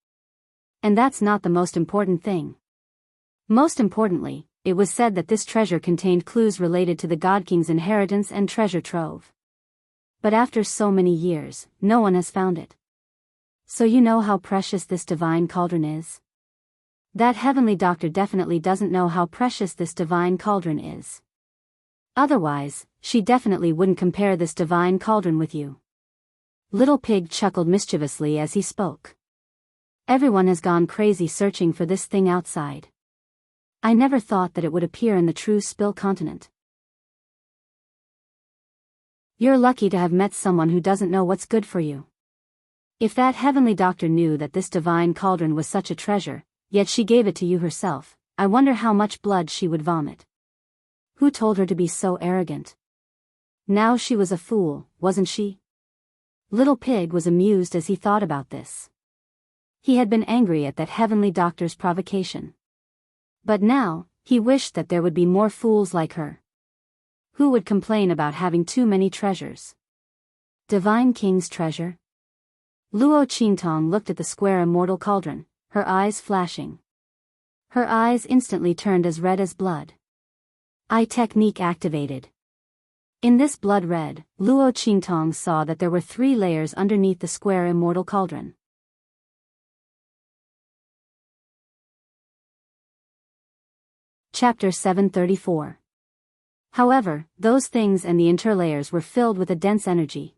And that's not the most important thing. Most importantly, it was said that this treasure contained clues related to the God King's inheritance and treasure trove. But after so many years, no one has found it. So you know how precious this divine cauldron is? That heavenly doctor definitely doesn't know how precious this divine cauldron is. Otherwise, she definitely wouldn't compare this divine cauldron with you. Little Pig chuckled mischievously as he spoke. Everyone has gone crazy searching for this thing outside. I never thought that it would appear in the true Spill continent. You're lucky to have met someone who doesn't know what's good for you. If that heavenly doctor knew that this divine cauldron was such a treasure, yet she gave it to you herself, I wonder how much blood she would vomit. Who told her to be so arrogant? Now she was a fool, wasn't she? Little Pig was amused as he thought about this. He had been angry at that heavenly doctor's provocation. But now, he wished that there would be more fools like her. Who would complain about having too many treasures? Divine King's treasure? Luo Qingtong looked at the square immortal cauldron, her eyes flashing. Her eyes instantly turned as red as blood. Eye technique activated. In this blood red, Luo Qingtong saw that there were 3 layers underneath the square immortal cauldron. Chapter 734. However, those things and the interlayers were filled with a dense energy.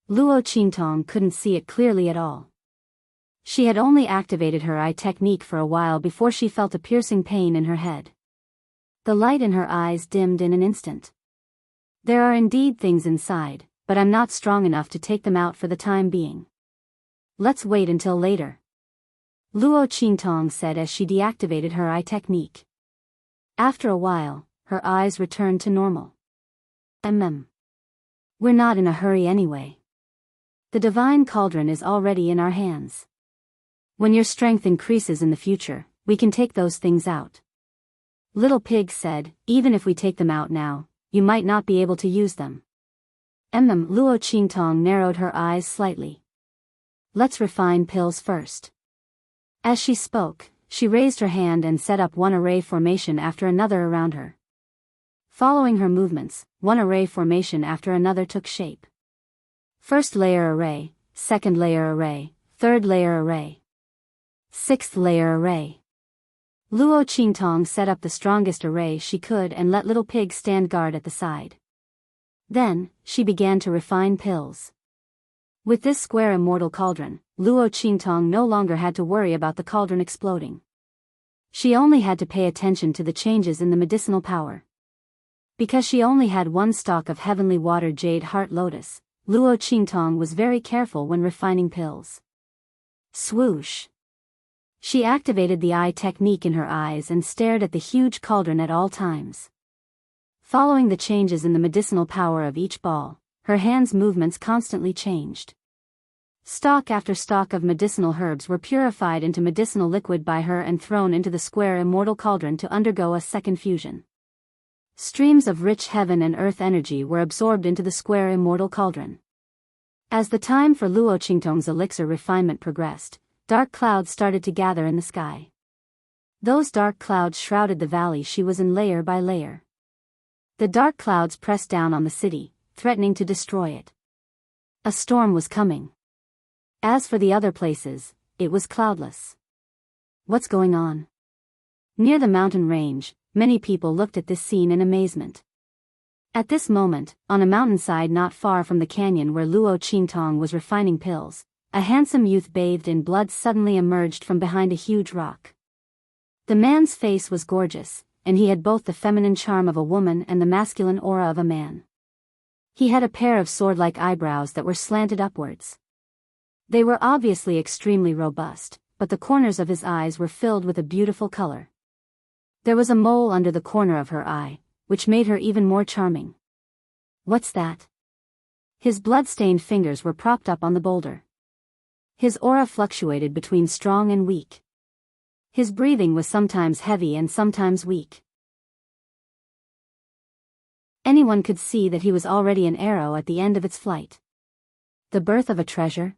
Luo Qingtong couldn't see it clearly at all. She had only activated her eye technique for a while before she felt a piercing pain in her head. The light in her eyes dimmed in an instant. There are indeed things inside, but I'm not strong enough to take them out for the time being. Let's wait until later. Luo Qingtong said as she deactivated her eye technique. After a while, her eyes returned to normal. We're not in a hurry anyway. The divine cauldron is already in our hands. When your strength increases in the future, we can take those things out. Little Pig said, even if we take them out now, you might not be able to use them. Luo Qingtong narrowed her eyes slightly. Let's refine pills first. As she spoke, she raised her hand and set up one array formation after another around her. Following her movements, one array formation after another took shape. First layer array, second layer array, third layer array. Sixth layer array. Luo Qingtong set up the strongest array she could and let Little Pig stand guard at the side. Then, she began to refine pills. With this square immortal cauldron, Luo Qingtong no longer had to worry about the cauldron exploding. She only had to pay attention to the changes in the medicinal power. Because she only had one stalk of heavenly water jade heart lotus, Luo Qingtong was very careful when refining pills. Swoosh! She activated the eye technique in her eyes and stared at the huge cauldron at all times. Following the changes in the medicinal power of each ball, her hands' movements constantly changed. Stalk after stalk of medicinal herbs were purified into medicinal liquid by her and thrown into the square immortal cauldron to undergo a second fusion. Streams of rich heaven and earth energy were absorbed into the square immortal cauldron. As the time for Luo Qingtong's elixir refinement progressed, dark clouds started to gather in the sky. Those dark clouds shrouded the valley she was in layer by layer. The dark clouds pressed down on the city, threatening to destroy it. A storm was coming. As for the other places, it was cloudless. What's going on? Near the mountain range, many people looked at this scene in amazement. At this moment, on a mountainside not far from the canyon where Luo Qingtong was refining pills, a handsome youth bathed in blood suddenly emerged from behind a huge rock. The man's face was gorgeous, and he had both the feminine charm of a woman and the masculine aura of a man. He had a pair of sword-like eyebrows that were slanted upwards. They were obviously extremely robust, but the corners of his eyes were filled with a beautiful color. There was a mole under the corner of her eye, which made her even more charming. What's that? His blood-stained fingers were propped up on the boulder. His aura fluctuated between strong and weak. His breathing was sometimes heavy and sometimes weak. Anyone could see that he was already an arrow at the end of its flight. The birth of a treasure?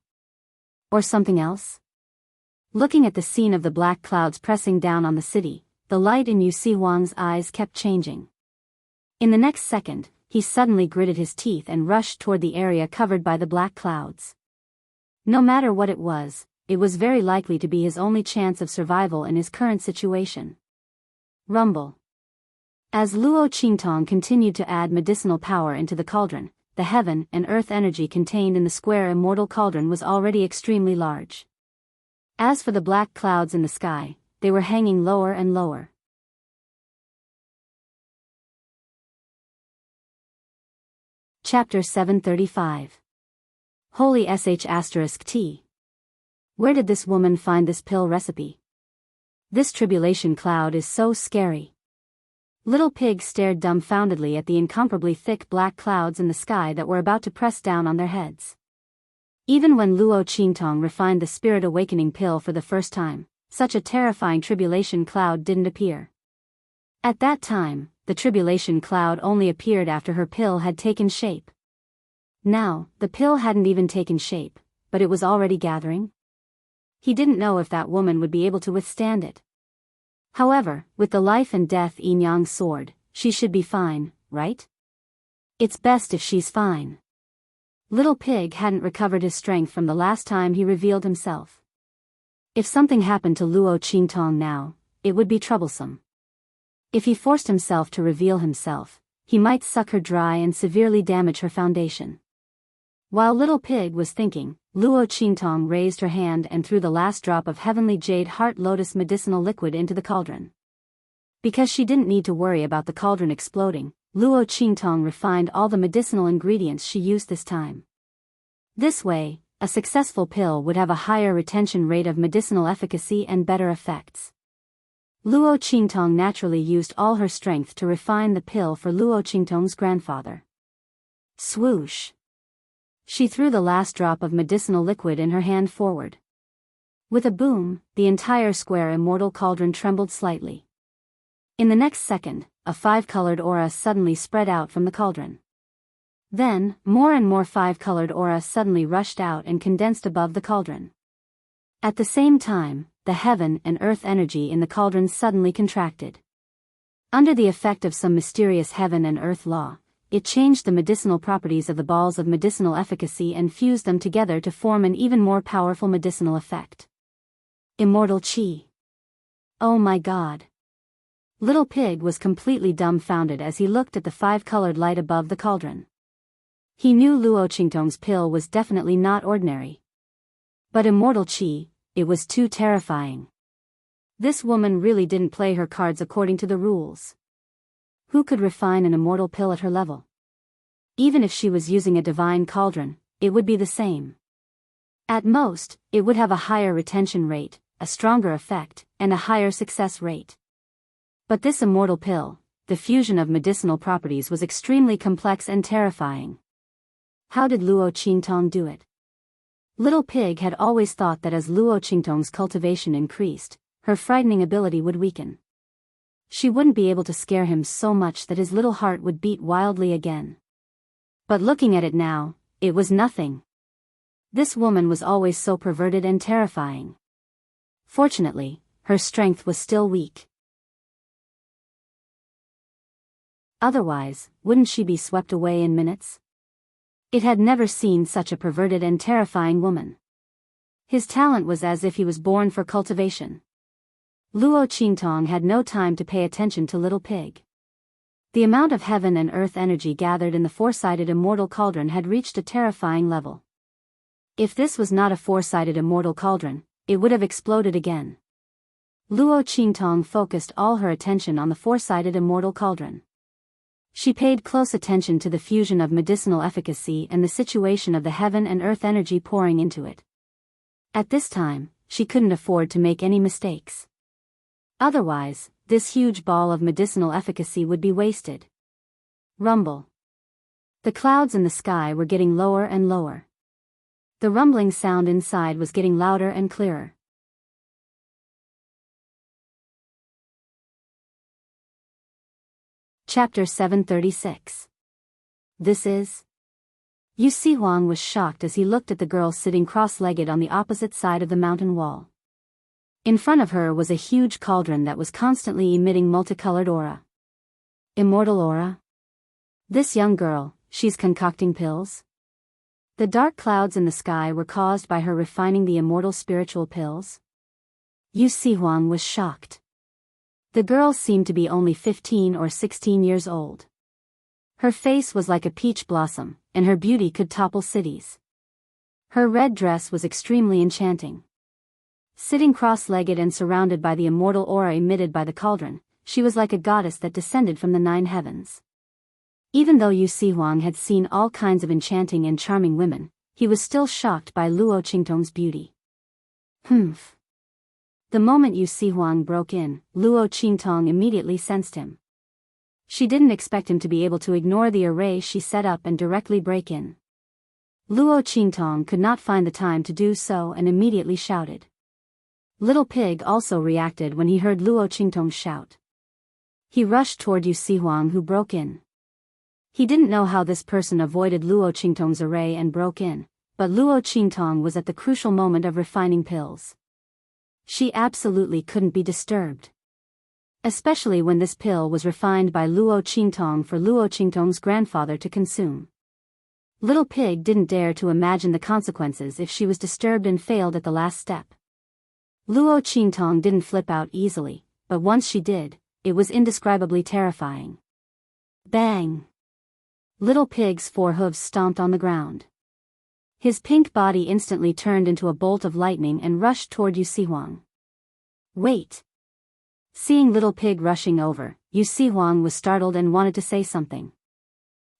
Or something else? Looking at the scene of the black clouds pressing down on the city, the light in Yu Si Wang's eyes kept changing. In the next second, he suddenly gritted his teeth and rushed toward the area covered by the black clouds. No matter what it was very likely to be his only chance of survival in his current situation. Rumble. As Luo Qingtong continued to add medicinal power into the cauldron, the heaven and earth energy contained in the square immortal cauldron was already extremely large. As for the black clouds in the sky, they were hanging lower and lower. Chapter 735. Holy **T. Where did this woman find this pill recipe? This tribulation cloud is so scary. Little Pig stared dumbfoundedly at the incomparably thick black clouds in the sky that were about to press down on their heads. Even when Luo Qingtong refined the Spirit Awakening pill for the first time, such a terrifying tribulation cloud didn't appear. At that time, the tribulation cloud only appeared after her pill had taken shape. Now, the pill hadn't even taken shape, but it was already gathering. He didn't know if that woman would be able to withstand it. However, with the life and death yin-yang sword, she should be fine, right? It's best if she's fine. Little Pig hadn't recovered his strength from the last time he revealed himself. If something happened to Luo Qingtong now, it would be troublesome. If he forced himself to reveal himself, he might suck her dry and severely damage her foundation. While Little Pig was thinking, Luo Qingtong raised her hand and threw the last drop of heavenly jade heart lotus medicinal liquid into the cauldron. Because she didn't need to worry about the cauldron exploding, Luo Qingtong refined all the medicinal ingredients she used this time. This way, a successful pill would have a higher retention rate of medicinal efficacy and better effects. Luo Qingtong naturally used all her strength to refine the pill for Luo Qingtong's grandfather. Swoosh! She threw the last drop of medicinal liquid in her hand forward. With a boom, the entire square immortal cauldron trembled slightly. In the next second, a five-colored aura suddenly spread out from the cauldron. Then, more and more five-colored aura suddenly rushed out and condensed above the cauldron. At the same time, the heaven and earth energy in the cauldron suddenly contracted. Under the effect of some mysterious heaven and earth law, it changed the medicinal properties of the balls of medicinal efficacy and fused them together to form an even more powerful medicinal effect. Immortal Qi. Oh my God! Little Pig was completely dumbfounded as he looked at the five-colored light above the cauldron. He knew Luo Qingtong's pill was definitely not ordinary. But Immortal Qi, it was too terrifying. This woman really didn't play her cards according to the rules. Who could refine an immortal pill at her level? Even if she was using a divine cauldron, it would be the same. At most, it would have a higher retention rate, a stronger effect, and a higher success rate. But this immortal pill, the fusion of medicinal properties was extremely complex and terrifying. How did Luo Qingtong do it? Little Pig had always thought that as Luo Qingtong's cultivation increased, her frightening ability would weaken. She wouldn't be able to scare him so much that his little heart would beat wildly again. But looking at it now, it was nothing. This woman was always so perverted and terrifying. Fortunately, her strength was still weak. Otherwise, wouldn't she be swept away in minutes? It had never seen such a perverted and terrifying woman. His talent was as if he was born for cultivation. Luo Qingtong had no time to pay attention to Little Pig. The amount of heaven and earth energy gathered in the four-sided immortal cauldron had reached a terrifying level. If this was not a four-sided immortal cauldron, it would have exploded again. Luo Qingtong focused all her attention on the four-sided immortal cauldron. She paid close attention to the fusion of medicinal efficacy and the situation of the heaven and earth energy pouring into it. At this time, she couldn't afford to make any mistakes. Otherwise, this huge ball of medicinal efficacy would be wasted. Rumble. The clouds in the sky were getting lower and lower. The rumbling sound inside was getting louder and clearer. Chapter 736. This is... Yu Huang was shocked as he looked at the girl sitting cross-legged on the opposite side of the mountain wall. In front of her was a huge cauldron that was constantly emitting multicolored aura. Immortal aura? This young girl, she's concocting pills? The dark clouds in the sky were caused by her refining the immortal spiritual pills? Yu Huang was shocked. The girl seemed to be only 15 or 16 years old. Her face was like a peach blossom, and her beauty could topple cities. Her red dress was extremely enchanting. Sitting cross-legged and surrounded by the immortal aura emitted by the cauldron, she was like a goddess that descended from the 9 heavens. Even though Yu Huang had seen all kinds of enchanting and charming women, he was still shocked by Luo Qingtong's beauty. Humph. The moment Yu Huang broke in, Luo Qingtong immediately sensed him. She didn't expect him to be able to ignore the array she set up and directly break in. Luo Qingtong could not find the time to do so and immediately shouted. Little Pig also reacted when he heard Luo Qingtong's shout. He rushed toward Yu Huang, who broke in. He didn't know how this person avoided Luo Qingtong's array and broke in, but Luo Qingtong was at the crucial moment of refining pills. She absolutely couldn't be disturbed. Especially when this pill was refined by Luo Qingtong for Luo Qingtong's grandfather to consume. Little Pig didn't dare to imagine the consequences if she was disturbed and failed at the last step. Luo Qingtong didn't flip out easily, but once she did, it was indescribably terrifying. Bang! Little Pig's 4 hooves stomped on the ground. His pink body instantly turned into a bolt of lightning and rushed toward Yu Huang. Wait! Seeing Little Pig rushing over, Yu Huang was startled and wanted to say something.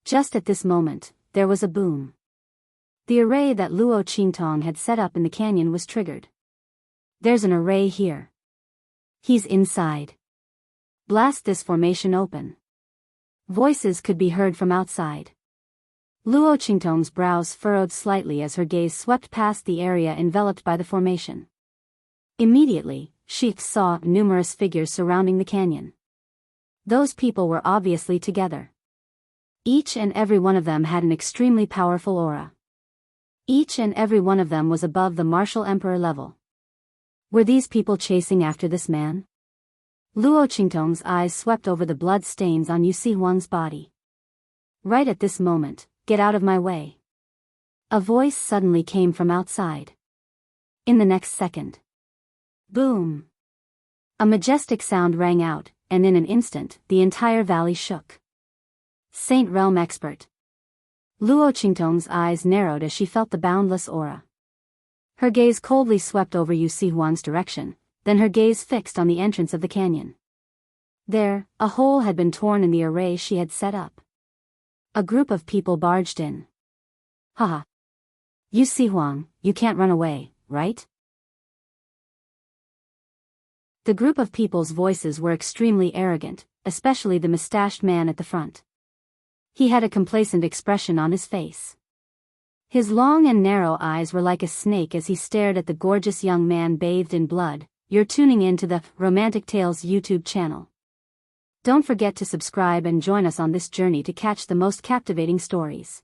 Just at this moment, there was a boom. The array that Luo Qingtong had set up in the canyon was triggered. There's an array here. He's inside. Blast this formation open. Voices could be heard from outside. Luo Qingtong's brows furrowed slightly as her gaze swept past the area enveloped by the formation. Immediately, she saw numerous figures surrounding the canyon. Those people were obviously together. Each and every one of them had an extremely powerful aura. Each and every one of them was above the martial emperor level. Were these people chasing after this man? Luo Qingtong's eyes swept over the blood stains on Yu Huang's body. Right at this moment, get out of my way. A voice suddenly came from outside. In the next second. Boom! A majestic sound rang out, and in an instant, the entire valley shook. Saint Realm Expert. Luo Qingtong's eyes narrowed as she felt the boundless aura. Her gaze coldly swept over Yu Huang's direction, then her gaze fixed on the entrance of the canyon. There, a hole had been torn in the array she had set up. A group of people barged in. Haha. Yu Huang, you can't run away, right? The group of people's voices were extremely arrogant, especially the mustached man at the front. He had a complacent expression on his face. His long and narrow eyes were like a snake as he stared at the gorgeous young man bathed in blood. You're tuning in to the Romantic Tales YouTube channel. Don't forget to subscribe and join us on this journey to catch the most captivating stories.